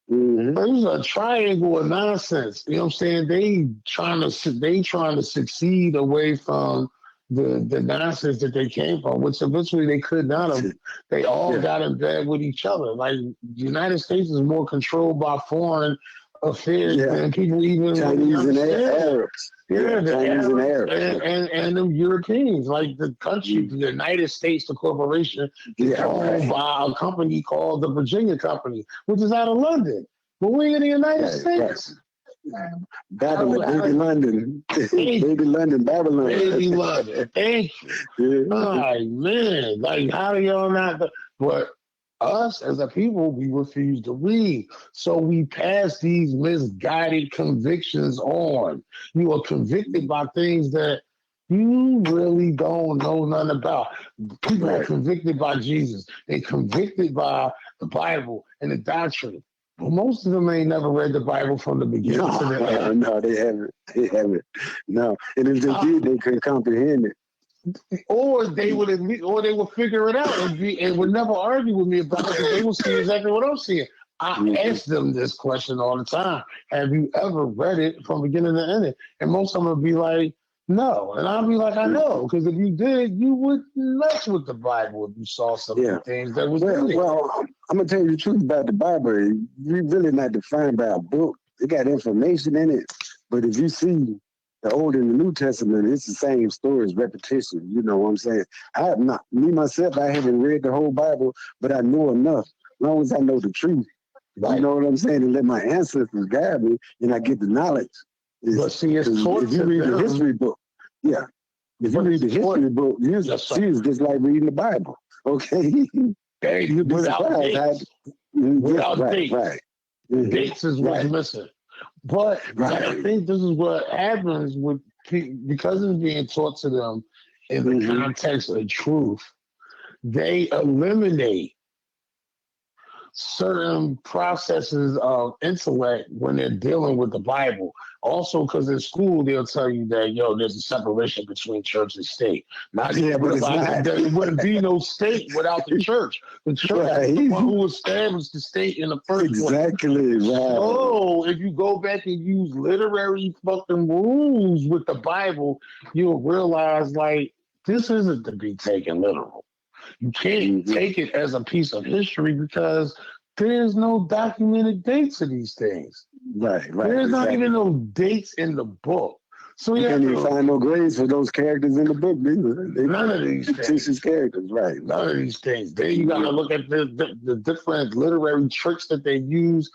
It was a triangle of nonsense. You know what I'm saying? They trying to succeed away from the nonsense that they came from, which eventually they could not have. They all got in bed with each other. Like the United States is more controlled by foreign affairs than people even Chinese and Arabs. Chinese and Arabs. And the Europeans. Like the country, the United States, the corporation is owned by a company called the Virginia Company, which is out of London. But we're in the United States. Babylon, baby London. Baby London, Babylon. Baby London. Thank you. Like, man, like how do y'all not? But us as a people, we refuse to read. So we pass these misguided convictions on. You are convicted by things that you really don't know nothing about. People are convicted by Jesus. They're convicted by the Bible and the doctrine. But most of them ain't never read the Bible from the beginning to the end. No, they haven't. No. And if they did, they couldn't comprehend it. Or they would figure it out and would never argue with me about it because they will see exactly what I'm seeing. I ask them this question all the time. Have you ever read it from beginning to end? And most of them would be like, no. And I'll be like, I know. Because if you did, you would mess with the Bible if you saw some of the things that was in it. Well, I'm going to tell you the truth about the Bible. You're really not defined by a book. It got information in it. But if you see the Old and the New Testament, it's the same story, it's repetition. You know what I'm saying? I haven't read the whole Bible, but I know enough. As long as I know the truth, you know what I'm saying, and let my ancestors guide me, and I get the knowledge. But see, it's taught if you read the history book, if you read the history book, it's just like reading the Bible. Okay, you'd be surprised. Without dates, dates is what's missing. But I think this is what happens with because it's being taught to them in the context of truth. They eliminate certain processes of intellect when they're dealing with the Bible. Also, because in school they'll tell you that there's a separation between church and state. Not there wouldn't be no state without the church. The church is the one who established the state in the first place. Exactly. Right. So if you go back and use literary fucking rules with the Bible, you'll realize like this isn't to be taken literal. You can't take it as a piece of history because there's no documented dates of these things. Right. There's not even no dates in the book. So you can't even find no grades for those characters in the book, none of these things. Characters, right? None of these things. Then you got to look at the different literary tricks that they use.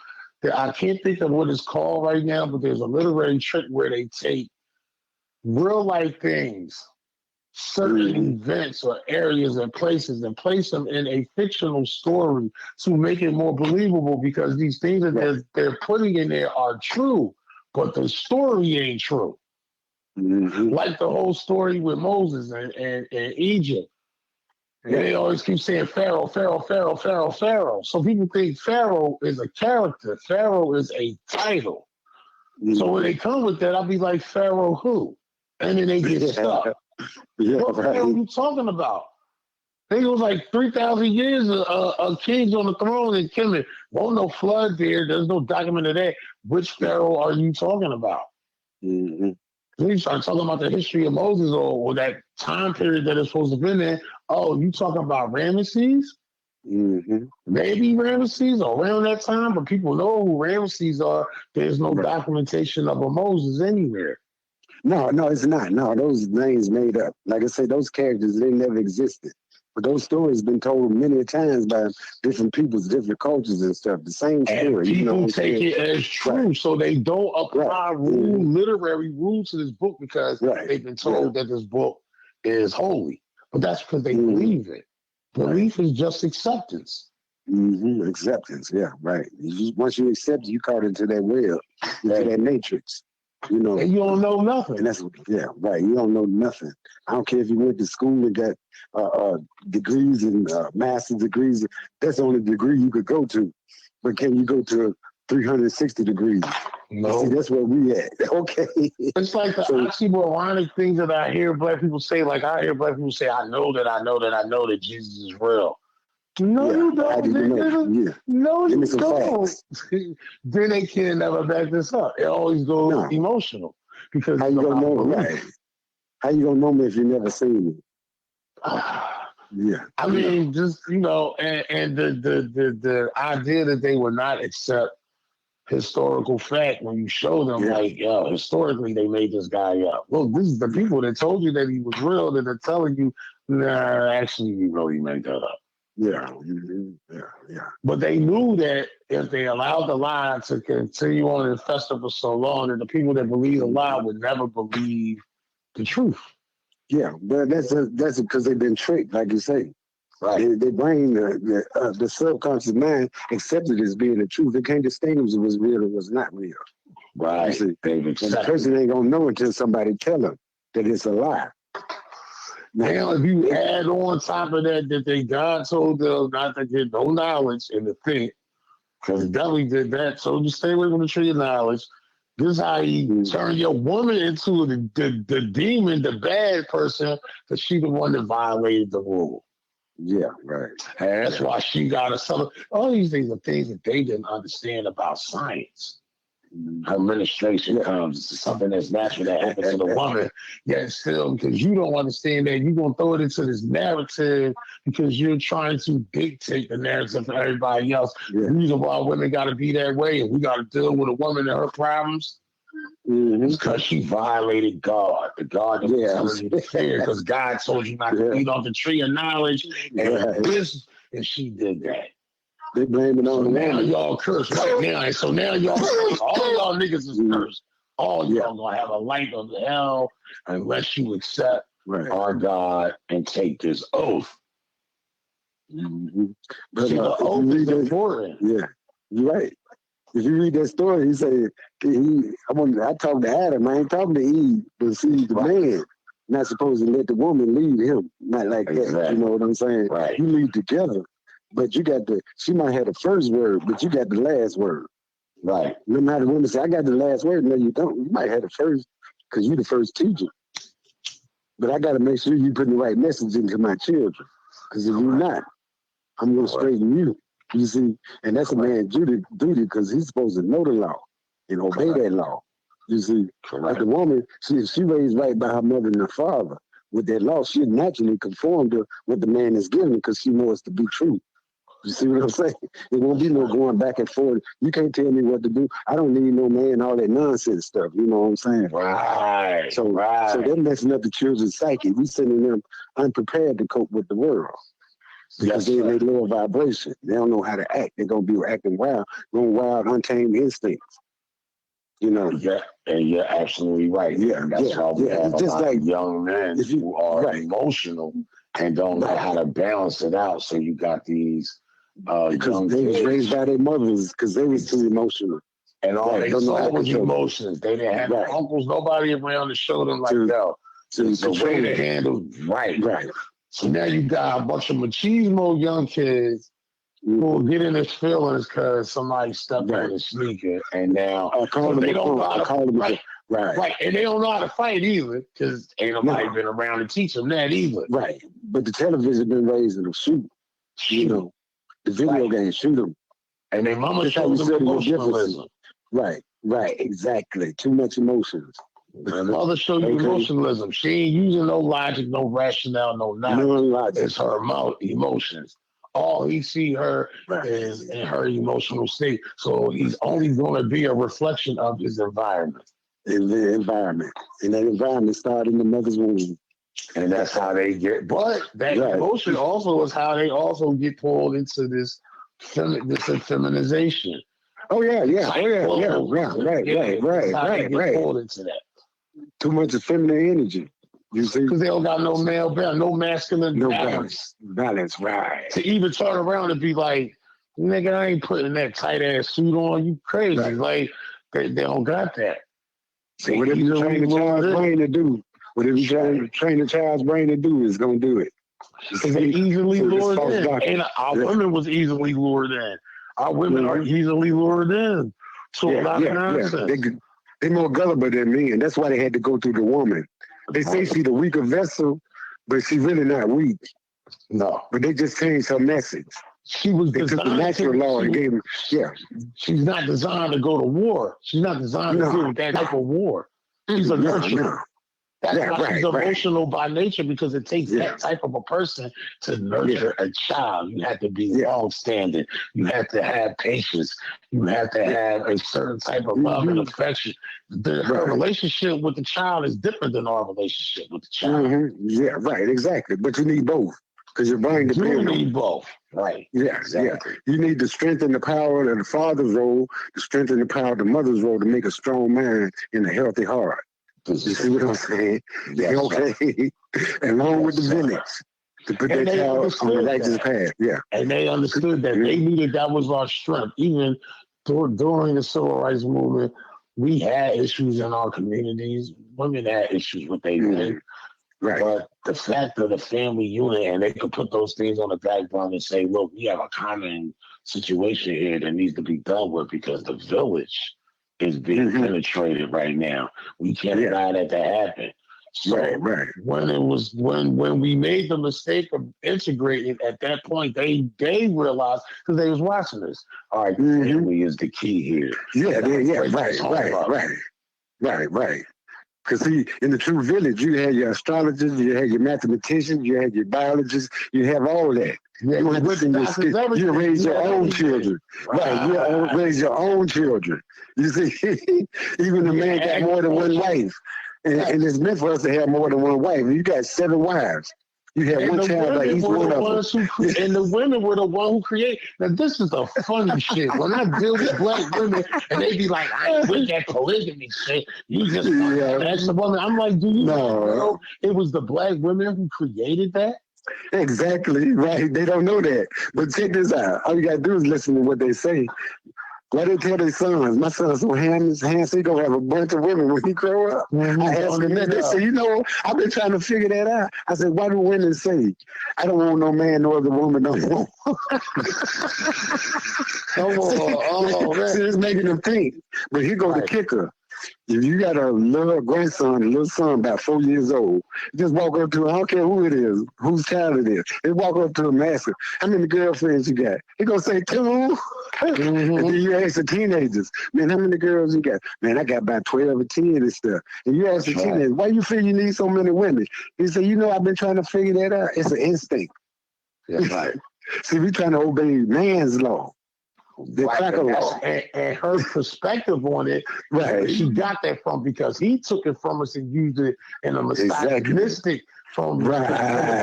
I can't think of what it's called right now, but there's a literary trick where they take real life things, certain events or areas and places, and place them in a fictional story to make it more believable because these things that they're putting in there are true, but the story ain't true. Like the whole story with Moses and Egypt. And they always keep saying Pharaoh, Pharaoh, Pharaoh, Pharaoh, Pharaoh. So people think Pharaoh is a character. Pharaoh is a title. So when they come with that, I'll be like, Pharaoh who? And then they get stuck. What the hell are you talking about? I think it was like 3,000 years of kings on the throne and killing. Won't no flood there. There's no document of that. Which Pharaoh are you talking about? Then you start talking about the history of Moses or that time period that is supposed to be there. Oh, you talking about Ramesses? Maybe Ramesses or around that time, but people know who Ramesses are. There's no documentation of a Moses anywhere. No, no, it's not. No, those names made up. Like I said, those characters, they never existed. But those stories been told many times by different peoples, different cultures and stuff. The same story. And people you know take it as true, so they don't apply literary rules to this book because they've been told that this book is holy. But that's because they believe it. Belief is just acceptance. Acceptance, right. Once you accept it, you caught into that web, into that matrix. You know, and you don't know nothing. And that's right. You don't know nothing. I don't care if you went to school and got degrees and master's degrees. That's the only degree you could go to. But can you go to 360 degrees? No. See, that's where we at. Okay. It's like the oxymoronic things that I hear black people say. Like I hear black people say, I know that Jesus is real. No, you don't. No, you don't. Then they can never back this up. It always goes emotional. Because how you gonna know? Right. How you gonna know me if you never seen me? I mean, just and the idea that they would not accept historical fact when you show them historically they made this guy up. Well, this is the people that told you that he was real that are telling you, nah, actually we really made that up. But they knew that if they allowed the lie to continue on and fester for so long, that the people that believe the lie would never believe the truth. Yeah, but that's because they've been tricked, like you say. Right. Their brain, the subconscious mind, accepted it as being the truth. They can't distinguish if it was real or was not real. Right. And the person ain't gonna know until somebody tell them that it's a lie. Now, if you add on top of that God told them not to get no knowledge and to think, because the devil did that, so just stay away from the tree of knowledge. This is how he turned your woman into the demon, the bad person, because she the one that violated the rule. Yeah, right. And that's why she got to sell. All these things are things that they didn't understand about science. Her menstruation comes to something that's natural that happens to the woman. Yet still, because you don't understand that, you're going to throw it into this narrative because you're trying to dictate the narrative for everybody else. The reason why women got to be that way and we got to deal with a woman and her problems is because she violated God. The God that was telling you to fear, because God told you not to eat off the tree of knowledge. And she did that. They blame it on the now y'all cursed right now. And so now y'all cursed. All y'all niggas is cursed. All y'all gonna have a light of hell unless you accept our God and take this oath. But the oath is important. Yeah, you're right. If you read that story, he said, I talked to Adam, I ain't talking to Eve, but see, the man not supposed to let the woman lead him. Not like that. You know what I'm saying? Right. You lead together. But you got she might have the first word, but you got the last word. Right. No matter the woman say, I got the last word. No, you don't. You might have the first because you're the first teacher. But I got to make sure you put the right message into my children. Because if you're not, I'm going to straighten you. You see? And that's a man's duty because he's supposed to know the law and obey that law. You see? Like the woman, if she raised right by her mother and her father with that law, she naturally conform to what the man is giving because she knows to be true. You see what I'm saying? It won't be no going back and forth. You can't tell me what to do. I don't need no man, all that nonsense stuff. You know what I'm saying? Right. So they're messing up the children's psyche. We sending them unprepared to cope with the world. Because they're in a lower vibration. They don't know how to act. They're going to be acting wild, going wild, untamed instincts. You know? Yeah, and you're absolutely right. Yeah, that's why we have just a lot like of young men who are emotional and don't know how to balance it out. So you got these because they was raised by their mothers because they was too emotional. And all they saw was emotions. They didn't have uncles, nobody around to show them like, it's a way to handle. Right. So now you got a bunch of machismo young kids who will get in his feelings because somebody stepped on his sneaker, and now they don't know how to Right, and they don't know how to fight either because ain't nobody been around to teach them that either. Right, but the television been raising them shoot. You know, the video games shoot them, and their mama shows them emotionalism. Right, exactly. Too much emotions. My mother showed you emotionalism. She ain't using no logic, no rationale, no knowledge. No logic. It's her emotions. All he see her is in her emotional state. So he's only going to be a reflection of his environment. in the environment. And that environment started in the mother's womb. And that's how they get, but that emotion also is how they also get pulled into this feminization. Oh yeah, right. Pulled into that. Too much of feminine energy. You see, because they don't got no male balance, no masculine balance. Balance, right? To even turn around and be like, nigga, I ain't putting that tight ass suit on. You crazy? Right. Like they don't got that. So whatever you train the child's brain to do. Whatever you train the child's brain to do is going to do it. Because they easily lured in. And our women was easily lured in. Our women are easily lured in. So a lot of nonsense. They're more gullible than men. That's why they had to go through the woman. They say she's the weaker vessel, but she's really not weak. No. But they just changed her message. She was they took the natural law and gave her, She's not designed to go to war. She's not designed to deal with that type of war. She's a nurturer. That's why she's emotional by nature, because it takes that type of a person to nurture a child. You have to be long-standing. You have to have patience. You have to have a certain type of love and affection. Her relationship with the child is different than our relationship with the child. Yeah, right, exactly. But you need both, because your brain depends on. You need both, right? Yeah, exactly. You need to strengthen the power of the father's role, to strengthen the power of the mother's role, to make a strong mind and a healthy heart. You see what I'm saying? Okay. Along with the village to put that child on the righteous path. Yeah. And they understood that. They knew that was our strength. Even during the civil rights movement, we had issues in our communities. Women had issues with their men. Right. But the fact of the family unit, and they could put those things on the background and say, look, we have a common situation here that needs to be dealt with, because the village is being penetrated right now. We can't allow that to happen. So when we made the mistake of integrating, at that point they realized, because they was watching this. All right, family is the key here. Right. Because see, in the true village, you had your astrologers, you had your mathematicians, you had your biologists, you have all that. You don't have to send your skills. You raise your own children. Right. You raise your own children. You see, even the man got more than one wife. And it's meant for us to have more than one wife. You got 7 wives. You have one child like each one of them. And the women were the one who created. Now, this is the funny shit. When I deal with black women, and they be like, I ain't with that polygamy shit. You just that's the woman. I'm like, do you know it was the black women who created that? Exactly, right. They don't know that. But check this out. All you got to do is listen to what they say. Why they tell their sons? My son's so handsome, he gonna have a bunch of women when he grow up. I asked them that. They say, you know, I've been trying to figure that out. I said, why do women say, I don't want no man, no other woman, no more? See, it's making them think. But here go the kicker. If you got a little grandson, a little son about 4 years old, just walk up to him, I don't care who it is, whose child it is. They walk up to him and ask him, how many girlfriends you got? He gonna say 2. And then you ask the teenagers, man, how many girls you got? Man, I got about 12 or 10 and stuff. And you ask the teenagers, why you feel you need so many women? He say, you know, I've been trying to figure that out. It's an instinct. That's right. See, we trying to obey man's law. And her perspective on it, she got that from, because he took it from us and used it in a misogynistic from the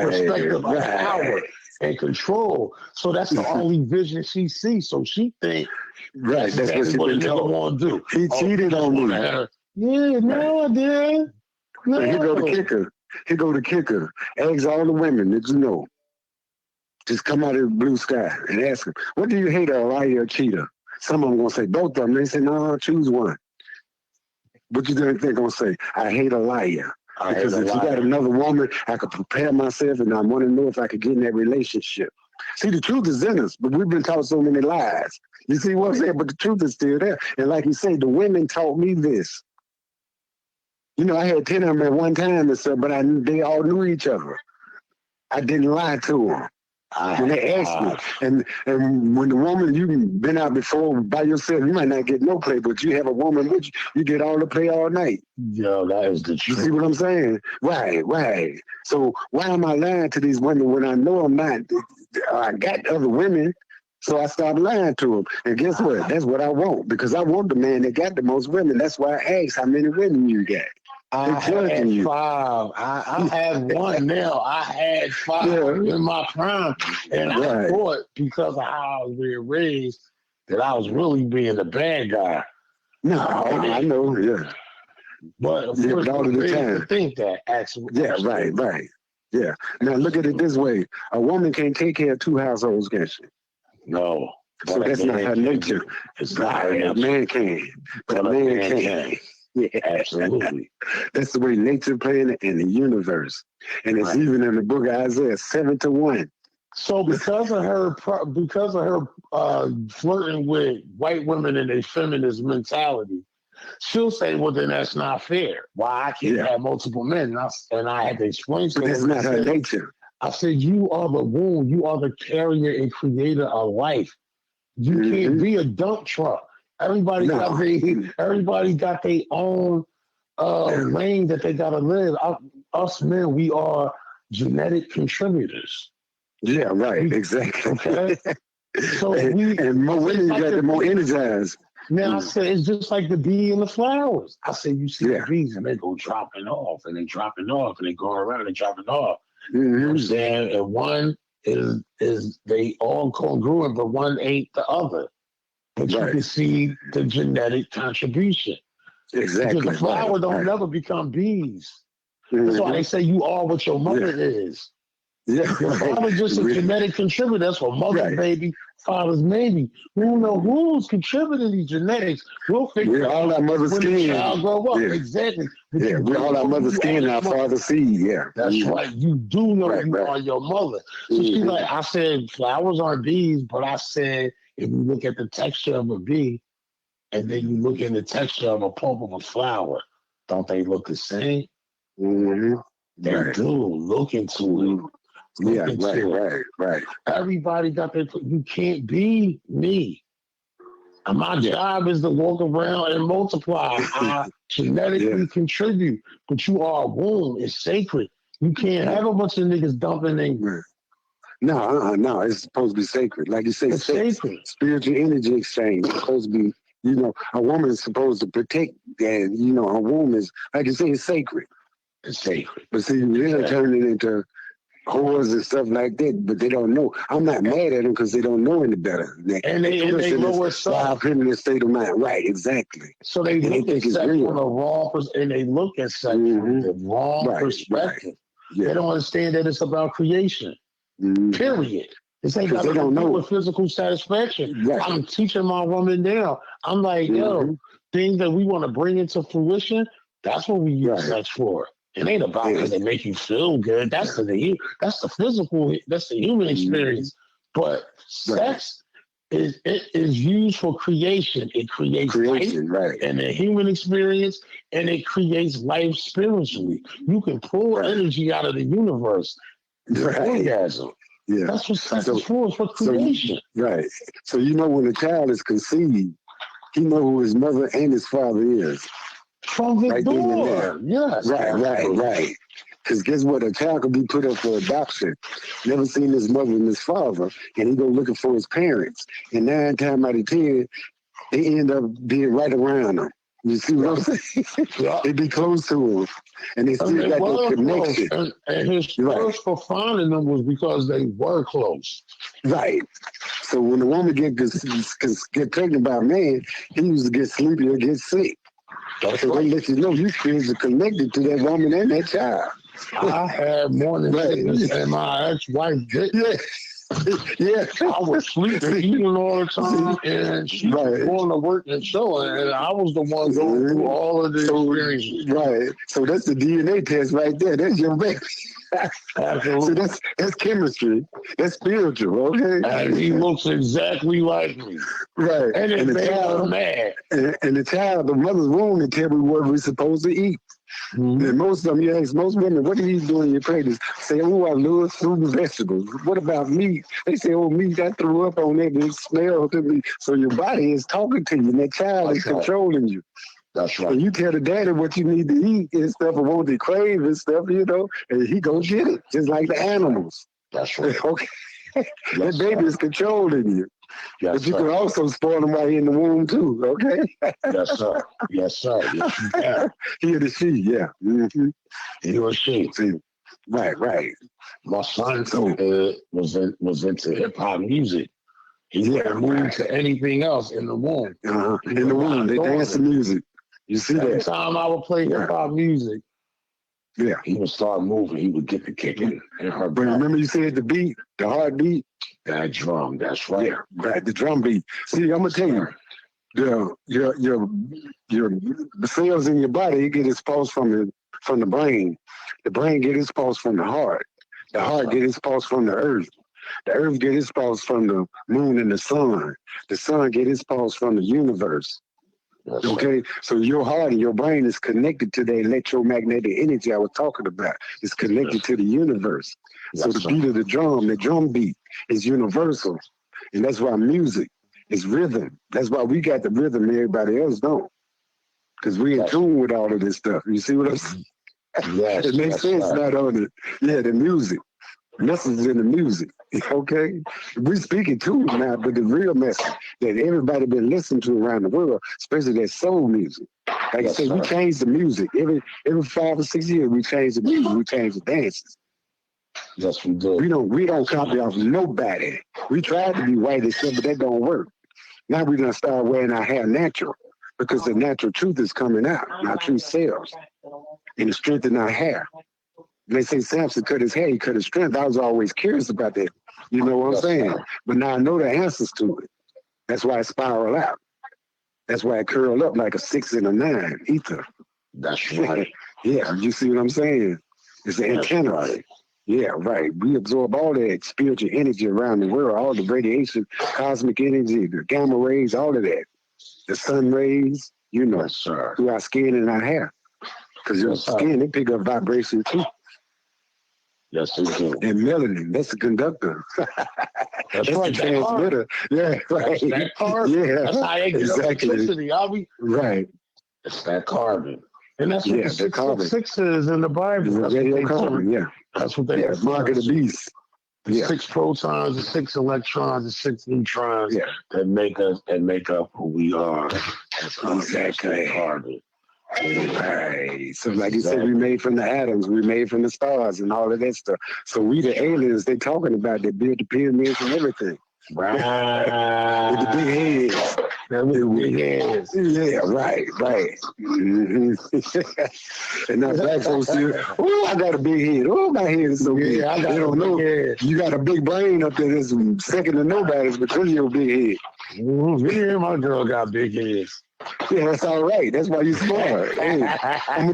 perspective of power and control. So that's the only vision she sees. So she thinks that's what she been told. Want to do. He cheated on me. No, I did. No. Here go the kicker. Ask all the women that you know. Just come out of the blue sky and ask them, what do you hate, a liar or a cheater? Some of them going to say both of them. They say, no, choose one. What you think they're going to say? I hate a liar. Because if you got another woman, I could prepare myself, and I want to know if I could get in that relationship. See, the truth is in us, but we've been taught so many lies. You see what I'm saying? But the truth is still there. And like you say, the women taught me this. You know, I had 10 of them at one time and stuff, but they all knew each other. I didn't lie to them. When they asked me, and when the woman, you've been out before by yourself, you might not get no play, but you have a woman with you, you get all the play all night. Yo, that is the truth. You see what I'm saying? Right. So why am I lying to these women when I know I'm not? I got other women, So I stopped lying to him. And guess what? That's what I want, because I want the man that got the most women. That's why I asked how many women you got. I had 5. I have one now. I had 5 in my prime. And I thought, because of how I was being raised, that I was really being the bad guy. No, I know, yeah. But of course, all of the time. To think that, actually. Yeah, right. Yeah. Now look at it this way. A woman can't take care of 2 households, can she? No. So that's not her nature. It's not her nature. A man can. But a man can't. Yeah, absolutely. That's the way nature playing it in the universe. And it's even in the book of Isaiah, 7-1. So because of her flirting with white women and their feminist mentality, she'll say, well, then that's not fair. Why I can't have multiple men? And I had to explain to her. That's not her nature. I said, you are the womb. You are the carrier and creator of life. You can't be a dump truck. Everybody got their own lane that they got to live. Us men, we are genetic contributors. Yeah, right. Exactly. Okay. So and more women got the more energized. Now I said, it's just like the bee and the flowers. I said, you see the bees and they go dropping off and they dropping off and they go around and dropping off. You know what I'm saying? And one is they all congruent, but one ain't the other. But you can see the genetic contribution. Exactly. Because the flower don't never become bees. That's why they say you are what your mother is. Yeah. Your father's just a genetic contributor. That's what mother's baby, father's maybe. We don't know who's contributing these genetics. We'll figure we're all our mother's skin. Child grow up. Exactly. But yeah, we're all our mother's skin and our father's seed. Yeah. That's right. You do know you are your mother. So she's like, I said, flowers aren't bees, but I said, if you look at the texture of a bee and then you look at the texture of a pulp of a flower, don't they look the same? They do. Look into it. Right. Everybody got their. You can't be me. And my job is to walk around and multiply. I genetically contribute, but you are a womb. It's sacred. You can't have a bunch of niggas dumping in. No. It's supposed to be sacred. Like you say, it's sacred. Spiritual energy exchange. It's supposed to be, a woman is supposed to protect, and, a womb is, like you say, it's sacred. It's sacred. But see, they're turning it into whores and stuff like that, but they don't know. I'm not mad at them because they don't know any better. And they lower self. In a state of mind. Right, exactly. So they look at sex from the wrong perspective, and they look at sex from the wrong perspective. They don't understand that it's about creation. Period. This ain't got to do with physical satisfaction. I'm teaching my woman now. I'm like, things that we want to bring into fruition, that's what we use sex for. It ain't about because they make you feel good. That's the physical. That's the human experience. But sex is used for creation. It creates life and the human experience, and it creates life spiritually. You can pull energy out of the universe. Orgasm. Yeah, that's what sex is for. It's for creation. So when a child is conceived, he knows who his mother and his father is. From the door. Yes. Right. Because guess what? A child could be put up for adoption, never seen his mother and his father, and he go looking for his parents. And 9 times out of 10, they end up being right around him. You see what I'm saying? They be close to him, and they still got that connection. And his first for finding them was because they were close. Right. So when the woman get pregnant by a man, he used to get sleepy or get sick. So they let you know you kids are connected to that woman and that child. I had morning sickness and my ex-wife didn't. I was sleeping, eating all the time, and she was going to work and showing, and I was the one going through all of the experiences. Right. So that's the DNA test right there. That's your baby. Absolutely. So that's chemistry. That's spiritual, okay? And he looks exactly like me. Right. And the child mad. And the child, the mother's womb, to tell me what we're supposed to eat. And most of them, you ask most women, what are you doing in your pregnancy? Say, I love fruit and vegetables. What about meat? They say, meat, I threw up on it, it smells to me. So your body is talking to you, and that child is controlling you. That's right. And you tell the daddy what you need to eat and stuff, and what they crave and stuff, and he gonna get it, just like the animals. That's right. Okay. That baby is controlling you. Yes, but you sir. can also spoil them while you're in the womb too, okay? Yes, sir. Yes, sir. Yes, you can. He or the she, yeah. Mm-hmm. He or she. See, right. My son was into hip hop music. He wouldn't move to anything else in the womb. In the womb, they dance to music. You see Every that? time I would play hip hop music, yeah, he would start moving. He would get the kicking in her. But remember, you said the beat, the heartbeat. That drum, that's right. Yeah, right. The drum beat. See, I'm gonna tell you, the cells in your body get exposed from the brain. The brain get exposed from the heart. The heart get exposed from the earth. The earth get exposed from the moon and the sun. The sun get exposed from the universe. That's okay, right. So your heart and your brain is connected to the electromagnetic energy I was talking about. It's connected to the universe. So the beat of the drum beat is universal. And that's why music is rhythm. That's why we got the rhythm and everybody else don't. Because we in tune with all of this stuff. You see what I'm saying? Yes, it makes sense not on it. Yeah, the music. Message in the music. Okay? We speak it too now, but the real message that everybody been listening to around the world, especially that soul music. Like I said, we change the music. Every 5 or 6 years we change the music, we change the dances. Yes, we do. We don't copy off nobody. We tried to be white and stuff, but that don't work. Now we're gonna start wearing our hair natural because the natural truth is coming out, our true selves, and the strength in our hair. They say Samson cut his hair, he cut his strength. I was always curious about that. You know what I'm saying? But now I know the answers to it. That's why it spiral out. That's why it curl up like a 6 and a 9 ether. That's right. Yeah, you see what I'm saying? It's the antenna. Right. Yeah, right. We absorb all that spiritual energy around the world, all the radiation, cosmic energy, the gamma rays, all of that. The sun rays, through our skin and our hair. Because your skin, they pick up vibration too. Yes, it do. And melanin, that's the conductor. That's right. The transmitter. Yeah, right. That carbon. Yeah, that's how they get electricity. Right. It's that carbon. And that's what the 666 is in the Bible. That's radio carbon, That's what they mark of the beast. The 6 protons, the 6 electrons, the 6 neutrons that make up who we are. That's exactly carbon. Right. So like you said, we made from the atoms, we made from the stars and all of that stuff. So we the aliens they talking about, they build the pyramids and everything. Right. With the big heads. Big heads. Yeah, right. Mm-hmm. And now black folks say, oh, I got a big head. Oh, my head is so big. I don't know. Head. You got a big brain up there that's second to nobody's because of your big head. Me and my girl got big heads. Yeah, that's all right. That's why you're smart. Hey, I'm gonna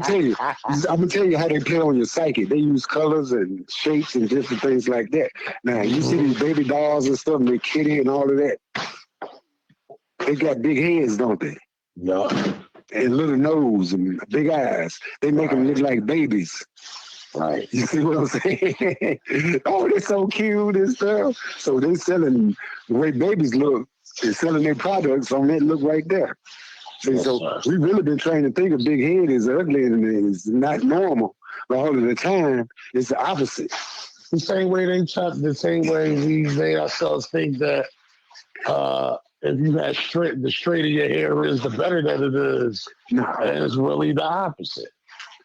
tell you how they play on your psyche. They use colors and shapes and different things like that. Now you see these baby dolls and stuff, and they kitty and all of that. They got big heads, don't they? No. And little nose and big eyes. They make them look like babies. Right. You see what I'm saying? Oh, they're so cute and stuff. So they're selling the way babies look. They're selling their products on that look right there. See, so we really been trained to think a big head is ugly and it's not normal. But all of the time, it's the opposite. The same way we made ourselves think that if you had the straighter your hair is, the better that it is. No. And it's really the opposite.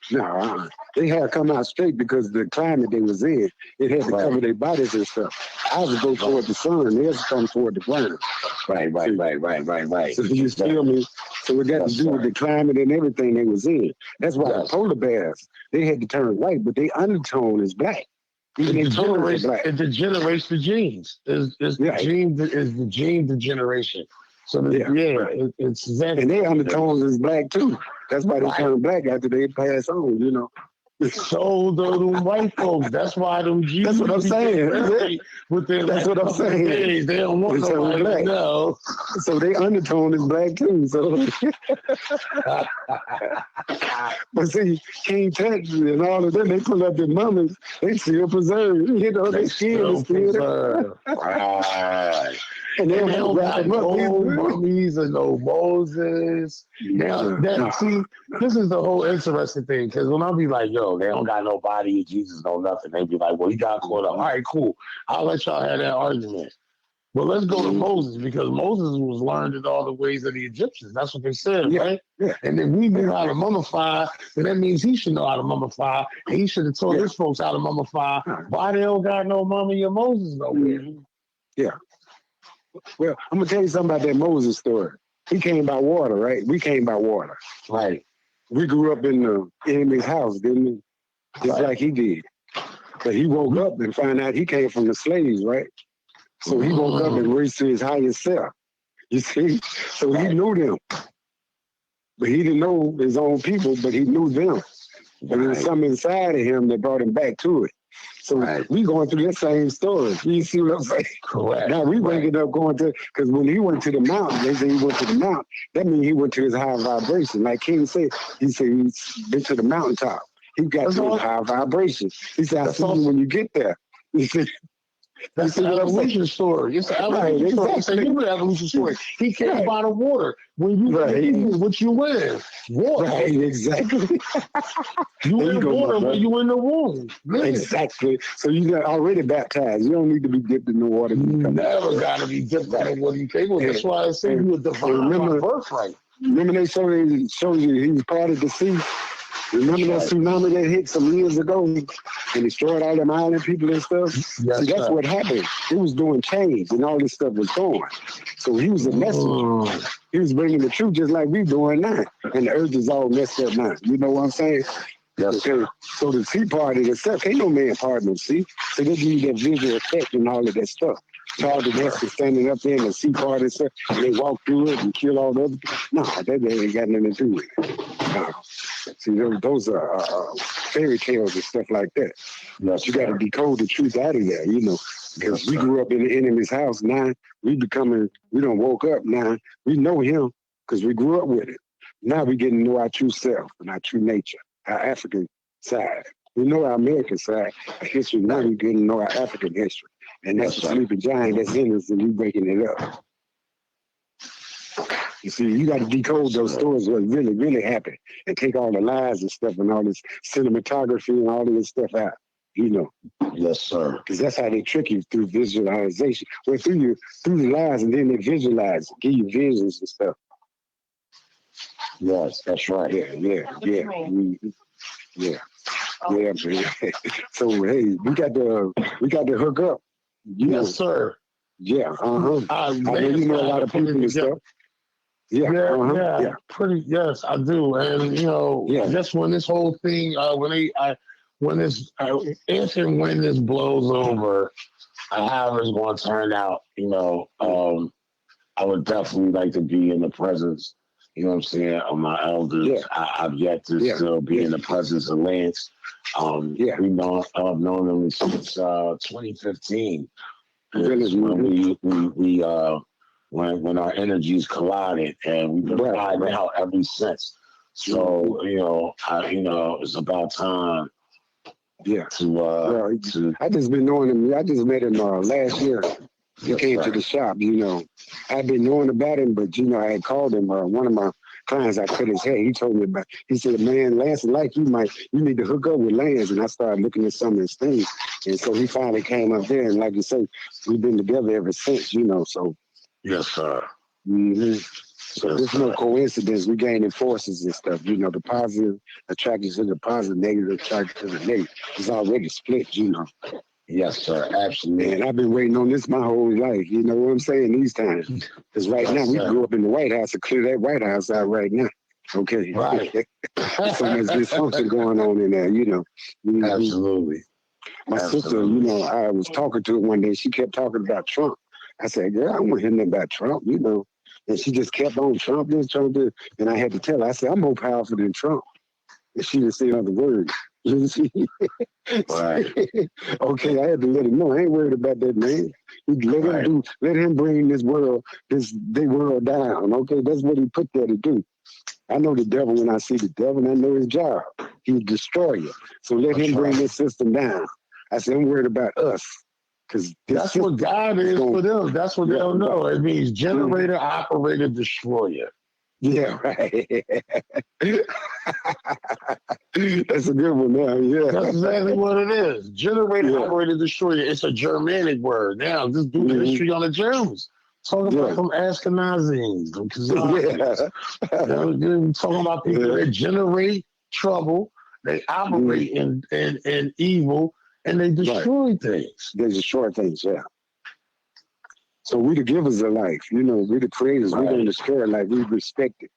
No, they had to come out straight because the climate they was in, it had to cover their bodies and stuff. I was go toward the sun, they had to come toward the ground. Right. So you feel me? So it got to do with the climate and everything they was in. That's why the polar bears, they had to turn white, but their undertone is black. It degenerates the genes. The gene degeneration. So it's that. And their undertones is black too. That's why they turn black after they pass on, So the white folks, that's why them genes. That's what I'm saying. That's what I'm saying. They don't want nobody to know. So their undertone is black too. So, but see, King Tut and all of them, they pull up their mummies. They still preserved. Their skin is still preserved. Right. And they don't got no mummies and no Moses. See, this is the whole interesting thing. Because when I be like, yo, real. They don't got no body of Jesus, no nothing. They be like, well, he got caught up. All right, cool. I'll let y'all have that argument. But let's go to Moses, because Moses was learned in all the ways of the Egyptians. That's what they said, right? Yeah. And then we knew how to mummify, and that means he should know how to mummify. And he should have told his folks how to mummify. Why they don't got no mummy of Moses nowhere? Yeah. Well, I'm gonna tell you something about that Moses story. He came by water, right? We came by water. Right. We grew up in the enemy's house, didn't we? Just like he did. But he woke up and found out he came from the slaves, right? So he woke up and raised to his highest self. You see? So he knew them. But he didn't know his own people, but he knew them. But there was something inside of him that brought him back to it. So we going through that same story. You see what I'm saying? Correct. Now we waking up going to, because when he went to the mountain, they say he went to the mountain. That means he went to his high vibration. Like King said, he's been to the mountaintop. He got to his high vibration. He said, I saw you when you get there. He said, that's an evolution story. It's an evolution story. It's a human evolution story. He came by the water. When you what you in? Water. Right, exactly. You in water when you in the womb. Exactly. So you got already baptized. You don't need to be dipped in the water. You never got to be dipped in the water. You capable. That's why I say you a divine birthright. Remember they showed you he was part of the sea? Remember that tsunami that hit some years ago and destroyed all them island people and stuff? Yes, see, that's what happened. It was doing change and all this stuff was going. So he was a messenger. He was bringing the truth just like we doing now. And the earth is all messed up now. You know what I'm saying? Yes. Okay. So the sea part of itself, ain't no man part of the sea. So they give you that visual effect and all of that stuff. Charles West standing up there in the sea part and stuff, and they walk through it and kill all the other people. No, that ain't got nothing to do with it. No. See, those are fairy tales and stuff like that. Yes, you got to decode the truth out of that, you know, because we grew up in the enemy's house. Now we don't woke up now. We know him because we grew up with it. Now we getting to know our true self and our true nature, our African side. We know our American side, our history. Now we getting to know our African history. And that's the sleeping giant that's in us, and we breaking it up. You see, you got to decode those stories, what really, really happened, and take all the lies and stuff and all this cinematography and all of this stuff out, you know. Yes, sir. Because that's how they trick you through visualization. Well, through the lies, and then they visualize, give you visions and stuff. Yes, that's right. Yeah. So hey, we got to hook up. Yes, sir. Yeah, I know you know a lot of people and stuff. Yeah, pretty. Yes, I do. And just when this whole thing, when this blows over, however it's going to turn out, I would definitely like to be in the presence. You know what I'm saying? Of my elders. Yeah. I've yet to still be in the presence of Lance. I've known him since 2015. Really? When our energies collided, and we've been riding out ever since. So it's about time. Yeah. To I just been knowing him. I just met him last year. He came to the shop. I've been knowing about him, but I had called him. One of my clients, I cut his hair. He told me about. He said, "Man, Lance, like you need to hook up with Lance." And I started looking at some of his things, and so he finally came up there. And like you say, we've been together ever since. So yes, sir. Mm-hmm. So there's no coincidence. We gaining forces and stuff. The positive attracted to the positive, negative attracted to the negative. It's already split. Yes, sir. Absolutely. And I've been waiting on this my whole life. You know what I'm saying? These times. Because right now, we grew up in the White House to clear that White House out right now. Okay. Right. So there's dysfunction going on in there, Mm-hmm. Absolutely. My sister, I was talking to her one day. She kept talking about Trump. I said, girl, I don't want to hear nothing about Trump, And she just kept on Trump this, Trump this. And I had to tell her, I said, I'm more powerful than Trump. And she didn't say another word. Right. Okay, I had to let him know. I ain't worried about that, man. Let him bring their world down. Okay, that's what he put there to do. I know the devil when I see the devil, and I know his job. He'll destroy you. So let him bring this system down. I said, I'm worried about us. Because that's what God is for them. That's what they don't know. It means generator, operator, destroyer. Yeah, right. That's a good one now, yeah. That's exactly what it is. Generator, operator, destroyer. It's a Germanic word. Now, just do the history on the Germans. Talking about them Ashkenazis, them Khazars. Talking about people that generate trouble, they operate in evil, and they destroy things. They destroy things, yeah. So we the givers of life, we the creators. We don't destroy life. We respect it.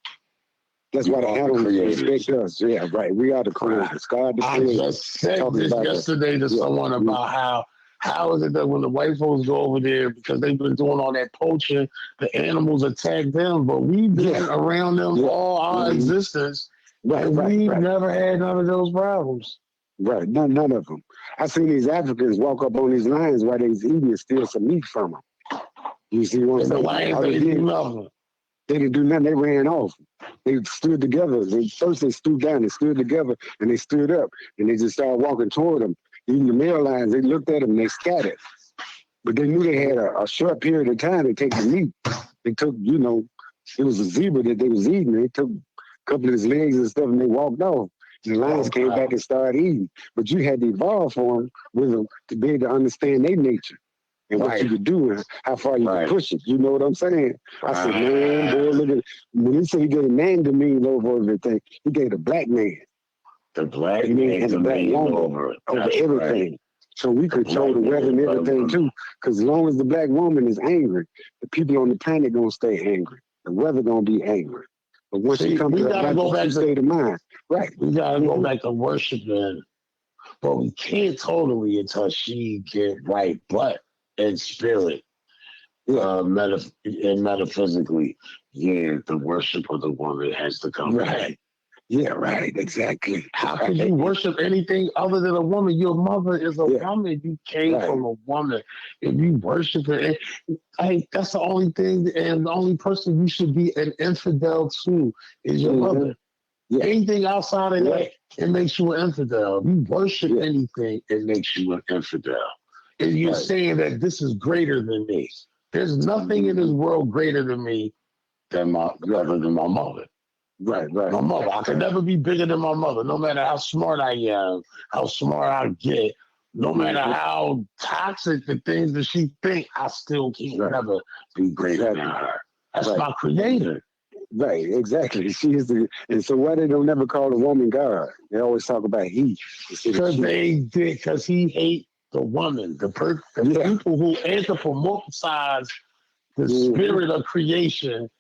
That's why the animals respect us. Yeah, right. We are the creators. God the creator. I just said this yesterday to someone about how is it that when the white folks go over there, because they've been doing all that poaching, the animals attack them, but we've been around them all our existence, and we've never had none of those problems. Right, none of them. I seen these Africans walk up on these lions while they was eating and steal some meat from them. You see what I'm saying? The lions didn't do nothing. They didn't do nothing. They ran off. They stood together. First they stood down. They stood together, and they stood up, and they just started walking toward them. Even the male lions, they looked at them, and they scattered. But they knew they had a short period of time to take the meat. They took, it was a zebra that they was eating. They took a couple of his legs and stuff, and they walked off. The lions came back and started eating. But you had to evolve for them with them to be able to understand their nature. And what you could do and how far you could push it. You know what I'm saying? I said, man, boy, look at when he said he gave a man to me over everything, he gave a black man. The black man and the black woman over everything. Right. So we control the weather and everything too. Because as long as the black woman is angry, the people on the planet gonna stay angry. The weather gonna be angry. But once you come to that state of mind, we gotta go back to worshiping, but we can't totally until she get right. But in spirit, and metaphysically, the worship of the woman has to come back. Yeah, right, exactly. How can you worship anything other than a woman? Your mother is a woman. You came from a woman. If you worship her, that's the only thing, and the only person you should be an infidel to is your mother. Yeah. Anything outside of that, it makes you an infidel. If you worship anything, it makes you an infidel. And you're saying that this is greater than me. There's nothing in this world greater than me other than my mother. Right. My mother. I could never be bigger than my mother, no matter how smart I am, how smart I get, no matter how toxic the things that she think, I still can never be greater than her. That's my creator. Right, exactly. She is and so why they don't never call a woman God? They always talk about he. Because he hate the woman, the people who anthropomorphize the spirit of creation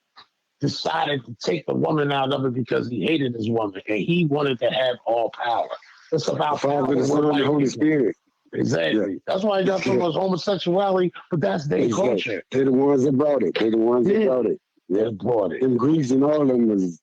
decided to take the woman out of it because he hated his woman and he wanted to have all power. It's about Father, the Son, the Holy Spirit. Exactly. Yeah. That's why I got so much homosexuality, but that's their culture. They're the ones that brought it. They're the ones that brought it. They brought it. Them Greeks and all of them was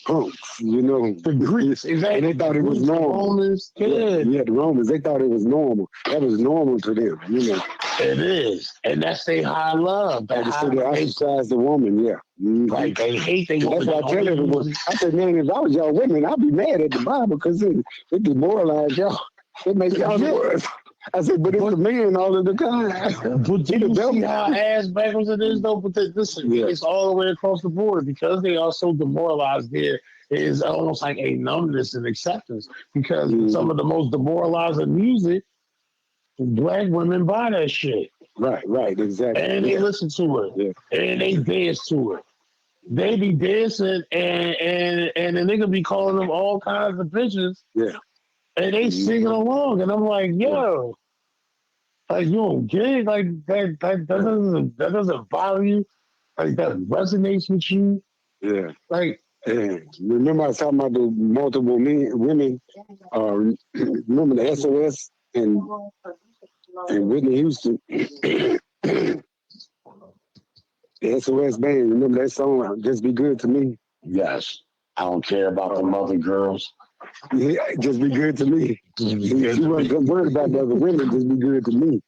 punks, The Greeks, exactly. And they thought it was normal. Romans, the Romans, they thought it was normal. That was normal to them, It is. And that's their high love. They ostracize the woman, Like they hate their woman. That's why I tell everyone. I said, man, if I was y'all women, I'd be mad at the Bible because it demoralized y'all. It makes y'all worse. I said, but it's the men all of the time. But do you see how ass backwards it is, though? But listen, it's all the way across the board because they are so demoralized. There is almost like a numbness and acceptance because some of the most demoralizing music, black women buy that shit. Right, exactly. And they listen to it. And they dance to it. They be dancing and the nigga be calling them all kinds of bitches. And they singing along, and I'm like, yo, like you don't get it, like that doesn't bother you, like that resonates with you. Yeah. Like, remember I was talking about the multiple women. Remember the SOS and Whitney Houston. The SOS band. Remember that song? Just Be Good to Me. Yes. I don't care about the other girls. Yeah, just be good to me. She wasn't worried about the other women. Just be good to me.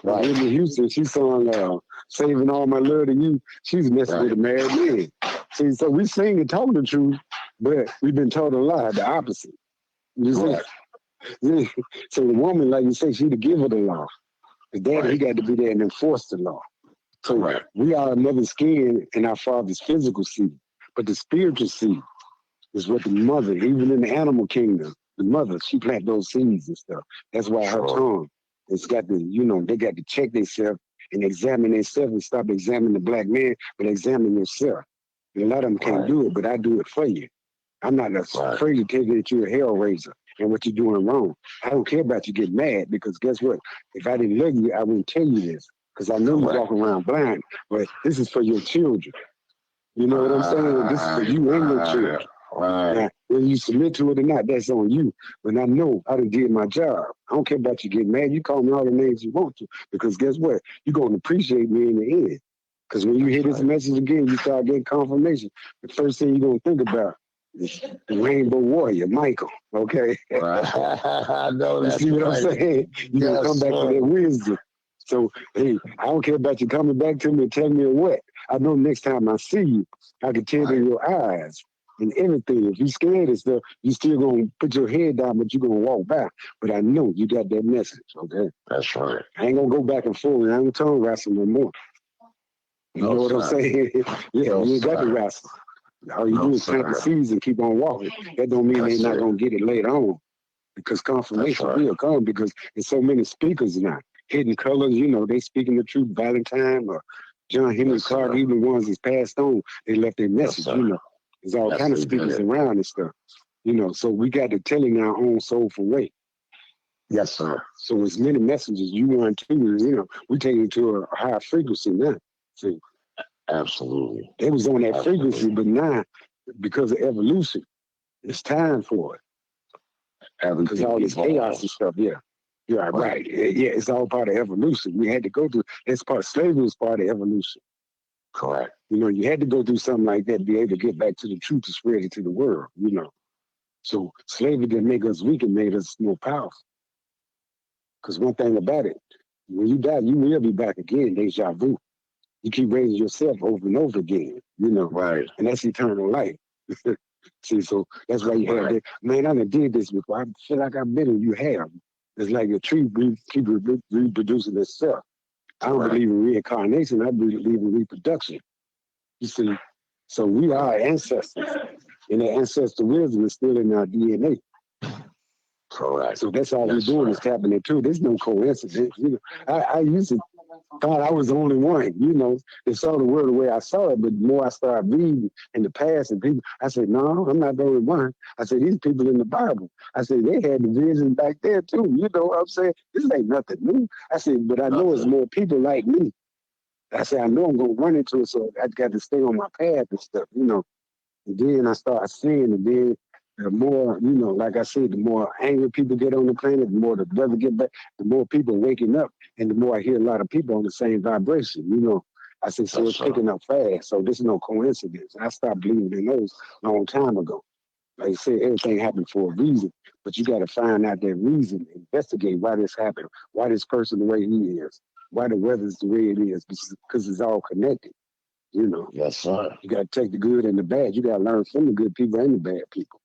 Right. Whitney Houston, she sung "Saving All My Love to You." She's messing with a married man. See, so we sing and talk the truth, but we've been told a lie, the opposite. You see? So the woman, like you say, she the giver of the law. The daddy, he got to be there and enforce the law. So we are our mother's skin and our father's physical seed. But the spiritual seed is what the mother, even in the animal kingdom, the mother, she plant those seeds and stuff. That's why her tongue, it's got to, you know, they got to check themselves and examine themselves and stop examining the black man, but examine yourself. And a lot of them can't do it, but I do it for you. I'm not afraid to tell you that you're a hell raiser and what you're doing wrong. I don't care about you getting mad because guess what? If I didn't love you, I wouldn't tell you this because I know you're walking around blind, but this is for your children. You know what I'm saying? This is for you and your children. Now, whether you submit to it or not, that's on you. But I know I done did my job. I don't care about you getting mad. You call me all the names you want to because guess what? You're going to appreciate me in the end. Because when you hear this message again, you start getting confirmation. The first thing you're going to think about is the Rainbow Warrior, Michael. Okay? I know you that's see what I'm saying? You're going to come back to that wisdom. So, hey, I don't care about you coming back to me and telling me what. I know next time I see you, I can tell in your eyes and everything. If you're scared and stuff, you still going to put your head down, but you're going to walk back. But I know you got that message, okay? That's right. I ain't going to go back and forth. I ain't tongue wrestle no more. You know what I'm saying? You ain't got to wrestle. All you do is plant the seeds and keep on walking. That don't mean they're not going to get it later on. Because confirmation will come because there's so many speakers now. Hidden Colors, you know, they speaking the truth. Valentine or John Henry Clark, even the ones that's passed on, they left their message, you know. There's all kind of speakers around and stuff. You know, so we got to tell in our own soulful way. Yes, sir. So as many messages you want to, you know, we take it to a higher frequency now. See, absolutely. They was on that frequency, but now, because of evolution, it's time for it. Because all this chaos and stuff, Yeah, right. Yeah, it's all part of evolution. We had to go through, slavery was part of evolution. Correct. You know, you had to go through something like that to be able to get back to the truth to spread it to the world, you know. So slavery didn't make us weak, it made us more powerful. Because one thing about it, when you die, you will be back again, deja vu. You keep raising yourself over and over again, you know. Right. And that's eternal life. See, so that's why you have that. Man, I done did this before. I feel like I've been and you have. It's like a tree keep reproducing itself. I don't believe in reincarnation. I believe in reproduction. You see, so we are ancestors. And the ancestor wisdom is still in our DNA. Correct. So that's all we're doing is tapping it too. There's no coincidence. You know, I used to thought I was the only one, you know, that saw the world the way I saw it. But the more I started reading in the past and people, I said, no, I'm not the only one. I said, these people in the Bible. I said, they had the vision back there too. You know what I'm saying? This ain't nothing new. I said, but I know it's more people like me. I said, I know I'm going to run into it, so I got to stay on my path and stuff, you know. And then I started seeing, and then the more, you know, like I said, the more angry people get on the planet, the more the weather get back, the more people waking up, and the more I hear a lot of people on the same vibration, you know. I said, so it's picking up fast, so this is no coincidence. I stopped believing in those a long time ago. Like I said, everything happened for a reason, but you got to find out that reason, investigate why this happened, why this person the way he is, why the weather's the way it is, because it's all connected, you know. Yes, sir. You got to take the good and the bad. You got to learn from the good people and the bad people.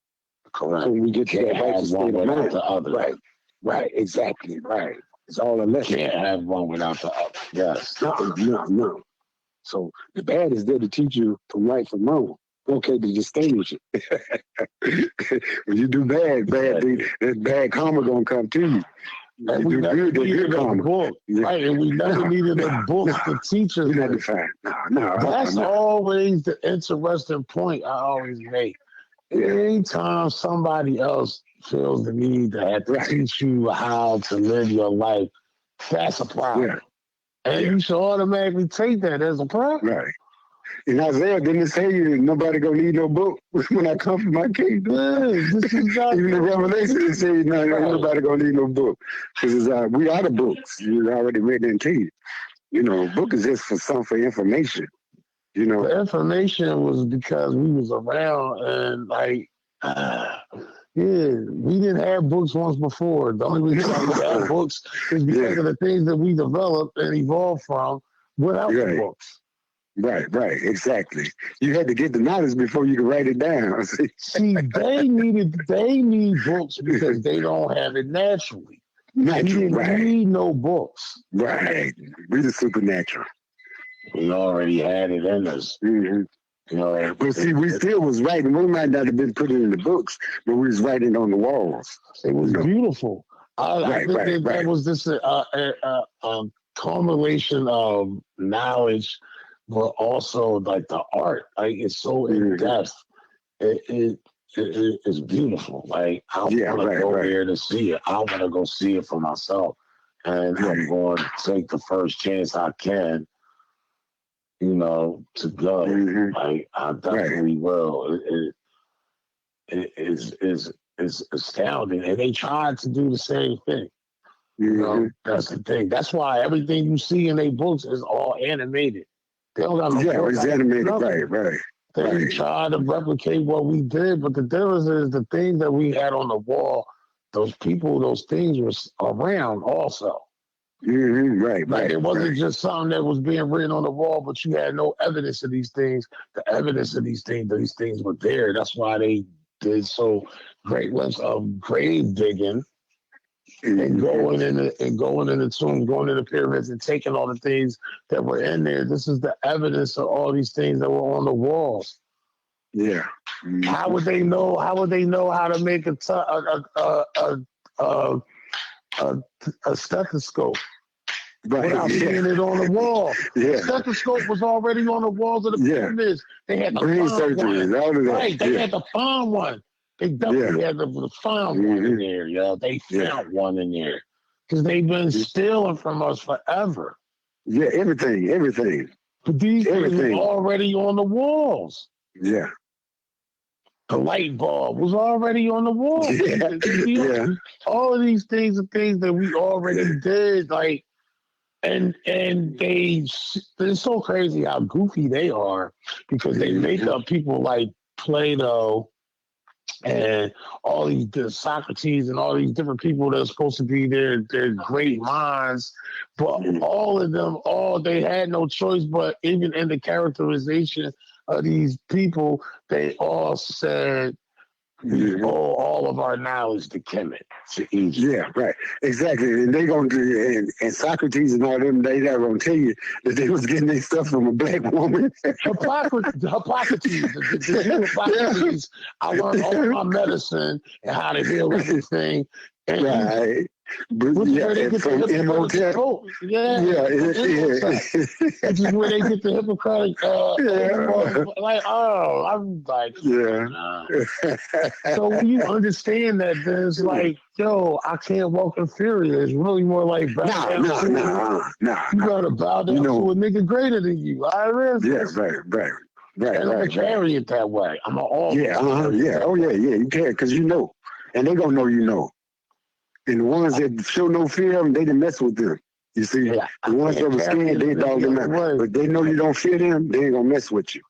Correct. So when we get to that righteous state of mind. The other. Right, exactly, right. It's all a lesson. Can't have one without the other. Yes. No. So the bad is there to teach you from right from wrong. Okay, to distinguish it. When you do that bad karma gonna come to you. And we never needed a book, right? And we never needed a book to teach us. No. That's always the interesting point I always make. Anytime somebody else feels the need to have to teach you how to live your life, that's a problem. And you should automatically take that as a problem. Right. In Isaiah, didn't it say nobody gonna need no book when I come from my kingdom? This is even in Revelation, it says nobody gonna need no book. Because we are the books. You already read that to you. You know, book is just for information. You know, the information was because we was around and like, we didn't have books once before. The only reason we had books is because of the things that we developed and evolved from without the books. Right, exactly. You had to get the knowledge before you could write it down. See, they need books because they don't have it naturally. We didn't need no books. Right, we the supernatural. We already had it in us. Mm-hmm. You know, but see, we still was writing. We might not have been putting in the books, but we was writing on the walls. It was beautiful. I think that was just a culmination of knowledge, but also like the art. Like it's so in depth. It's beautiful. Like I want to go there to see it. I want to go see it for myself, and I'm going to take the first chance I can. You know, to go. Like I definitely will. It is astounding, and they tried to do the same thing. You know, that's the thing. That's why everything you see in their books is all animated. They don't have it's animated, right. They try to replicate what we did, but the difference is the things that we had on the wall, those people, those things were around also. Like it wasn't just something that was being written on the wall, but you had no evidence of these things. The evidence of these things were there. That's why they did so great lengths of grave digging and going in the tombs, going in the pyramids, and taking all the things that were in there. This is the evidence of all these things that were on the walls. Yeah. How would they know? How would they know how to make a stethoscope without seeing it on the wall? The stethoscope was already on the walls of the pyramids. They had to brain find surgery and all of that. Right, they had to find one. They definitely had to find one in there, yo. They found one in there because they've been stealing from us forever. Yeah, everything. But these things were already on the walls. Yeah. The light bulb was already on the wall. All of these things are things that we already did. Like, and it's so crazy how goofy they are because they make up people like Plato and all these Socrates and all these different people that are supposed to be their great minds, but all of them, they had no choice. But even in the characterization of these people, they all said we owe all of our knowledge to Kemet, to Egypt. Yeah, right. Exactly. And they gonna do, and Socrates and all them, they not gonna tell you that they was getting their stuff from a black woman. Hippocrates. I learned all my medicine and how to heal everything. And right. But from Imhotep. Which is where they get the Hippocratic. I'm like, So when you understand that, there's like, yo, I can't walk inferior. It's really more like bow down. You gotta bow down to a nigga greater than you. Right. And I carry it that way. I'm all you can, because you know, and they gonna know you know. And the ones that show no fear, they didn't mess with them. You see, the ones that were scared, they dog them out. But they know you don't fear them, they ain't gonna mess with you.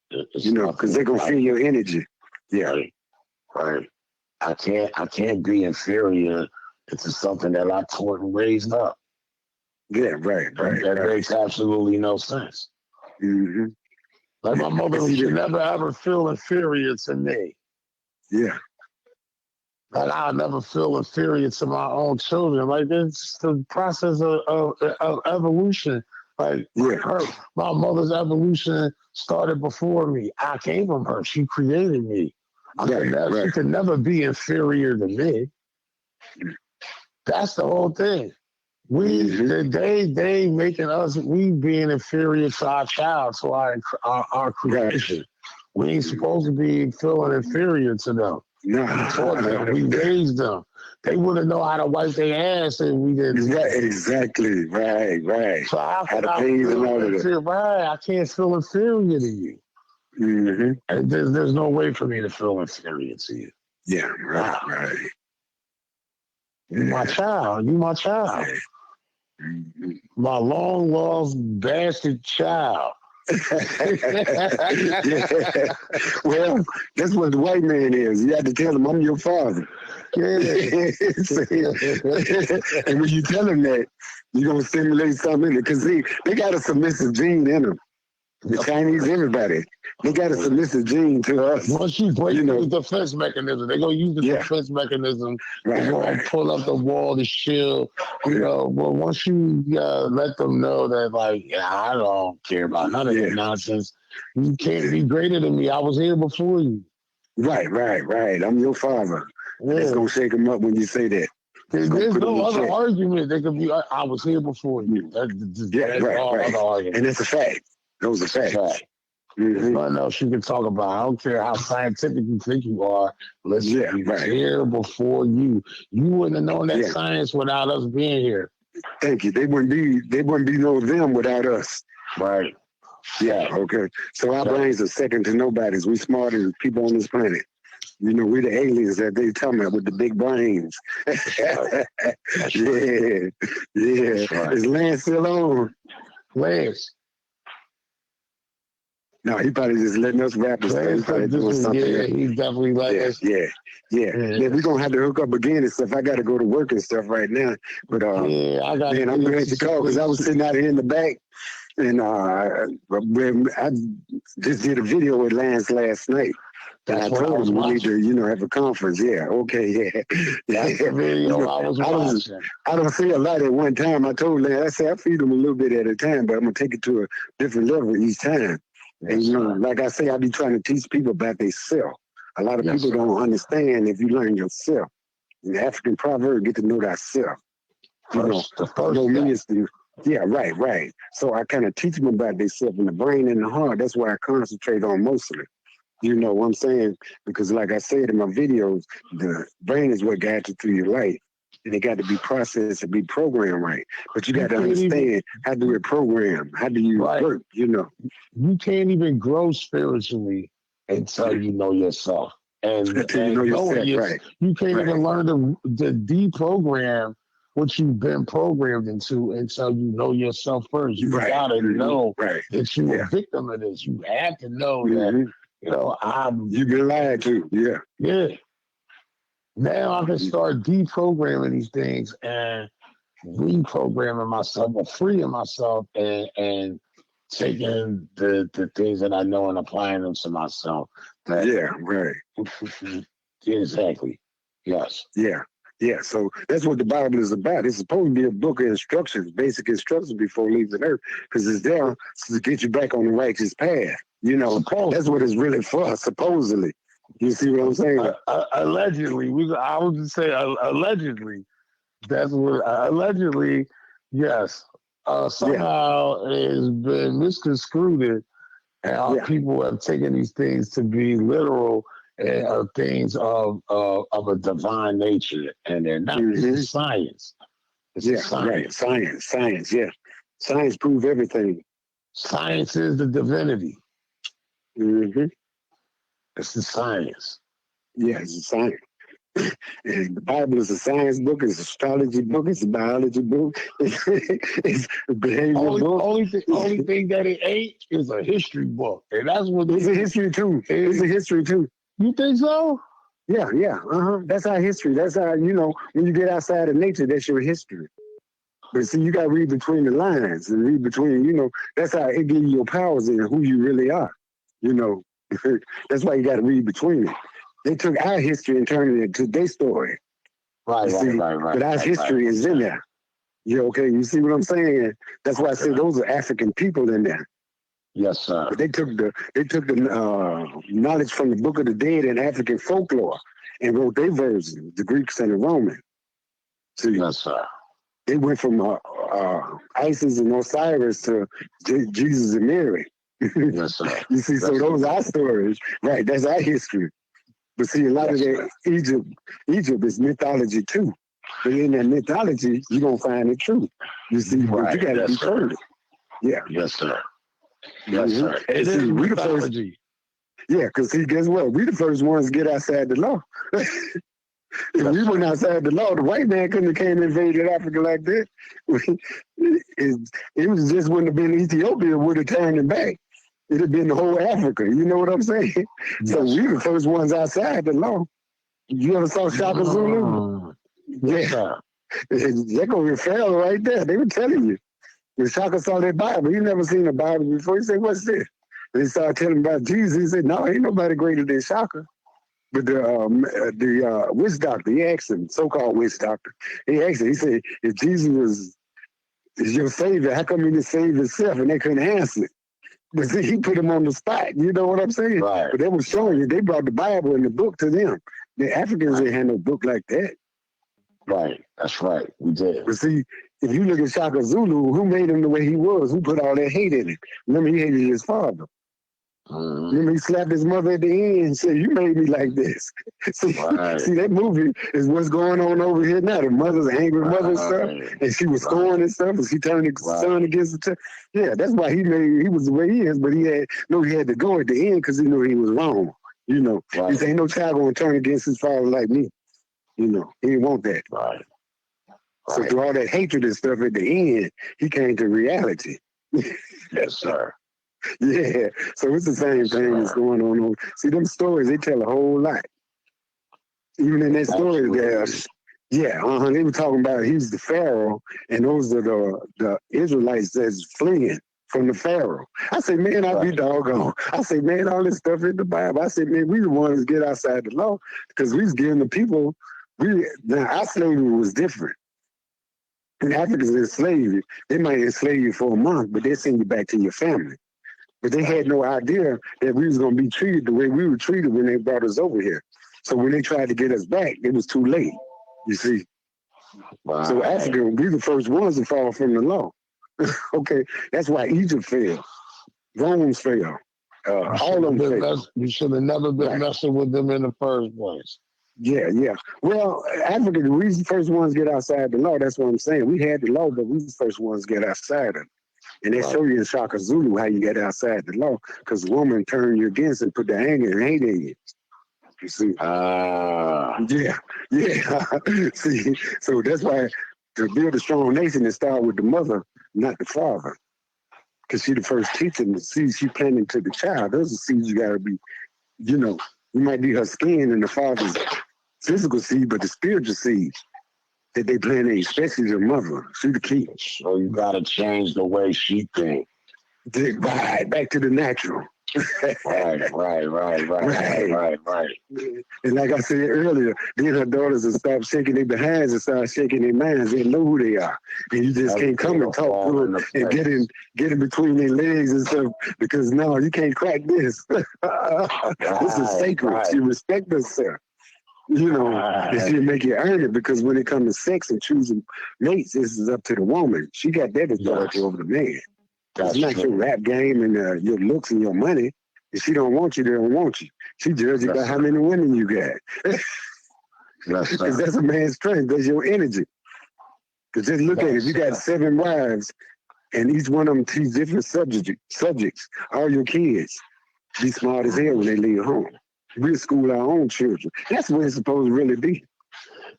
You know, because they gonna feel your energy. Yeah, right. I can't be inferior to something that I taught and raised up. Yeah, right. That makes absolutely no sense. Like my mother should never ever feel inferior to me. Yeah. Like I'll never feel inferior to my own children. Like it's the process of evolution. Like my mother's evolution started before me. I came from her. She created me. She could never be inferior to me. That's the whole thing. They making us, we being inferior to our child, to our creation. We ain't supposed to be feeling inferior to them. We raised them. They wouldn't know how to wipe their ass if we didn't. Exactly. Right. So I can't feel inferior to you. And there's no way for me to feel inferior to you. Yeah, right. You my child. My long lost bastard child. Well, that's what the white man is. You have to tell him, I'm your father. And when you tell him that, you're going to stimulate something in it. Because they got a submissive gene in them. The Chinese, everybody. They got a submissive gene to us. Once you break the defense mechanism, they're going to use the defense mechanism. They're going to pull up the wall to shield. You know, but once you let them know that, like, I don't care about none of that nonsense. You can't be greater than me. I was here before you. Right. I'm your father. It's going to shake them up when you say that. There's no other argument. They could be, I was here before you. That's all other argument. And it's a fact. Those are facts. There's nothing else you can talk about. I don't care how scientific you think you are. Listen, we was here before you. You wouldn't have known that science without us being here. Thank you. They wouldn't be no them without us. Right. Yeah, okay. So our brains are second to nobody's. We smarter than people on this planet. You know, we're the aliens that they talking about with the big brains. Yeah. Is Lance still on? Lance. No, he probably just letting us rap. He's doing something. Yeah, he's definitely like us. Yeah, we're going to have to hook up again and stuff. I got to go to work and stuff right now. But I'm glad you called because I was sitting out here in the back. And I just did a video with Lance last night. And I told him we need to, have a conference. Yeah, okay, That's the video I was watching. I don't say a lot at one time. I told Lance, I feed him a little bit at a time, but I'm going to take it to a different level each time. And, like I say, I be trying to teach people about themselves. A lot of people don't understand if you learn yourself. The African proverb, get to know thyself. The first step. Yeah, right. So I kind of teach them about themselves in the brain and the heart. That's why I concentrate on mostly. You know what I'm saying? Because like I said in my videos, the brain is what guides you through your life. And it got to be processed and be programmed right. But you got to understand how do it program? How do you work, You can't even grow spiritually until you know yourself. And until you know yourself, right. You can't even learn to deprogram what you've been programmed into until you know yourself first. You gotta know that you're a victim of this. You have to know that, you've been lied to. Yeah. Now I can start deprogramming these things and reprogramming myself or freeing myself and taking the things that I know and applying them to myself. Exactly. Yes. Yeah, so that's what the Bible is about. It's supposed to be a book of instructions, basic instructions before leaving earth, because it's there to get you back on the righteous path. That's what it's really for, supposedly. You see what I'm saying? Allegedly. I would just say allegedly. That's what, allegedly, yes. Somehow it has been misconstrued, and people have taken these things to be literal and things of a divine nature, and they're not. It's science. It's science. Right. Science. Science proves everything. Science is the divinity. It's the science. Yeah, it's a science. And the Bible is a science book, it's an astrology book, it's a biology book, it's a behavior book. Only thing that it ain't is a history book. And that's what it's a history too. It's a history too. You think so? Yeah. That's our history. That's how, when you get outside of nature, that's your history. But see, you got to read between the lines and read between, that's how it gives you your powers and who you really are. That's why you got to read between it. They took our history and turned it into their story. Right. But our history is in there. Okay? You see what I'm saying? That's why I say those are African people in there. Yes, sir. But they took the knowledge from the Book of the Dead and African folklore and wrote their version, the Greeks and the Romans. See, yes, sir. They went from Isis and Osiris to Jesus and Mary. Yes, sir. You see, so those are our stories. Right, that's our history. But see, a lot of that Egypt is mythology too. But in that mythology, you're going to find the truth. You see, you got to be heard. Yeah. Yes, sir. Yes, sir. It is mythology. Yeah, because see, guess what? We the first ones to get outside the law. If we went outside the law, the white man couldn't have came and invaded Africa like that. It was just wouldn't have been Ethiopia, would have turned it back. It'd have been the whole Africa. You know what I'm saying? Yes. So we the first ones outside the law. You ever saw Shaka Zulu? Yeah. They're going to fail right there. They were telling you. When Shaka saw that Bible, he never seen a Bible before. He said, what's this? They started telling him about Jesus. He said, no, ain't nobody greater than Shaka. But the witch doctor, he asked him, so-called witch doctor, he asked him, he said, if Jesus is your savior, how come he didn't save himself? And they couldn't answer it. But see, he put him on the spot. You know what I'm saying? Right. But they were showing you, they brought the Bible and the book to them. The Africans didn't have no book like that. Right. That's right. We did. But see, if you look at Shaka Zulu, who made him the way he was? Who put all that hate in him? Remember, he hated his father. Remember, he slapped his mother at the end and said, you made me like this. See, that movie is what's going on over here now. The mother's angry mother and stuff, and she was scorned and stuff, and she turned the son against the yeah, that's why he was the way he is, but he had to go at the end because he knew he was wrong. You know, he said, ain't no child going to turn against his father like me. You know, he didn't want that. Right. So through all that hatred and stuff at the end, he came to reality. Yes, sir. Yeah, so it's the same thing that's going on. See, them stories, they tell a whole lot. Even in that story there, they were talking about he's the Pharaoh, and those are the Israelites that's fleeing from the Pharaoh. I said, man, I'll be doggone. I said, man, all this stuff in the Bible. I said, man, we the ones that get outside the law because we was giving the people, our slavery was different. And Africans enslave you. They might enslave you for a month, but they send you back to your family. But they had no idea that we was going to be treated the way we were treated when they brought us over here. So when they tried to get us back, it was too late, you see. Right. So Africa, we the first ones to fall from the law. Okay, that's why Egypt failed. Rome failed. All of them failed. You should have never been messing with them in the first place. Yeah. Well, Africa, we the first ones to get outside the law. That's what I'm saying. We had the law, but we the first ones to get outside of it. And they show you in Shaka Zulu how you get outside the law, because the woman turned you against and put the anger and hate in you. You see? Yeah. See, so that's why to build a strong nation, it start with the mother, not the father. Because she the first teacher, the seeds she planting to the child. Those are seeds you got to be, you might be her skin and the father's physical seed, but the spiritual seed that they planted, especially the mother, she the key. So you got to change the way she thinks. Right, back to the natural. Right. And like I said earlier, then her daughters will stop shaking their behinds and start shaking their minds. They know who they are. And you just can't come and talk to them and get in between their legs and stuff, because no, you can't crack this. This is sacred. She respect herself. And she'll make you earn it, because when it comes to sex and choosing mates, this is up to the woman. She got that authority over the man. It's not your rap game and your looks and your money. If she don't want you, they don't want you. She judges you by how many women you got. Because that's a man's strength. That's your energy. Because just look at it. If you got 7 wives, and each one of them teach different subjects, all your kids be smart as hell when they leave home. We school our own children. That's what it's supposed to really be.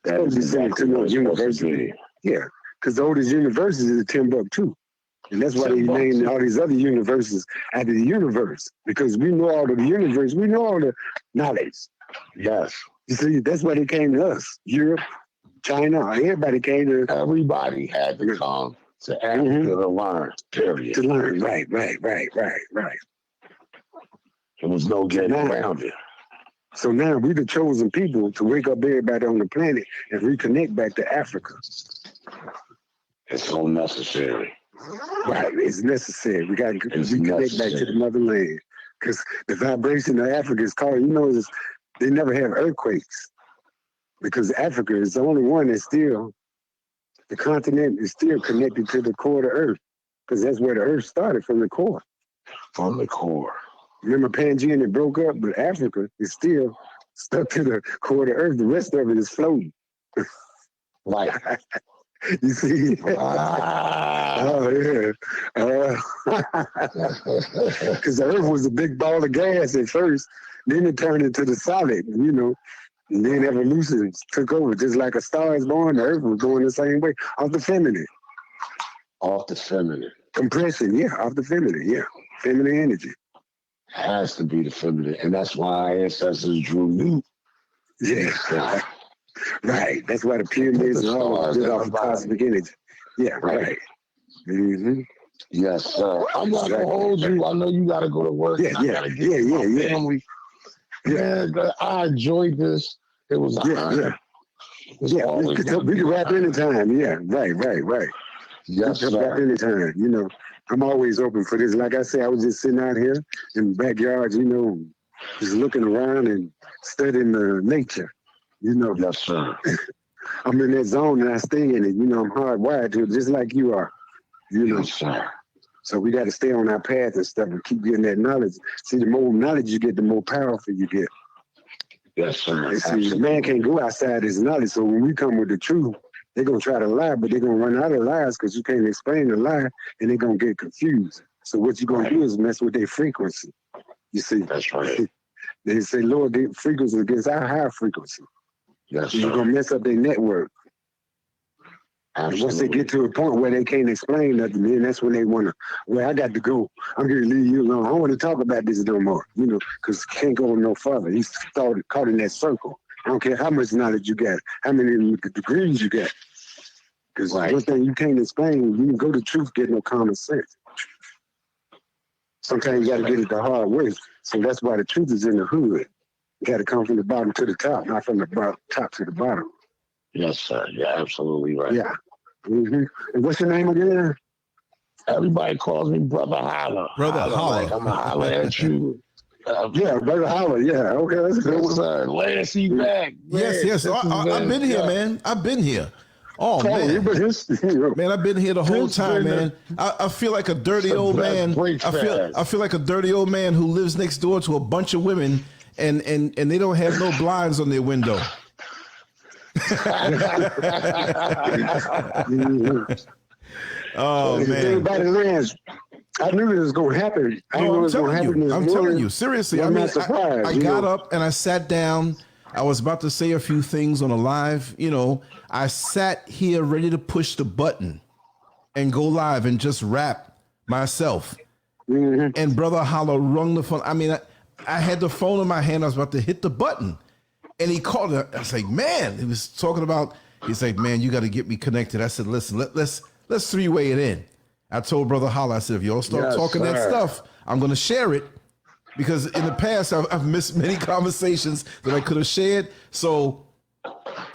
That is exactly to no university. Yeah, because the oldest university is Timbuktu. And that's why they named all these other universities after the universe, because we know all of the universe, we know all the knowledge. Yes. You see, that's why they came to us. Europe, China, everybody came to us. Everybody had to come to Africa to learn, period. To learn, right. There was no getting around it. So now we the chosen people to wake up everybody on the planet and reconnect back to Africa. It's so necessary. Right, it's necessary. We got to reconnect back to the motherland, because the vibration of Africa is called, they never have earthquakes, because Africa is the only one that's still, the continent is still connected to the core of the earth, because that's where the earth started, from the core. From the core. Remember Pangaea, it broke up, but Africa is still stuck to the core of the earth. The rest of it is floating. Right. You see? Oh, yeah. Because the earth was a big ball of gas at first. Then it turned into the solid, and then evolution took over. Just like a star is born, the earth was going the same way. Off the feminine. Off the feminine. Compression, off the feminine, feminine energy. Has to be the feminine. And that's why our ancestors drew you. Yeah. Right. That's why the pyramids and all did off cosmic energy. Yeah, right. Mm-hmm. Yes, sir. I'm not gonna hold you. I know you gotta go to work. Yeah. Family. Man, I enjoyed this. It was an honor. We can rap anytime. Yeah, right. Yes, sir. Rap anytime. You know, I'm always open for this. Like I said, I was just sitting out here in the backyard, you know, just looking around and studying the nature. You know. Yes, sir. I'm in that zone and I stay in it. You know, I'm hardwired to it, just like you are. You know. Yes, sir. So we got to stay on our path and stuff and keep getting that knowledge. See, the more knowledge you get, the more powerful you get. Yes, sir. See, the man can't go outside his knowledge. So when we come with the truth, they're going to try to lie, but they're going to run out of lies because you can't explain the lie and they're going to get confused. So what you're going to do is mess with their frequency. You see? That's right. They say lower frequency against our high frequency. Yes, so you're going to mess up their network. Absolutely. Once they get to a point where they can't explain nothing, then that's when they want to, well, I got to go. I'm going to leave you alone. I don't want to talk about this no more, you know, because can't go no further. He's caught in that circle. I don't care how much knowledge you got, how many degrees you got. Because one thing you can't explain, you can go to truth, get no common sense. Sometimes you got to get it the hard way. So that's why the truth is in the hood. You got to come from the bottom to the top, not from the top to the bottom. Yes, sir. Yeah, absolutely right. Yeah. Mm-hmm. And what's your name again? Everybody calls me Brother Hallah. Brother Hallah. Like, I'm going to holler at you. Yeah, Brother Hallah. Yeah, okay. That's good. Sir. Glad to see you back. Yes. I've been here, man. I've been here. Oh, man. Man, I've been here the whole time, man. I feel like a dirty old man. I feel like a dirty old man who lives next door to a bunch of women and they don't have no blinds on their window. Oh, man. I knew it was going to happen. I'm telling you, seriously. I mean, I got up and I sat down. I was about to say a few things on a live. You know, I sat here ready to push the button and go live and just rap myself. Mm-hmm. And Brother Hallah rung the phone. I mean, I had the phone in my hand. I was about to hit the button. And he called it. I was like, man, he was talking about, he's like, man, you got to get me connected. I said, listen, let's three-way it in. I told Brother Hallah, I said, if y'all start talking that stuff, I'm going to share it. Because in the past, I've missed many conversations that I could have shared. So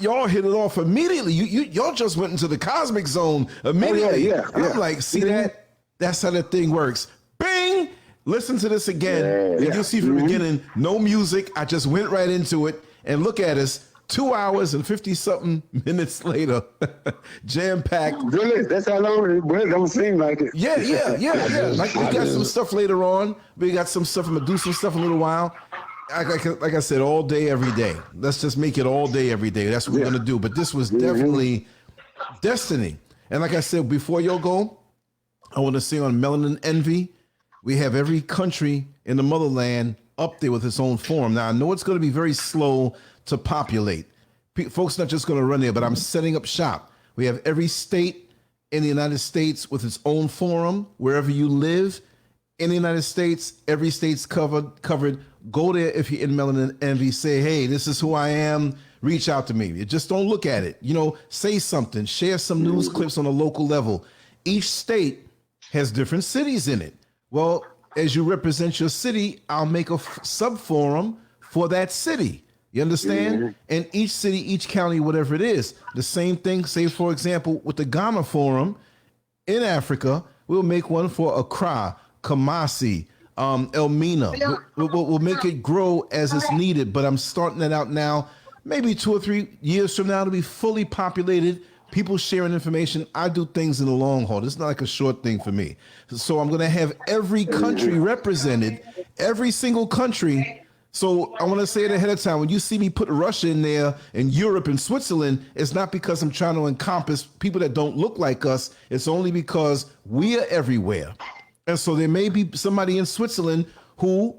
y'all hit it off immediately. Y'all just went into the cosmic zone immediately. Yeah. I'm like, see that? That's how that thing works. Bing! Listen to this again. And you'll see from the beginning, no music. I just went right into it. And look at us, 2 hours and 50-something minutes later, jam-packed. Really? That's how long it don't seem like it. Yeah. Like we got some stuff later on. We got some stuff. I'm gonna do some stuff in a little while. Like I said, all day, every day. Let's just make it all day, every day. That's what we're gonna do. But this was definitely destiny. And like I said, before y'all go, I want to say on Melanin Envy, we have every country in the motherland up there with its own forum. Now, I know it's going to be very slow to populate. Folks not just going to run there, but I'm setting up shop. We have every state in the United States with its own forum. Wherever you live in the United States, every state's covered. Go there if you're in Melanin Envy. Say, hey, this is who I am. Reach out to me. You just don't look at it. You know, say something. Share some news clips on a local level. Each state has different cities in it. Well, as you represent your city, I'll make a sub-forum for that city. You understand? Mm-hmm. And each city, each county, whatever it is. The same thing, say, for example, with the Ghana Forum in Africa, we'll make one for Accra, Kumasi, Elmina. We'll make it grow as it's needed, but I'm starting that out now. Maybe 2 or 3 years from now, to be fully populated, people sharing information. I do things in the long haul. It's not like a short thing for me. So I'm going to have every country represented, every single country. So I want to say it ahead of time. When you see me put Russia in there and Europe and Switzerland, it's not because I'm trying to encompass people that don't look like us. It's only because we are everywhere. And so there may be somebody in Switzerland who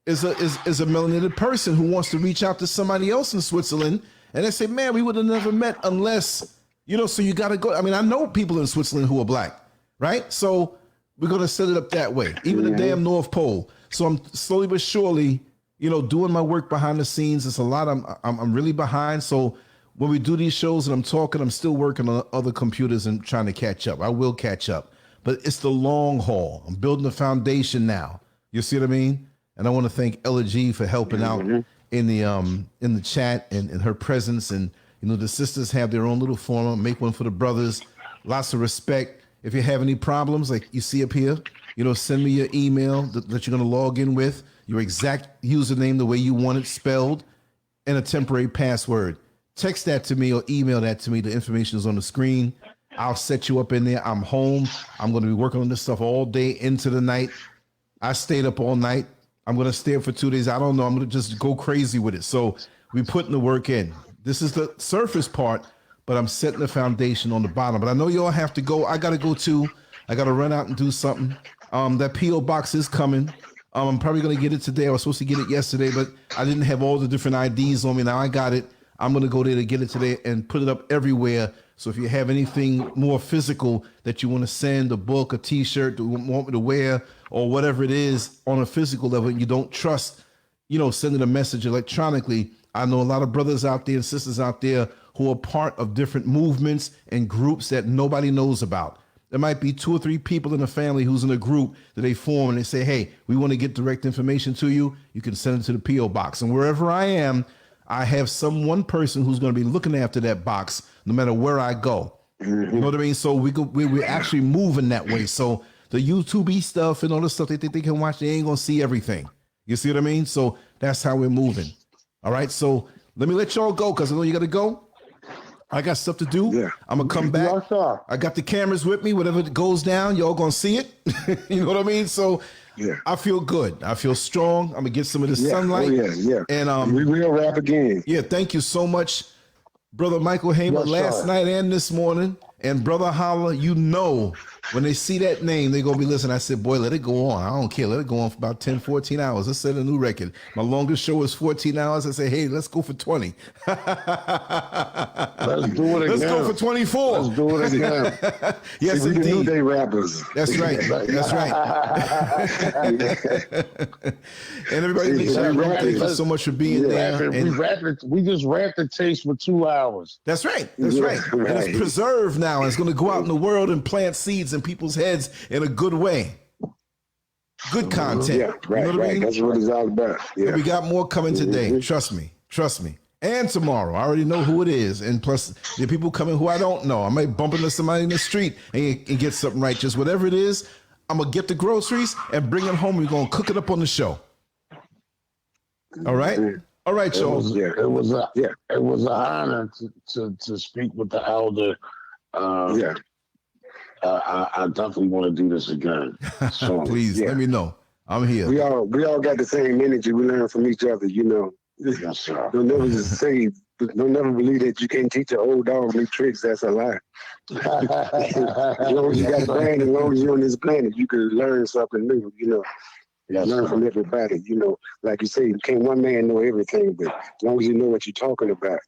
is a melanated person who wants to reach out to somebody else in Switzerland. And they say, man, we would have never met unless... You know, so you got to go. I mean, I know people in Switzerland who are black, right? So we're going to set it up that way, even the damn North Pole. So I'm slowly but surely, you know, doing my work behind the scenes. It's a lot. I'm really behind. So when we do these shows and I'm talking, I'm still working on other computers and trying to catch up. I will catch up. but it's the long haul. I'm building a foundation now. You see what I mean? And I want to thank Ella G for helping out in the chat and her presence. And you know, the sisters have their own little forum. Make one for the brothers. Lots of respect. If you have any problems, like you see up here, you know, send me your email that you're going to log in with, your exact username, the way you want it spelled, and a temporary password. Text that to me or email that to me. The information is on the screen. I'll set you up in there. I'm home. I'm going to be working on this stuff all day into the night. I stayed up all night. I'm going to stay up for 2 days. I don't know. I'm going to just go crazy with it. So we putting the work in. This is the surface part, but I'm setting the foundation on the bottom. But I know you all have to go. I got to go too. I got to run out and do something. That P.O. box is coming. I'm probably going to get it today. I was supposed to get it yesterday, but I didn't have all the different IDs on me. Now I got it. I'm going to go there to get it today and put it up everywhere. So if you have anything more physical that you want to send, a book, a T-shirt, you want me to wear, or whatever it is on a physical level, and you don't trust, you know, sending a message electronically. I know a lot of brothers out there and sisters out there who are part of different movements and groups that nobody knows about. There might be 2 or 3 people in a family who's in a group that they form and they say, hey, we want to get direct information to you. You can send it to the P.O. box. And wherever I am, I have one person who's going to be looking after that box no matter where I go. You know what I mean? So we're actually moving that way. So the YouTube stuff and all the stuff they think they can watch, they ain't going to see everything. You see what I mean? So that's how we're moving. All right. So let me let y'all go because I know you got to go. I got stuff to do. Yeah. I'm going to come back. I got the cameras with me. Whatever goes down, y'all going to see it. You know what I mean? So yeah, I feel good. I feel strong. I'm going to get some of the sunlight. Oh, yeah. And we will rap again. Yeah. Thank you so much, Brother Michael Hamer, last night and this morning. And Brother Hallah, you know, when they see that name, they're going to be listening. I said, boy, let it go on. I don't care. Let it go on for about 10, 14 hours. Let's set a new record. My longest show was 14 hours. I say, hey, let's go for 20. Let's do it again. Let's go for 24. Let's do it again. Yes, we indeed. New Day rappers. That's right. That's right. And everybody in the chat room, thank you so much for being there. We just rapped the taste for 2 hours. That's right. That's right. And it's preserved now. It's going to go out in the world and plant seeds in people's heads in a good way. Good content. Yeah, right, you know what I mean? That's what it's all about. Yeah. And we got more coming today. Trust me. Trust me. And tomorrow. I already know who it is. And plus, there are people coming who I don't know. I might bump into somebody in the street and get something right. Just whatever it is, I'm going to get the groceries and bring it home. We're going to cook it up on the show. All right? All right, y'all. It was an honor to speak with the elder. I definitely want to do this again. So please let me know. I'm here. We all got the same energy. We learn from each other, you know. Yes, sir. Don't never just say, don't never believe that you can't teach an old dog new tricks. That's a lie. As long as you got a brain, as long as you're on this planet, you can learn something new, you know. Yes, learn from everybody, you know. Like you say, you can't one man know everything, but as long as you know what you're talking about,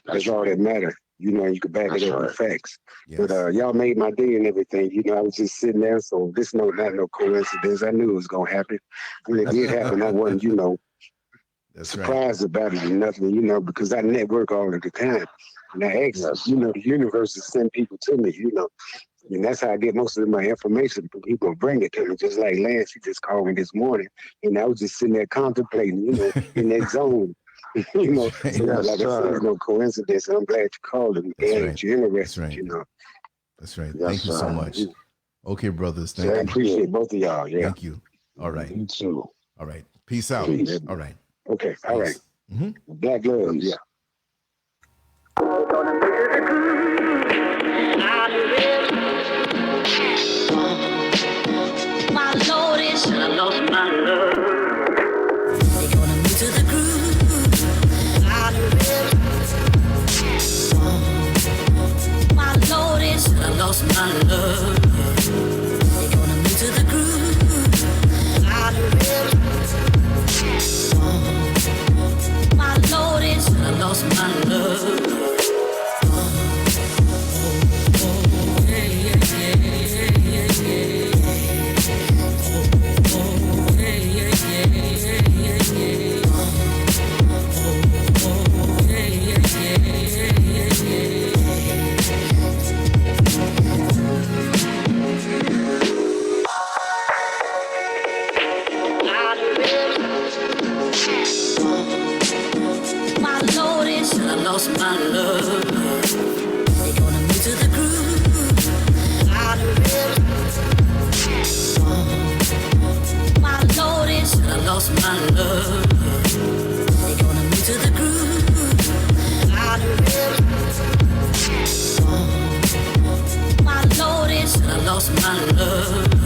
that's all that matters. You know, you can back it up with facts. Yes. But y'all made my day and everything. You know, I was just sitting there, so this not no coincidence. I knew it was gonna happen. When it did happen, I wasn't, you know, surprised about it or nothing, you know, because I network all of the time. And I ask, you know, the universe to send people to me, you know. And that's how I get most of my information. People bring it to me, just like Lance, he just called me this morning. And I was just sitting there contemplating, you know, in that zone. You know, so like I said, there's no coincidence. I'm glad you called and that you're interested, you know. That's right. Thank you so much. Okay, brothers. Thank you. I appreciate both of y'all. Yeah. Thank you. All right. You too. All right. Peace out. Peace. All right. Okay. All right. Black gloves. Yeah. My Lord is I lost my love. They're gonna move to the groove. My Lord is I lost my love. They're gonna move to the groove. My Lord is I lost my love. lost my love. They gonna move to the groove. I noticed that I lost my love. They gonna move to the groove. I noticed that I lost my love.